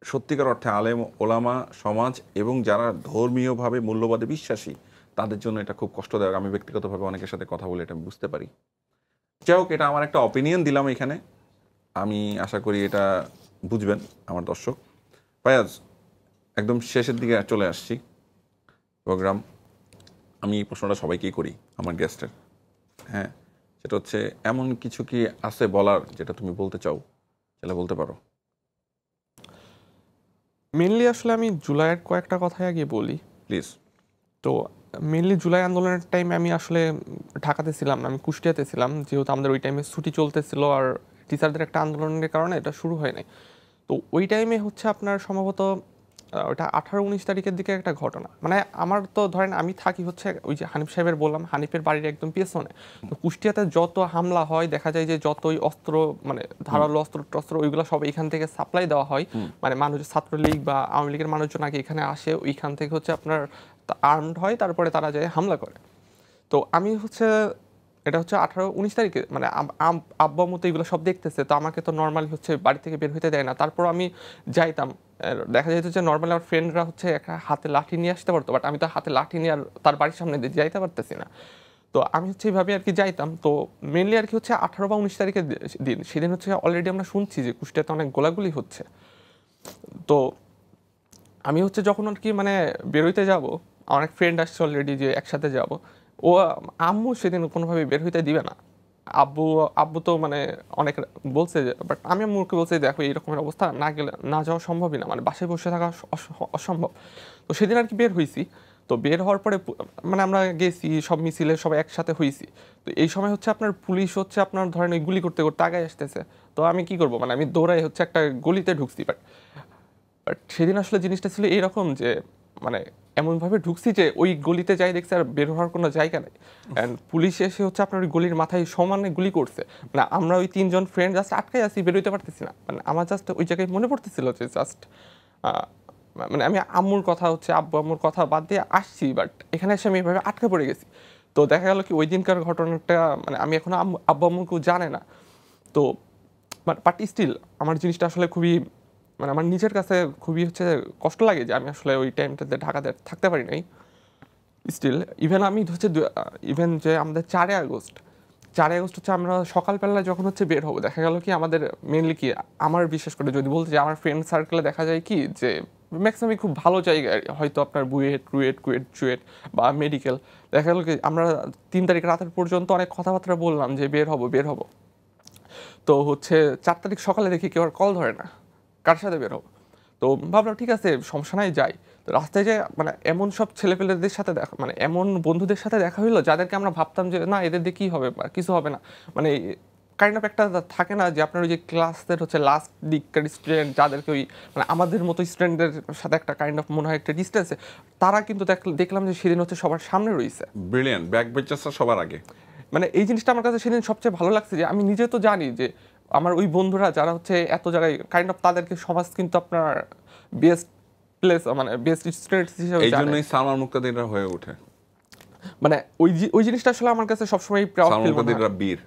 সত্যিকার অর্থে আলেম ওলামা সমাজ এবং যারা ধর্মীয়ভাবে মূল্যবাদে বিশ্বাসী, তাদের জন্য এটা খুব কষ্টদায়ক। আমি ব্যক্তিগতভাবে অনেকের সাথে কথা বলে এটা বুঝতে পারি। যাই হোক, এটা আমার একটা অপিনিয়ন দিলাম এখানে। আমি আশা করি এটা বুঝবেন আমার দর্শক। ফায়াজ, একদম শেষের দিকে চলে আসছি প্রোগ্রাম। আমি এই প্রশ্নটা সবাইকেই করি আমার গেস্টের। হ্যাঁ, সেটা হচ্ছে, এমন কিছু কি আছে বলার যেটা তুমি বলতে চাও, সেটা বলতে পারো। মেনলি আসলে আমি জুলাইয়ের কয়েকটা কথাই আগে বলি প্লিজ। তো মেনলি জুলাই আন্দোলনের টাইমে আমি আসলে ঢাকাতে ছিলাম না, আমি কুষ্টিয়াতে ছিলাম, যেহেতু আমাদের ওই টাইমে ছুটি চলতেছিল আর টিচারদের একটা আন্দোলনের কারণে এটা শুরু হয় নাই। তো ওই টাইমে হচ্ছে আপনার সম্ভবত ওটা 18-19 তারিখের দিকে একটা ঘটনা। মানে আমার তো ধরেন আমি থাকি হচ্ছে ওই যে হানিফ সাহেবের বললাম, হানিফের বাড়ির একদম পেছনে। তো কুষ্টিয়াতে যত হামলা হয় দেখা যায় যে যতই অস্ত্র, মানে ধারালো অস্ত্র টস্ত্র, ওইগুলো সব এখান থেকে সাপ্লাই দেওয়া হয়। মানে মানুষ, ছাত্রলীগ বা আওয়ামী লীগের মানুষজন আগে এখানে আসে, ওইখান থেকে হচ্ছে আপনার আর্মড হয়, তারপরে তারা যায় হামলা করে। তো আমি হচ্ছে, এটা হচ্ছে 18-19 তারিখে, মানে আব্বা আম্মু তো এগুলো সব দেখতেছে, তো আমাকে তো নর্মালি হচ্ছে বাড়ি থেকে বের হইতে দেয় না। তারপর আমি যাইতাম, দেখা যেত যে নর্মালি আমার ফ্রেন্ডরা হচ্ছে একটা হাতে লাঠি নিয়ে আসতে পারতো, বাট আমি তো হাতে লাঠি নিয়ে আর তার বাড়ির সামনে দিয়ে যাইতে পারতেছি না। তো আমি হচ্ছে এইভাবে আর কি যাইতাম। তো মেনলি আর কি হচ্ছে 18 বা 19 তারিখের দিন, সেদিন হচ্ছে অলরেডি আমরা শুনছি যে কুষ্টিয়াতে অনেক গোলাগুলি হচ্ছে। তো আমি হচ্ছে যখন আর কি মানে বেরোইতে যাব, আমার এক ফ্রেন্ড আসছে অলরেডি যে একসাথে যাব, ও আম্মু সেদিন কোনোভাবে বের হইতে দিবে না। আব্বু আব্বু তো মানে অনেক বলছে, বাট আমি আম্মুকে বলছি দেখো এইরকমের অবস্থা, না গেলে না যাওয়া সম্ভবই না, মানে বাসায় বসে থাকা অসম্ভব। তো সেদিন আর কি বের হয়েছি। তো বের হওয়ার পরে মানে আমরা গেছি, সব মিছিলে সবাই একসাথে হয়েছি। তো এই সময় হচ্ছে আপনার পুলিশ হচ্ছে আপনার ধরেন ওই গুলি করতে করতে আগায় আসতেছে। তো আমি কি করব, মানে আমি দৌড়াই হচ্ছে একটা গলিতে ঢুকছি। বাট সেদিন আসলে জিনিসটা ছিল এইরকম যে মানে এমনভাবে ঢুকছি যে ওই গলিতে যাই দেখছি আর বের হওয়ার কোনো জায়গা নেই। অ্যান্ড পুলিশ এসে হচ্ছে আপনার ওই গলির মাথায় সমানে গুলি করছে। মানে আমরা ওই 3জন ফ্রেন্ড জাস্ট আটকাই আছি, বেরোইতে পারতেছি না। মানে আমার জাস্ট ওই জায়গায় মনে পড়তেছিল যে জাস্ট মানে আমি আম্মুর কথা হচ্ছে, আব্বু আম্মুর কথা বাদ দিয়ে আসছি, বাট এখানে এসে আমি এভাবে আটকে পড়ে গেছি। তো দেখা গেল কি ওই দিনকার ঘটনাটা মানে আমি এখনো আব্বু আম্মু কেউ জানে না। তো বাট স্টিল আমার জিনিসটা আসলে খুবই, মানে আমার নিজের কাছে খুবই হচ্ছে কষ্ট লাগে যে আমি আসলে ওই টাইমটাতে ঢাকাতে থাকতে পারি নাই। স্টিল ইভেন আমি হচ্ছে ইভেন যে আমাদের 4 আগস্ট হচ্ছে আমরা সকালবেলা যখন হচ্ছে বের হবো, দেখা গেল কি আমাদের মেনলি কি, আমার বিশেষ করে যদি বলতে যে আমার ফ্রেন্ড সার্কেলে দেখা যায় কি যে ম্যাক্সিমাম খুব ভালো জায়গায়, হয়তো আপনার কুয়েট বা মেডিকেল। দেখা গেল কি আমরা 3 তারিখ রাতের পর্যন্ত অনেক কথাবার্তা বললাম যে বের হব। তো হচ্ছে 4 তারিখ সকালে দেখি কেউ আর কল ধরে না, কার সাথে বের হবো। তো ভাবলাম ঠিক আছে সমস্যা নাই যাই। তো রাস্তায় যে মানে এমন সব ছেলেপেলেদের সাথে দেখা, মানে এমন বন্ধুদের সাথে দেখা হইলো যাদেরকে আমরা ভাবতাম যে না এদের দিয়ে কী হবে, কিছু হবে না, মানে কাইন্ড অফ একটা থাকে না যে আপনার ওই যে ক্লাসের হচ্ছে লাস্ট দিককার স্টুডেন্ট যাদেরকে ওই মানে আমাদের মতো স্টুডেন্টদের সাথে একটা কাইন্ড অফ মনে হয় একটা ডিস্টেন্সে, তারা কিন্তু দেখলাম যে সেদিন হচ্ছে সবার সামনে রয়েছে। ব্রিলিয়ান্ট, ব্যাক বেঞ্চার্সরা সবার আগে। মানে এই জিনিসটা আমার কাছে সেদিন সবচেয়ে ভালো লাগছে যে আমি নিজে তো জানি যে আমার ওই বন্ধুরা যারা হচ্ছে এত জায়গায় কাইন্ড অফ তাদেরকে সমাজ কিন্তু আপনার বেস্ট প্লেস মানে বেস্ট স্টুডেন্ট হিসেবে এই জানে। জন্যই সালমান মুক্তাদিররা হয়ে ওঠে। মানে ওই জিনিসটা আসলে আমার কাছে সবসময় প্রাউড সালমান ফিল মনে হয়। মুক্তাদিররা বীর।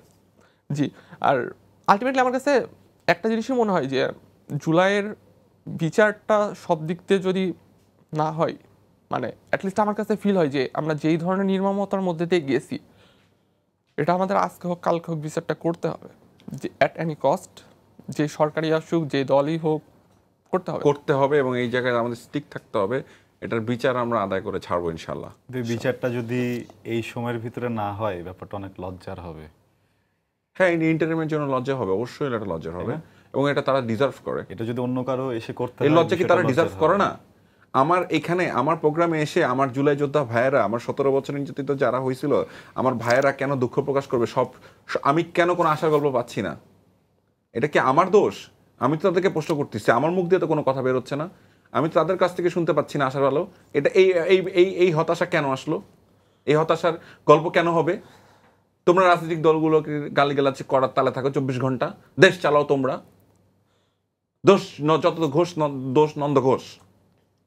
জি, আর আলটিমেটলি আমার কাছে একটা জিনিসই মনে হয় যে জুলাইয়ের বিচারটা সব দিক দিয়ে যদি না হয়, মানে অ্যাটলিস্ট আমার কাছে ফিল হয় যে আমরা যেই ধরনের নির্মমতার মধ্যে দিয়ে গেছি, এটা আমাদের আজকে হোক কালকে হোক বিচারটা করতে হবে, যে অ্যাট এনি কস্ট, যে সরকারি আসুক যে দলই হোক করতে হবে এবং এই জায়গায় আমাদের স্টিক থাকতে হবে। এটার বিচার আমরা আদায় করে ছাড়বো ইনশাল্লাহ। বিচারটা যদি এই সময়ের ভিতরে না হয় ব্যাপারটা অনেক লজ্জার হবে। হ্যাঁ, ইন্টারনেটের জন্য লজ্জা হবে, অবশ্যই এটা লজ্জার হবে, এবং এটা তারা ডিজার্ভ করে। এটা যদি অন্য কারো এসে করতে এই লজ্জা কি তারা ডিজার্ভ করে না? আমার এখানে আমার প্রোগ্রামে এসে আমার জুলাই যোদ্ধা ভাইয়েরা, আমার 17 বছর নির্যাতিত যারা হয়েছিল আমার ভাইয়েরা কেন দুঃখ প্রকাশ করবে? আমি কেন কোনো আশার গল্প পাচ্ছি না? এটা কি আমার দোষ? আমি তো তাদেরকে প্রশ্ন করতেছি, আমার মুখ দিয়ে তো কোনো কথা বেরোচ্ছে না, আমি তো তাদের কাছ থেকে শুনতে পাচ্ছি না আশার আলো। এটা এই এই এই এই হতাশা কেন আসলো? এই হতাশার গল্প কেন হবে? তোমরা রাজনৈতিক দলগুলোকে গালিগালাজ করার তালে থাকো 24 ঘন্টা, দেশ চালাও তোমরা। দোষ যত দোষ নন্দ ঘোষ,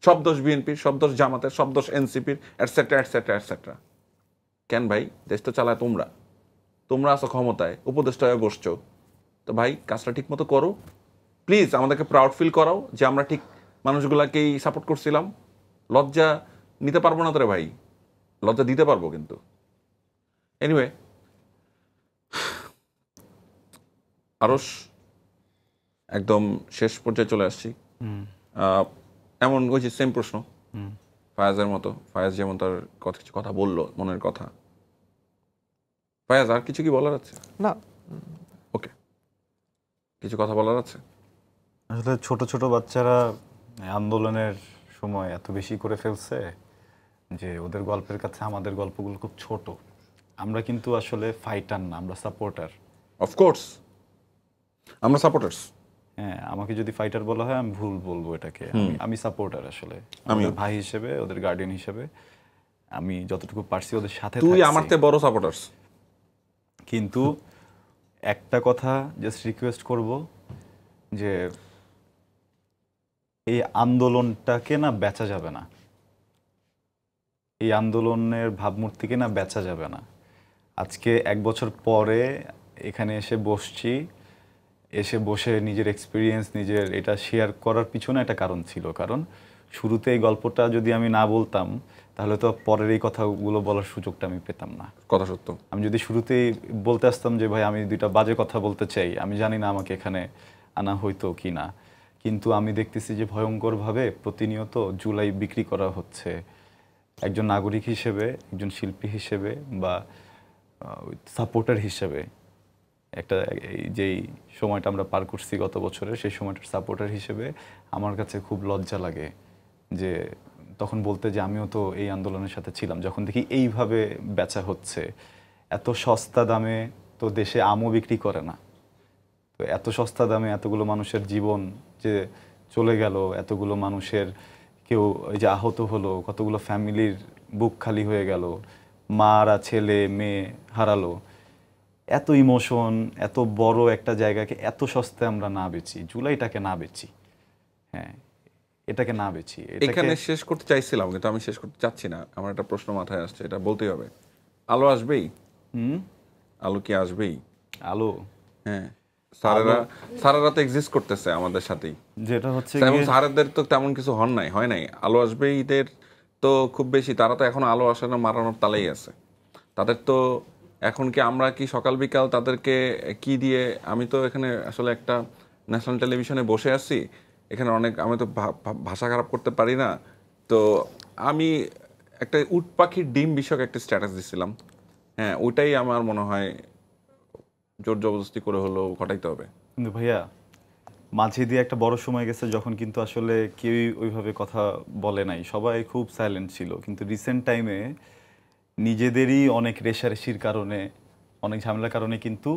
সব দোষ বিএনপির, সব দোষ জামাতের, সব দোষ এনসিপির, এটসেট্রা এটসেট্রা এটসেট্রা। কেন ভাই? দেশ তো চালায় তোমরা আছো ক্ষমতায়, উপদেষ্টা হয়ে বসছো। তো ভাই কাজটা ঠিক মতো করো প্লিজ, আমাদেরকে প্রাউড ফিল করাও যে আমরা ঠিক মানুষগুলাকেই সাপোর্ট করছিলাম। লজ্জা নিতে পারবো না তোরে ভাই, লজ্জা দিতে পারবো কিন্তু। এনিওয়ে, আরশ একদম শেষ পর্যায়ে চলে আসছি। এমন ওই যে সেম প্রশ্ন ফায়াজের মতো, ফায়াজ যেমন তার কিছু কথা বললো মনের কথা, ফায়াজ আর কিছু কি বলার আছে? না, ওকে, কিছু কথা বলার আছে? আসলে ছোট ছোট বাচ্চারা আন্দোলনের সময় এত বেশি করে ফেলছে যে ওদের গল্পের কাছে আমাদের গল্পগুলো খুব ছোট। আমরা কিন্তু আসলে ফাইটার না, আমরা সাপোর্টার। অফকোর্স আমরা সাপোর্টার্স। হ্যাঁ, আমাকে যদি ফাইটার বলা হয় আমি ভুল বলবো এটাকে। আমি সাপোর্টার আসলে, আমি ভাই হিসেবে, ওদের গার্ডিয়ান হিসেবে আমি যতটুকু পারছি ওদের সাথে থাকছি। তুই আমার থেকে বড় সাপোর্টার্স। কিন্তু একটা কথা জাস্ট রিকোয়েস্ট করব যে এই আন্দোলনটাকে না বেচা যাবে না, এই আন্দোলনের ভাবমূর্তিকে না বেচা যাবে না। আজকে 1 বছর পরে এখানে এসে বসছি, এসে বসে নিজের এক্সপিরিয়েন্স, নিজের এটা শেয়ার করার পিছনে একটা কারণ ছিল। কারণ শুরুতে এই গল্পটা যদি আমি না বলতাম তাহলে তো পরের এই কথাগুলো বলার সুযোগটা আমি পেতাম না। কথা সত্য। আমি যদি শুরুতেই বলতে আসতাম যে ভাই আমি 2টা বাজে কথা বলতে চাই, আমি জানি না আমাকে এখানে আনা হইতো কি না, কিন্তু আমি দেখতেছি যে ভয়ঙ্করভাবে প্রতিনিয়ত জুলাই বিক্রি করা হচ্ছে। একজন নাগরিক হিসেবে, একজন শিল্পী হিসেবে বা সাপোর্টার হিসেবে, একটা যেই সময়টা আমরা পার করছি গত বছরের, সেই সময়টার সাপোর্টার হিসেবে আমার কাছে খুব লজ্জা লাগে যে তখন বলতে যে আমিও তো এই আন্দোলনের সাথে ছিলাম। যখন দেখি এইভাবে বেচা হচ্ছে, এত সস্তা দামে তো দেশে আমও বিক্রি করে না, তো এত সস্তা দামে এতগুলো মানুষের জীবন যে চলে গেল, এতগুলো মানুষের কেউ এই যে আহত হলো, কতগুলো ফ্যামিলির বুক খালি হয়ে গেল, মারা ছেলে মেয়ে হারালো, এত ইমোশন, এত বড় একটা জায়গাকে এত সস্তায় আমরা না বেচি, জুলাইটাকে না বেচি, হ্যাঁ এটাকে না বেচি। এখানে শেষ করতে চাইছিলাম কিন্তু আমি শেষ করতে চাচ্ছি না। আমার একটা প্রশ্ন মাথায় আসছে, এটা বলতেই হবে। আলো আসবেই? আলো কি আসবেই? আলো, হ্যাঁ, স্যারেরা তো এক্সিস্ট করতেছে আমাদের সাথেই, যেটা হচ্ছে এবং স্যারেদের তো তেমন কিছু হয় নাই। আলো আসবেই এদের তো খুব বেশি, তারা তো এখন আলো আসে না মারানোর তালেই আছে। তাদের তো এখন কি আমরা কি সকাল বিকাল তাদেরকে কি দিয়ে, আমি তো এখানে আসলে একটা ন্যাশনাল টেলিভিশনে বসে আছি, এখানে আমি তো ভাষা খারাপ করতে পারি না, তো আমি একটা উট পাখির ডিম বিষয়ক একটা স্ট্যাটাস দিছিলাম। হ্যাঁ, ওইটাই আমার মনে হয় জোর জবরদস্তি করে হলেও ঘটাইতে হবে। কিন্তু ভাইয়া মাঝে দিয়ে একটা বড় সময় গেছে যখন কিন্তু আসলে কেউই ওইভাবে কথা বলে নাই, সবাই খুব সাইলেন্ট ছিল। কিন্তু রিসেন্ট টাইমে নিজেদেরই অনেক রেশারেশির কারণে, অনেক ঝামেলার কারণে কিন্তু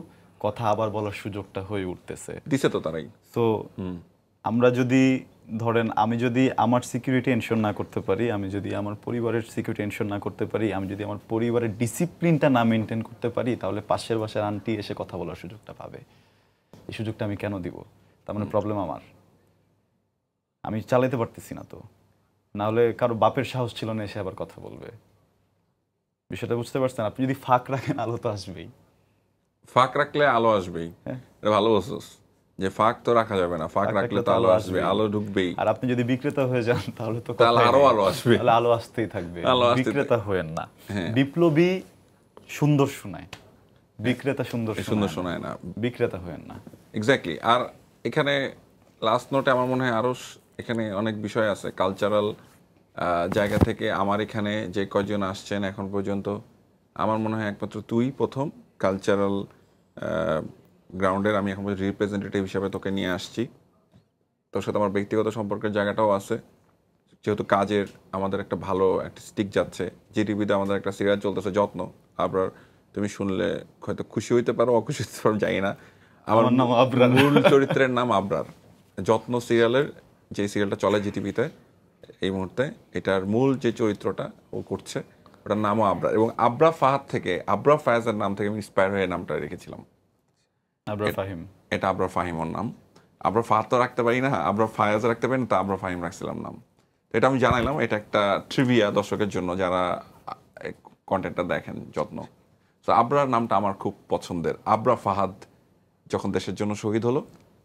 কথা আবার বলার সুযোগটা হয়ে উঠতেছে। দিছে তো তারাই। তো আমরা যদি ধরেন আমি যদি আমার সিকিউরিটি এনশোর না করতে পারি, আমি যদি আমার পরিবারের সিকিউরিটি এনশোর না করতে পারি, আমি যদি আমার পরিবারের ডিসিপ্লিনটা না মেনটেন করতে পারি, তাহলে পাশের বাসার আন্টি এসে কথা বলার সুযোগটা পাবে। এই সুযোগটা আমি কেন দিব? তার মানে প্রবলেম আমার, আমি চালাতে পারতেছি না। তো না হলে কারো বাপের সাহস ছিল না এসে আবার কথা বলবে। বিষয়টা বুঝতে পারছেন? আপনি যদি ফাঁক রাখেন আলো তো আসবেই। ফাঁক রাখলে আলো আসবেই, এটা ভালো বলছিস যে ফাঁক তো রাখা যাবে না, ফাঁক রাখলে তো আলো আসবে, আলো ঢুকবেই। আর আপনি যদি বিক্রেতা হয়ে যান তাহলে তো তাহলে আরো আলো আসবে, তাহলে আলো আসতেই থাকবে। আলো আসতে বিক্রেতা হয়েন না। বিপ্লবী সুন্দর শোনায়, বিক্রেতা সুন্দর সুন্দর শোনায় না। বিক্রেতা হয়েন না। এক্স্যাক্টলি। আর এখানে লাস্ট নোটে আমার মনে হয় আরো এখানে অনেক বিষয় আছে কালচারাল জায়গা থেকে। আমার এখানে যে কয়জন আসছেন এখন পর্যন্ত, আমার মনে হয় একমাত্র তুই প্রথম কালচারাল গ্রাউন্ডের। আমি এখন পর্যন্ত রিপ্রেজেন্টেটিভ হিসাবে তোকে নিয়ে আসছি। তোর সাথে আমার ব্যক্তিগত সম্পর্কের জায়গাটাও আছে, যেহেতু কাজের আমাদের একটা ভালো একটা স্টিক যাচ্ছে। জিটিভিতে আমাদের একটা সিরিয়াল চলতেছে যত্ন। আবার তুমি শুনলে হয়তো খুশি হইতে পারো, অখুশি হতে পারো, জানি না। আমার নাম আবরার। মূল চরিত্রের নাম আবরার। যত্ন সিরিয়ালের যে সিরিয়ালটা চলে জিটিভিতে এই মুহূর্তে, এটার মূল যে চরিত্রটা ও করছে ওটার নামও আবরার। এবং আবরা ফাহাদ থেকে, আবরা ফায়াজের নাম থেকে আমি ইন্সপায়ার হয়ে নামটা রেখেছিলাম। আবরা ফাহিম, এটা আবরা ফাহিমর নাম। আবরা ফাহাদ তো রাখতে পারি না, আবরা ফায়াজ রাখতে পারি না, তো আবরা ফাহিম রাখছিলাম নাম। তো এটা আমি জানাইলাম, এটা একটা ট্রিভিয়া দর্শকের জন্য যারা কন্টেন্টটা দেখেন যত্ন। তো আবরার নামটা আমার খুব পছন্দের। আবরা ফাহাদ যখন দেশের জন্য শহীদ হলো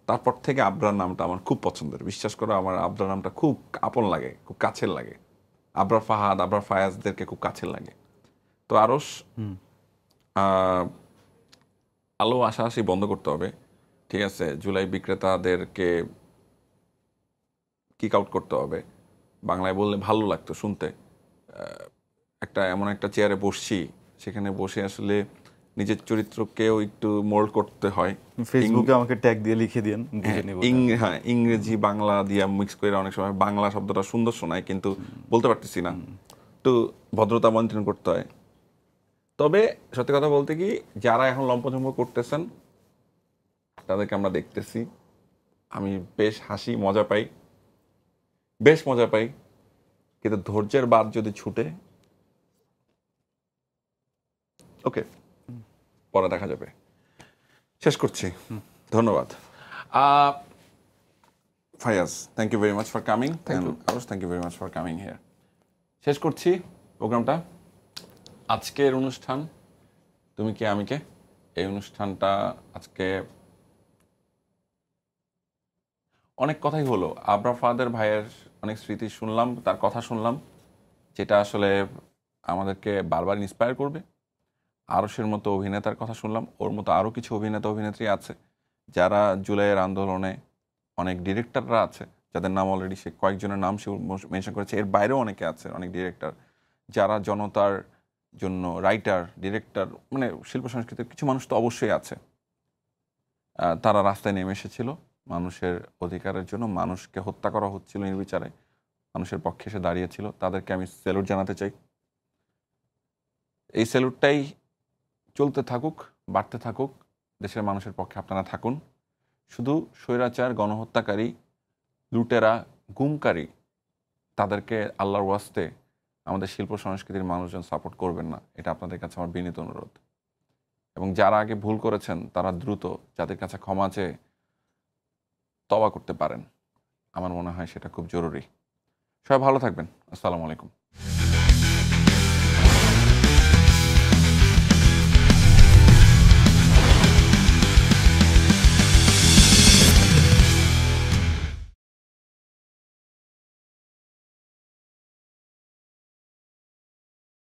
তারপর থেকে আবরার নামটা আমার খুব পছন্দের। বিশ্বাস করো, আমার আবরার নামটা খুব আপন লাগে, খুব কাছের লাগে। আবরার ফাহাদ, আবরার ফায়াজদেরকে খুব কাছের লাগে। তো আরস আলো আশাআশি বন্ধ করতে হবে, ঠিক আছে? জুলাই বিক্রেতাদেরকে কিক আউট করতে হবে। বাংলায় বললে ভালো লাগতো শুনতে। একটা এমন একটা চেয়ারে বসছি, সেখানে বসে আসলে নিজের চরিত্রকেও একটু মোল্ড করতে হয়। ফেসবুকে আমাকে ট্যাগ দিয়ে লিখে দিন, বুঝে নেব। হ্যাঁ, ইংরেজি বাংলা দিয়ে মিক্স করে অনেক সময় বাংলা শব্দটা সুন্দর শোনায়, কিন্তু বলতে পারতেছি না। একটু ভদ্রতা মেনটেন করতে হয়। তবে সত্যি কথা বলতে কি, যারা এখন লম্পজম্প করতেছেন তাদেরকে আমরা দেখতেছি, আমি বেশ হাসি মজা পাই, বেশ মজা পাই। কিন্তু ধৈর্যের বাদ যদি ছুটে, ওকে, পরে দেখা যাবে। শেষ করছি, ধন্যবাদ। Fayaz, thank you very much for coming. Thank you very much for coming here. শেষ করছি প্রোগ্রামটা। আজকের অনুষ্ঠান তুমি কে আমি কে, এই অনুষ্ঠানটা আজকে অনেক কথাই হলো। আবরা ফাহাদের ভাইয়ের অনেক স্মৃতি শুনলাম, তার কথা শুনলাম, যেটা আসলে আমাদেরকে বারবার ইন্সপায়ার করবে। আরশের মতো অভিনেতার কথা শুনলাম, ওর মতো আরও কিছু অভিনেতা অভিনেত্রী আছে যারা জুলাইয়ের আন্দোলনে, অনেক ডিরেক্টররা আছে যাদের নাম অলরেডি সে কয়েকজনের নাম সে মেনশন করেছে। এর বাইরেও অনেকে আছে, অনেক ডিরেক্টর যারা জনতার জন্য, রাইটার, ডিরেক্টর, মানে শিল্প সংস্কৃতির কিছু মানুষ তো অবশ্যই আছে। তারা রাস্তায় নেমে এসেছিল মানুষের অধিকারের জন্য। মানুষকে হত্যা করা হচ্ছিল নির্বিচারে, মানুষের পক্ষে এসে দাঁড়িয়েছিল। তাদেরকে আমি স্যালুট জানাতে চাই। এই স্যালুটটাই চলতে থাকুক, বাড়তে থাকুক। দেশের মানুষের পক্ষে আপনারা থাকুন। শুধু স্বৈরাচার, গণহত্যাকারী, লুটেরা, গুমকারী, তাদেরকে আল্লাহর ওয়াস্তে আমাদের শিল্প সংস্কৃতির মানুষজন সাপোর্ট করবেন না। এটা আপনাদের কাছে আমার বিনীত অনুরোধ। এবং যারা আগে ভুল করেছেন তারা দ্রুত যাদের কাছে ক্ষমা চেয়ে তওবা করতে পারেন। আমার মনে হয় সেটা খুব জরুরি। সবাই ভালো থাকবেন। আসসালামু আলাইকুম।